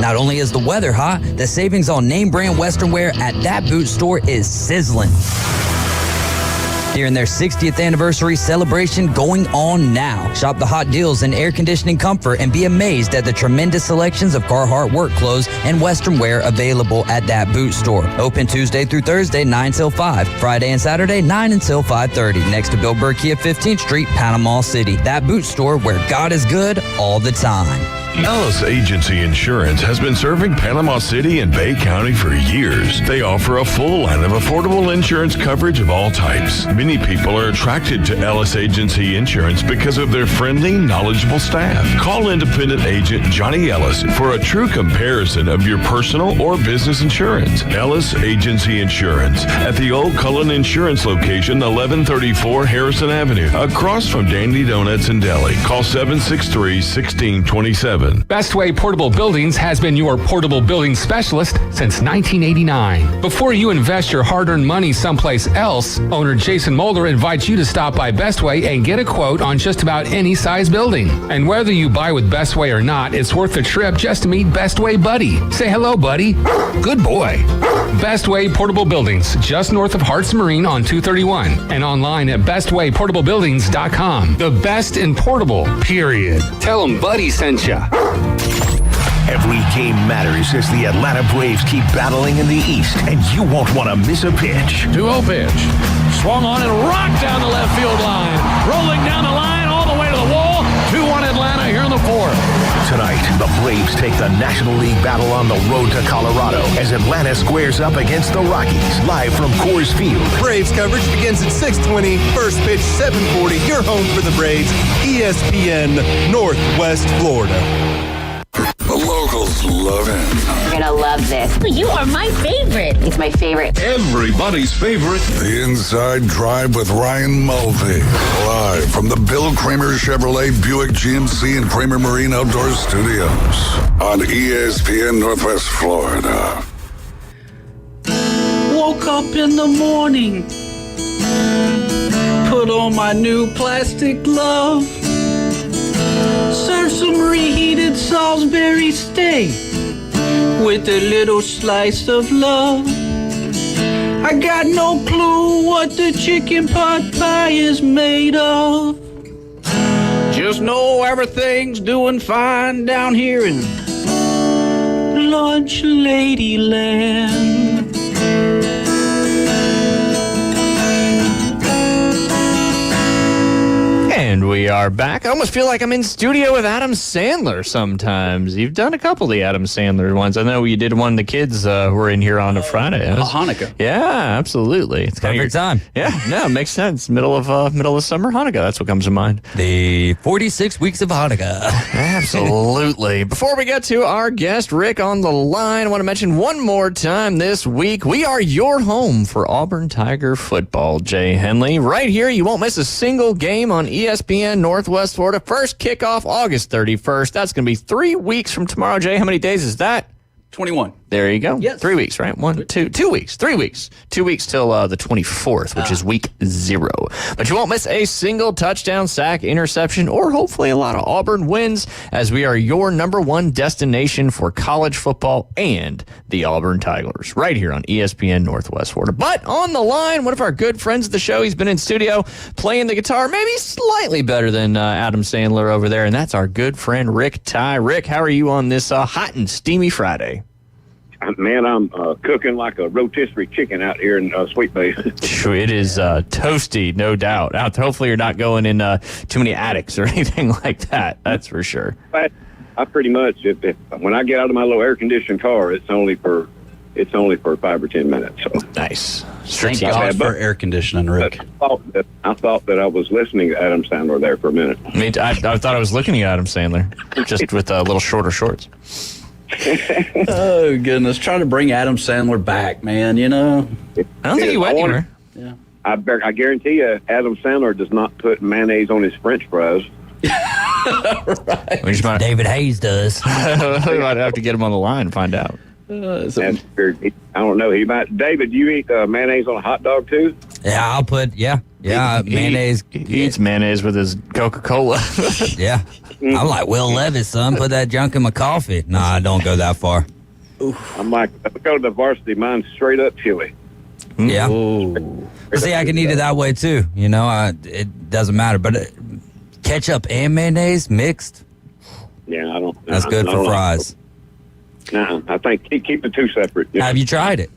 Not only is the weather hot, the savings on name brand Western wear at that boot store is sizzling. during their 60th anniversary celebration going on now. Shop the hot deals in air conditioning comfort and be amazed at the tremendous selections of Carhartt work clothes and Western wear available at that boot store. Open Tuesday through Thursday, 9 till 5. Friday and Saturday, 9 until 5:30. Next to Bill Burr Kia 15th Street, Panama City. That boot store where God is good all the time. Ellis Agency Insurance has been serving Panama City and Bay County for years. They offer a full line of affordable insurance coverage of all types. Many people are attracted to Ellis Agency Insurance because of their friendly, knowledgeable staff. Call independent agent Johnny Ellis for a true comparison of your personal or business insurance. Ellis Agency Insurance at the Old Cullen Insurance location, 1134 Harrison Avenue, across from Dandy Donuts and Deli. Call 763-1627. Bestway Portable Buildings has been your portable building specialist since 1989. Before you invest your hard-earned money someplace else, owner Jason Mulder invites you to stop by Bestway and get a quote on just about any size building. And whether you buy with Bestway or not, it's worth the trip just to meet Bestway Buddy. Say hello, buddy. Good boy. Bestway Portable Buildings, just north of Harts Marine on 231, and online at bestwayportablebuildings.com. The best in portable, period. Tell them Buddy sent ya. Every game matters as the Atlanta Braves keep battling in the East, and you won't want to miss a pitch. 2-0 pitch. Swung on and rocked down the left field line. Rolling down the line all the way to the wall. 2-1 Atlanta here in the fourth. Tonight, the Braves take the National League battle on the road to Colorado as Atlanta squares up against the Rockies. Live from Coors Field. Braves coverage begins at 6:20. First pitch 7:40. Your home for the Braves. ESPN Northwest Florida. The locals love him. You're gonna love this. You are my favorite. It's my favorite. Everybody's favorite. The Inside Drive with Ryan Mulvey. Live from the Bill Kramer Chevrolet Buick GMC and Kramer Marine Outdoor Studios on ESPN Northwest Florida. Woke up in the morning, put on my new plastic glove, serve some reheated Salisbury steak with a little slice of love. I got no clue what the chicken pot pie is made of. Just know everything's doing fine down here in Lunch Ladyland. And we are back. I almost feel like I'm in studio with Adam Sandler sometimes. You've done a couple of the Adam Sandler ones. I know you did one the kids were in here on a Friday. Hanukkah. Yeah, absolutely. It's Perfect time. Yeah, no, it makes sense. Middle of summer, Hanukkah. That's what comes to mind. The 46 weeks of Hanukkah. Absolutely. Before we get to our guest, Rick, on the line, I want to mention one more time this week, we are your home for Auburn Tiger football, Jay Henley. Right here, you won't miss a single game on ESPN Northwest Florida. First kickoff August 31st. That's going to be 3 weeks from tomorrow, Jay. How many days is that? 21. There you go. Yes. 3 weeks, right? 2 weeks. 3 weeks. 2 weeks till the 24th, which is week 0. But you won't miss a single touchdown, sack, interception, or hopefully a lot of Auburn wins, as we are your number one destination for college football and the Auburn Tigers, right here on ESPN Northwest Florida. But on the line, one of our good friends of the show, he's been in studio playing the guitar, maybe slightly better than Adam Sandler over there, and that's our good friend Rick Ty. Rick, how are you on this hot and steamy Friday? Man, I'm cooking like a rotisserie chicken out here in Sweet Bay. It is toasty, no doubt. Hopefully you're not going in too many attics or anything like that. That's for sure. I pretty much, when I get out of my little air-conditioned car, it's only for 5 or 10 minutes. So nice. Thank God for air conditioning, Rick. I thought that I was listening to Adam Sandler there for a minute. I thought I was looking at Adam Sandler, just with a little shorter shorts. Oh, goodness. Trying to bring Adam Sandler back, man, you know. I don't think he went anywhere. Yeah. I guarantee you, Adam Sandler does not put mayonnaise on his French fries. Right. David Hayes does. We might have to get him on the line and find out. That's weird. I don't know. He might. David, you eat mayonnaise on a hot dog too? Yeah, I'll put, mayonnaise. He eats mayonnaise with his Coca-Cola. Yeah. I'm like Will Levis, son. Put that junk in my coffee. Nah, I don't go that far. I'm like, if I go to the varsity, mine's straight up chili. Yeah. See, I can eat it that way too. You know, it doesn't matter. But ketchup and mayonnaise mixed. Yeah, I don't. That's good for fries. No, I think keep the two separate. Yeah. Have you tried it?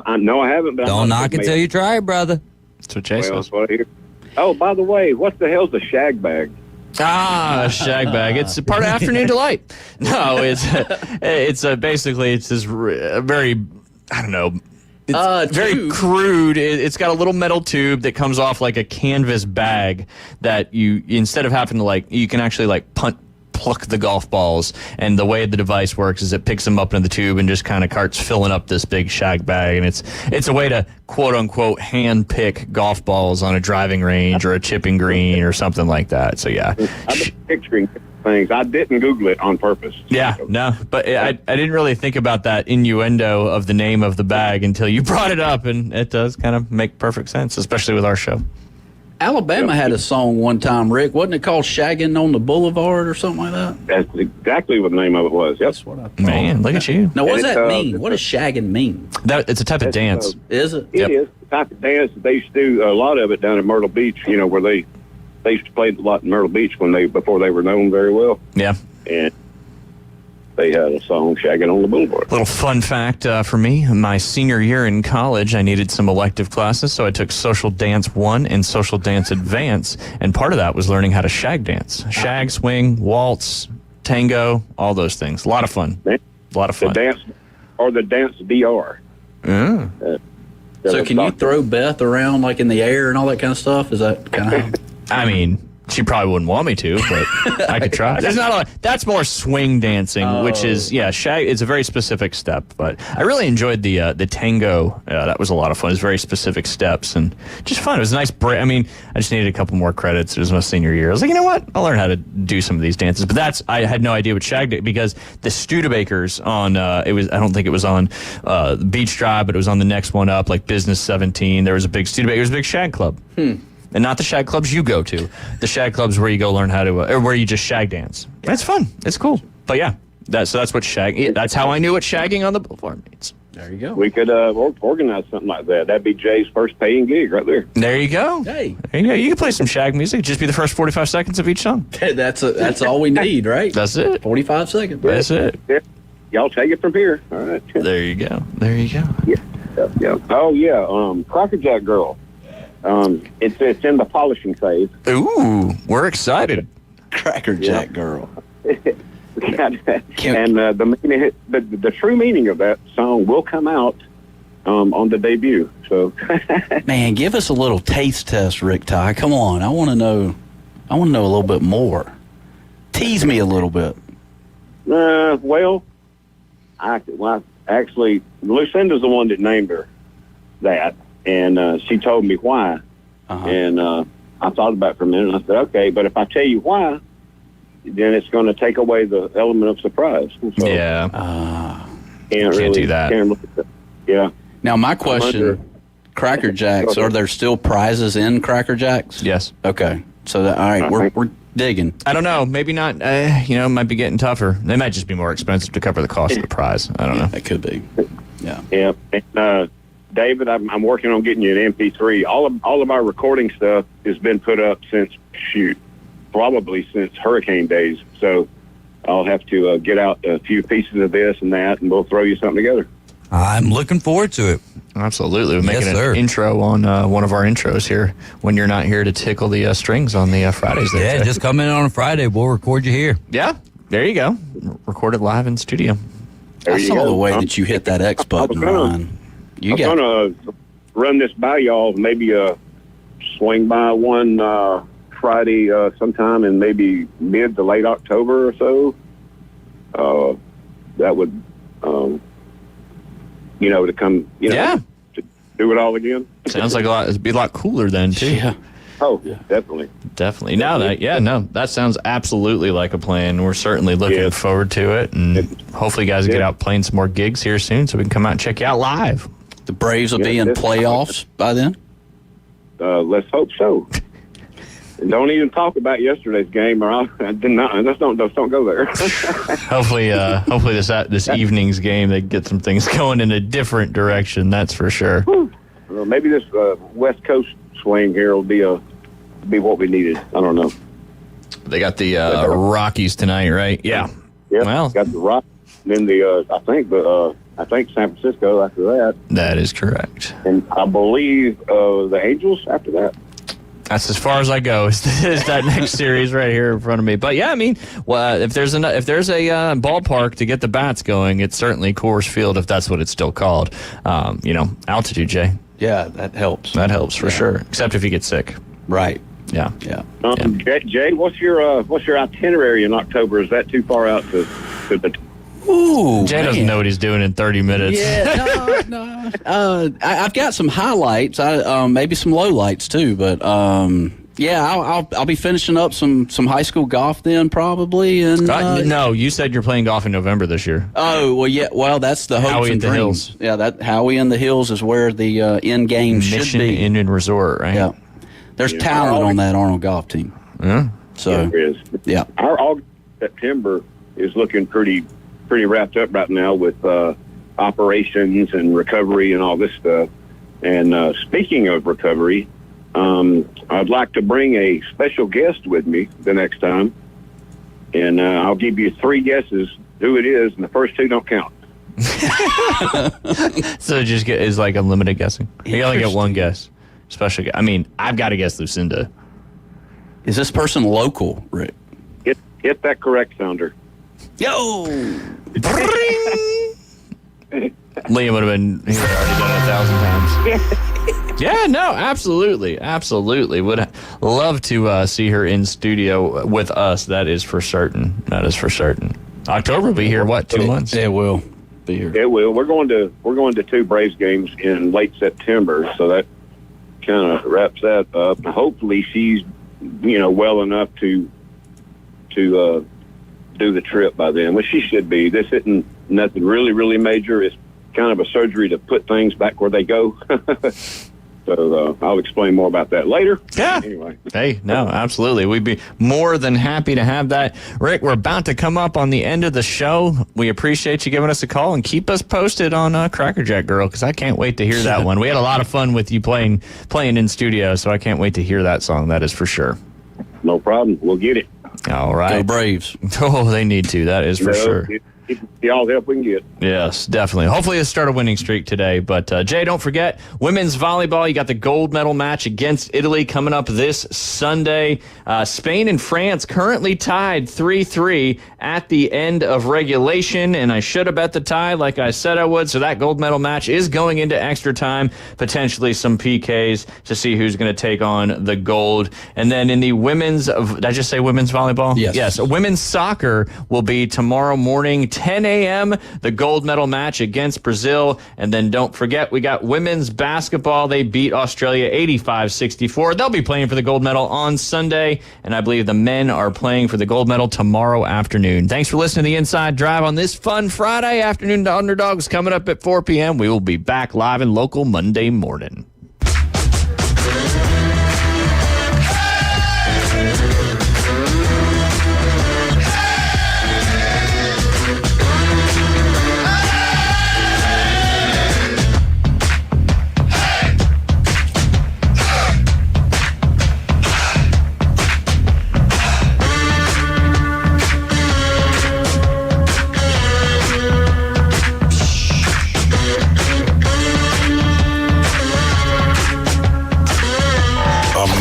No, I haven't. But Don't knock it till you try it, brother. That's what Jay says. Oh, by the way, what the hell's a shag bag? Shag bag. It's part of Afternoon Delight. No, it's basically it's this very, I don't know. It's very crude. It's got a little metal tube that comes off like a canvas bag that you, instead of having to you can actually pluck the golf balls, and the way the device works is it picks them up into the tube and just kind of starts filling up this big shag bag, and it's a way to quote unquote hand pick golf balls on a driving range or a chipping green or something like that. So yeah, I've been picturing things. I didn't Google it on purpose. Yeah, no, but I didn't really think about that innuendo of the name of the bag until you brought it up, and it does kind of make perfect sense, especially with our show. Alabama had a song one time, Rick. Wasn't it called Shaggin' on the Boulevard or something like that? That's exactly what the name of it was. Yep. That's what I thought. Man, look at you. Now, what does that mean? What does shaggin' mean? It's a type of dance. Is it? It is the type of dance that they used to do a lot of it down in Myrtle Beach, where they used to play a lot in Myrtle Beach before they were known very well. Yeah. And they had a song, Shaggin' on the Boulevard. Little fun fact for me, my senior year in college, I needed some elective classes, so I took Social Dance 1 and Social Dance Advance, and part of that was learning how to shag dance. Shag, swing, waltz, tango, all those things. A lot of fun. A lot of fun. The dance DR. So can you throw Beth around in the air and all that kind of stuff? Is that kind of... I mean... She probably wouldn't want me to, but I could try. There's not that's more swing dancing, which is shag. It's a very specific step, but I really enjoyed the tango. That was a lot of fun. It was very specific steps and just fun. It was a nice break. I mean, I just needed a couple more credits. It was my senior year. I was like, you know what? I'll learn how to do some of these dances. But I had no idea what shag did, because the Studebakers on I don't think it was on Beach Drive, but it was on the next one up, like Business 17. There was a big Studebaker. It was a big shag club. And not the shag clubs you go to. The shag clubs where you go learn how to, or where you just shag dance. That's fun. It's cool. But yeah, that's what shag. That's how I knew what shagging on the boulevard means. There you go. We could organize something like that. That'd be Jay's first paying gig right there. There you go. Hey, there you go. You can play some shag music. Just be the first 45 seconds of each song. That's all we need, right? That's it. 45 seconds. That's it. Yeah. Y'all take it from here. All right. There you go. There you go. Yeah. Oh yeah. Cracker Jack Girl. It's in the polishing phase. Ooh, we're excited. Cracker Jack Girl. And the true meaning of that song will come out on the debut. So, man, give us a little taste test, Rick Ty. Come on, I want to know a little bit more. Tease me a little bit. Actually, Lucinda's the one that named her that. And she told me why. And I thought about it for a minute, and I said, okay, but if I tell you why, then it's going to take away the element of surprise. So can't do that. Yeah. Now, my question, Cracker Jacks, are there still prizes in Cracker Jacks? Yes. Okay. So, all right, we're digging. I don't know. Maybe not. It might be getting tougher. They might just be more expensive to cover the cost of the prize. I don't know. It could be. Yeah. Yeah. And, David, I'm working on getting you an MP3. All of our recording stuff has been put up probably since hurricane days. So I'll have to get out a few pieces of this and that, and we'll throw you something together. I'm looking forward to it. Absolutely. We're making an intro on one of our intros here when you're not here to tickle the strings on the Fridays. Yeah, just come in on a Friday. We'll record you here. Yeah, there you go. Record it live in studio. I saw the way that you hit that X button, Ron. I'm going to run this by y'all, maybe swing by one Friday sometime in maybe mid to late October or so. That would, to come, to do it all again. Sounds like it'd be a lot cooler then, too. Yeah. Oh, definitely. Definitely. That sounds absolutely like a plan. We're certainly looking forward to it, and hopefully you guys get out playing some more gigs here soon so we can come out and check you out live. The Braves will be in playoffs by then? Let's hope so. Don't even talk about yesterday's game, or let's don't go there. Hopefully this evening's game, they get some things going in a different direction. That's for sure. Well, maybe this West Coast swing here will be what we needed. I don't know. They got the Rockies tonight, right? Yeah. Yeah. Well, got the Rockies. Then I think San Francisco after that. That is correct. And I believe the Angels after that. That's as far as I go. Is that next series right here in front of me? But yeah, I mean, well, if there's a ballpark to get the bats going, it's certainly Coors Field, if that's what it's still called. Altitude, Jay. Yeah, that helps. That helps for sure. Except if you get sick. Right. Yeah. Yeah. Jay, what's your itinerary in October? Is that too far out to the? Ooh, Jay doesn't know what he's doing in 30 minutes. Yeah, no. I've got some highlights, maybe some lowlights too, but I'll be finishing up some high school golf then probably. And no, you said you're playing golf in November this year. Oh well, yeah. Well, that's the hopes Howie and in the dreams. Hills. Yeah, that Howie in the Hills is where the end game should Mission be. Inn and Resort, right? Yeah, there's talent on that Arnold golf team. Yeah. So there is. Yeah, our August September is looking pretty wrapped up right now with operations and recovery and all this stuff. And speaking of recovery, I'd like to bring a special guest with me the next time, and I'll give you 3 guesses who it is, and the first 2 don't count. So is like unlimited guessing. You only get 1 guess. Special guess. I mean, I've got to guess Lucinda. Is this person local, Rick? Hit that correct sounder. Yo! Liam would have been, he would have already done it 1,000 times. Yeah, no, absolutely. Would love to see her in studio with us. That is for certain. October will be here, 2 months? It will be here. It will. We're going to 2 Braves games in late September, so that kind of wraps that up. Hopefully she's, well enough to do the trip by then, which she should be. This isn't nothing really, really major. It's kind of a surgery to put things back where they go. So I'll explain more about that later. Yeah. Anyway. Hey, no, absolutely. We'd be more than happy to have that. Rick, we're about to come up on the end of the show. We appreciate you giving us a call, and keep us posted on Cracker Jack Girl, because I can't wait to hear that one. We had a lot of fun with you playing in studio, so I can't wait to hear that song. That is for sure. No problem. We'll get it. All right. Go Braves. Oh, they need to. That is for sure. Y'all help we can get. Yes, definitely. Hopefully it'll start a winning streak today. But, Jay, don't forget, women's volleyball, you got the gold medal match against Italy coming up this Sunday. Spain and France currently tied 3-3 at the end of regulation, and I should have bet the tie like I said I would. So that gold medal match is going into extra time, potentially some PKs to see who's going to take on the gold. And then in the did I just say women's volleyball? Yes. Yes. Women's soccer will be tomorrow morning, 10 a.m., the gold medal match against Brazil. And then don't forget, we got women's basketball. They beat Australia 85-64. They'll be playing for the gold medal on Sunday, and I believe the men are playing for the gold medal tomorrow afternoon. Thanks for listening to the Inside Drive on this fun Friday afternoon. To Underdogs coming up at 4 p.m. We will be back live and local Monday morning.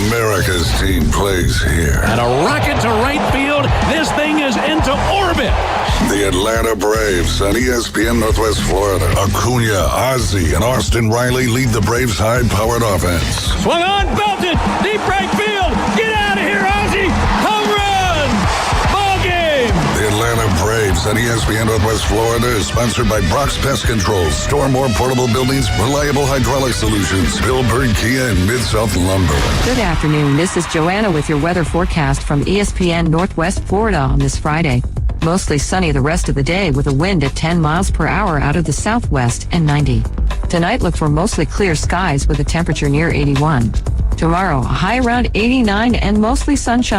America's team plays here. And a rocket to right field. This thing is into orbit. The Atlanta Braves on ESPN Northwest Florida. Acuna, Ozzie, and Austin Riley lead the Braves' high-powered offense. Swung on, belted, deep right field. Get out of here, Ozzie. Home run. Ball game. The Atlanta Braves on ESPN Northwest Florida is sponsored by Brock's Pest Control, Store More Portable Buildings, Reliable Hydraulic Solutions, Billburn Kia, and Mid-South Lumber. Good afternoon. This is Joanna with your weather forecast from ESPN Northwest Florida on this Friday. Mostly sunny the rest of the day with a wind at 10 miles per hour out of the southwest and 90. Tonight look for mostly clear skies with a temperature near 81. Tomorrow, a high around 89 and mostly sunshine.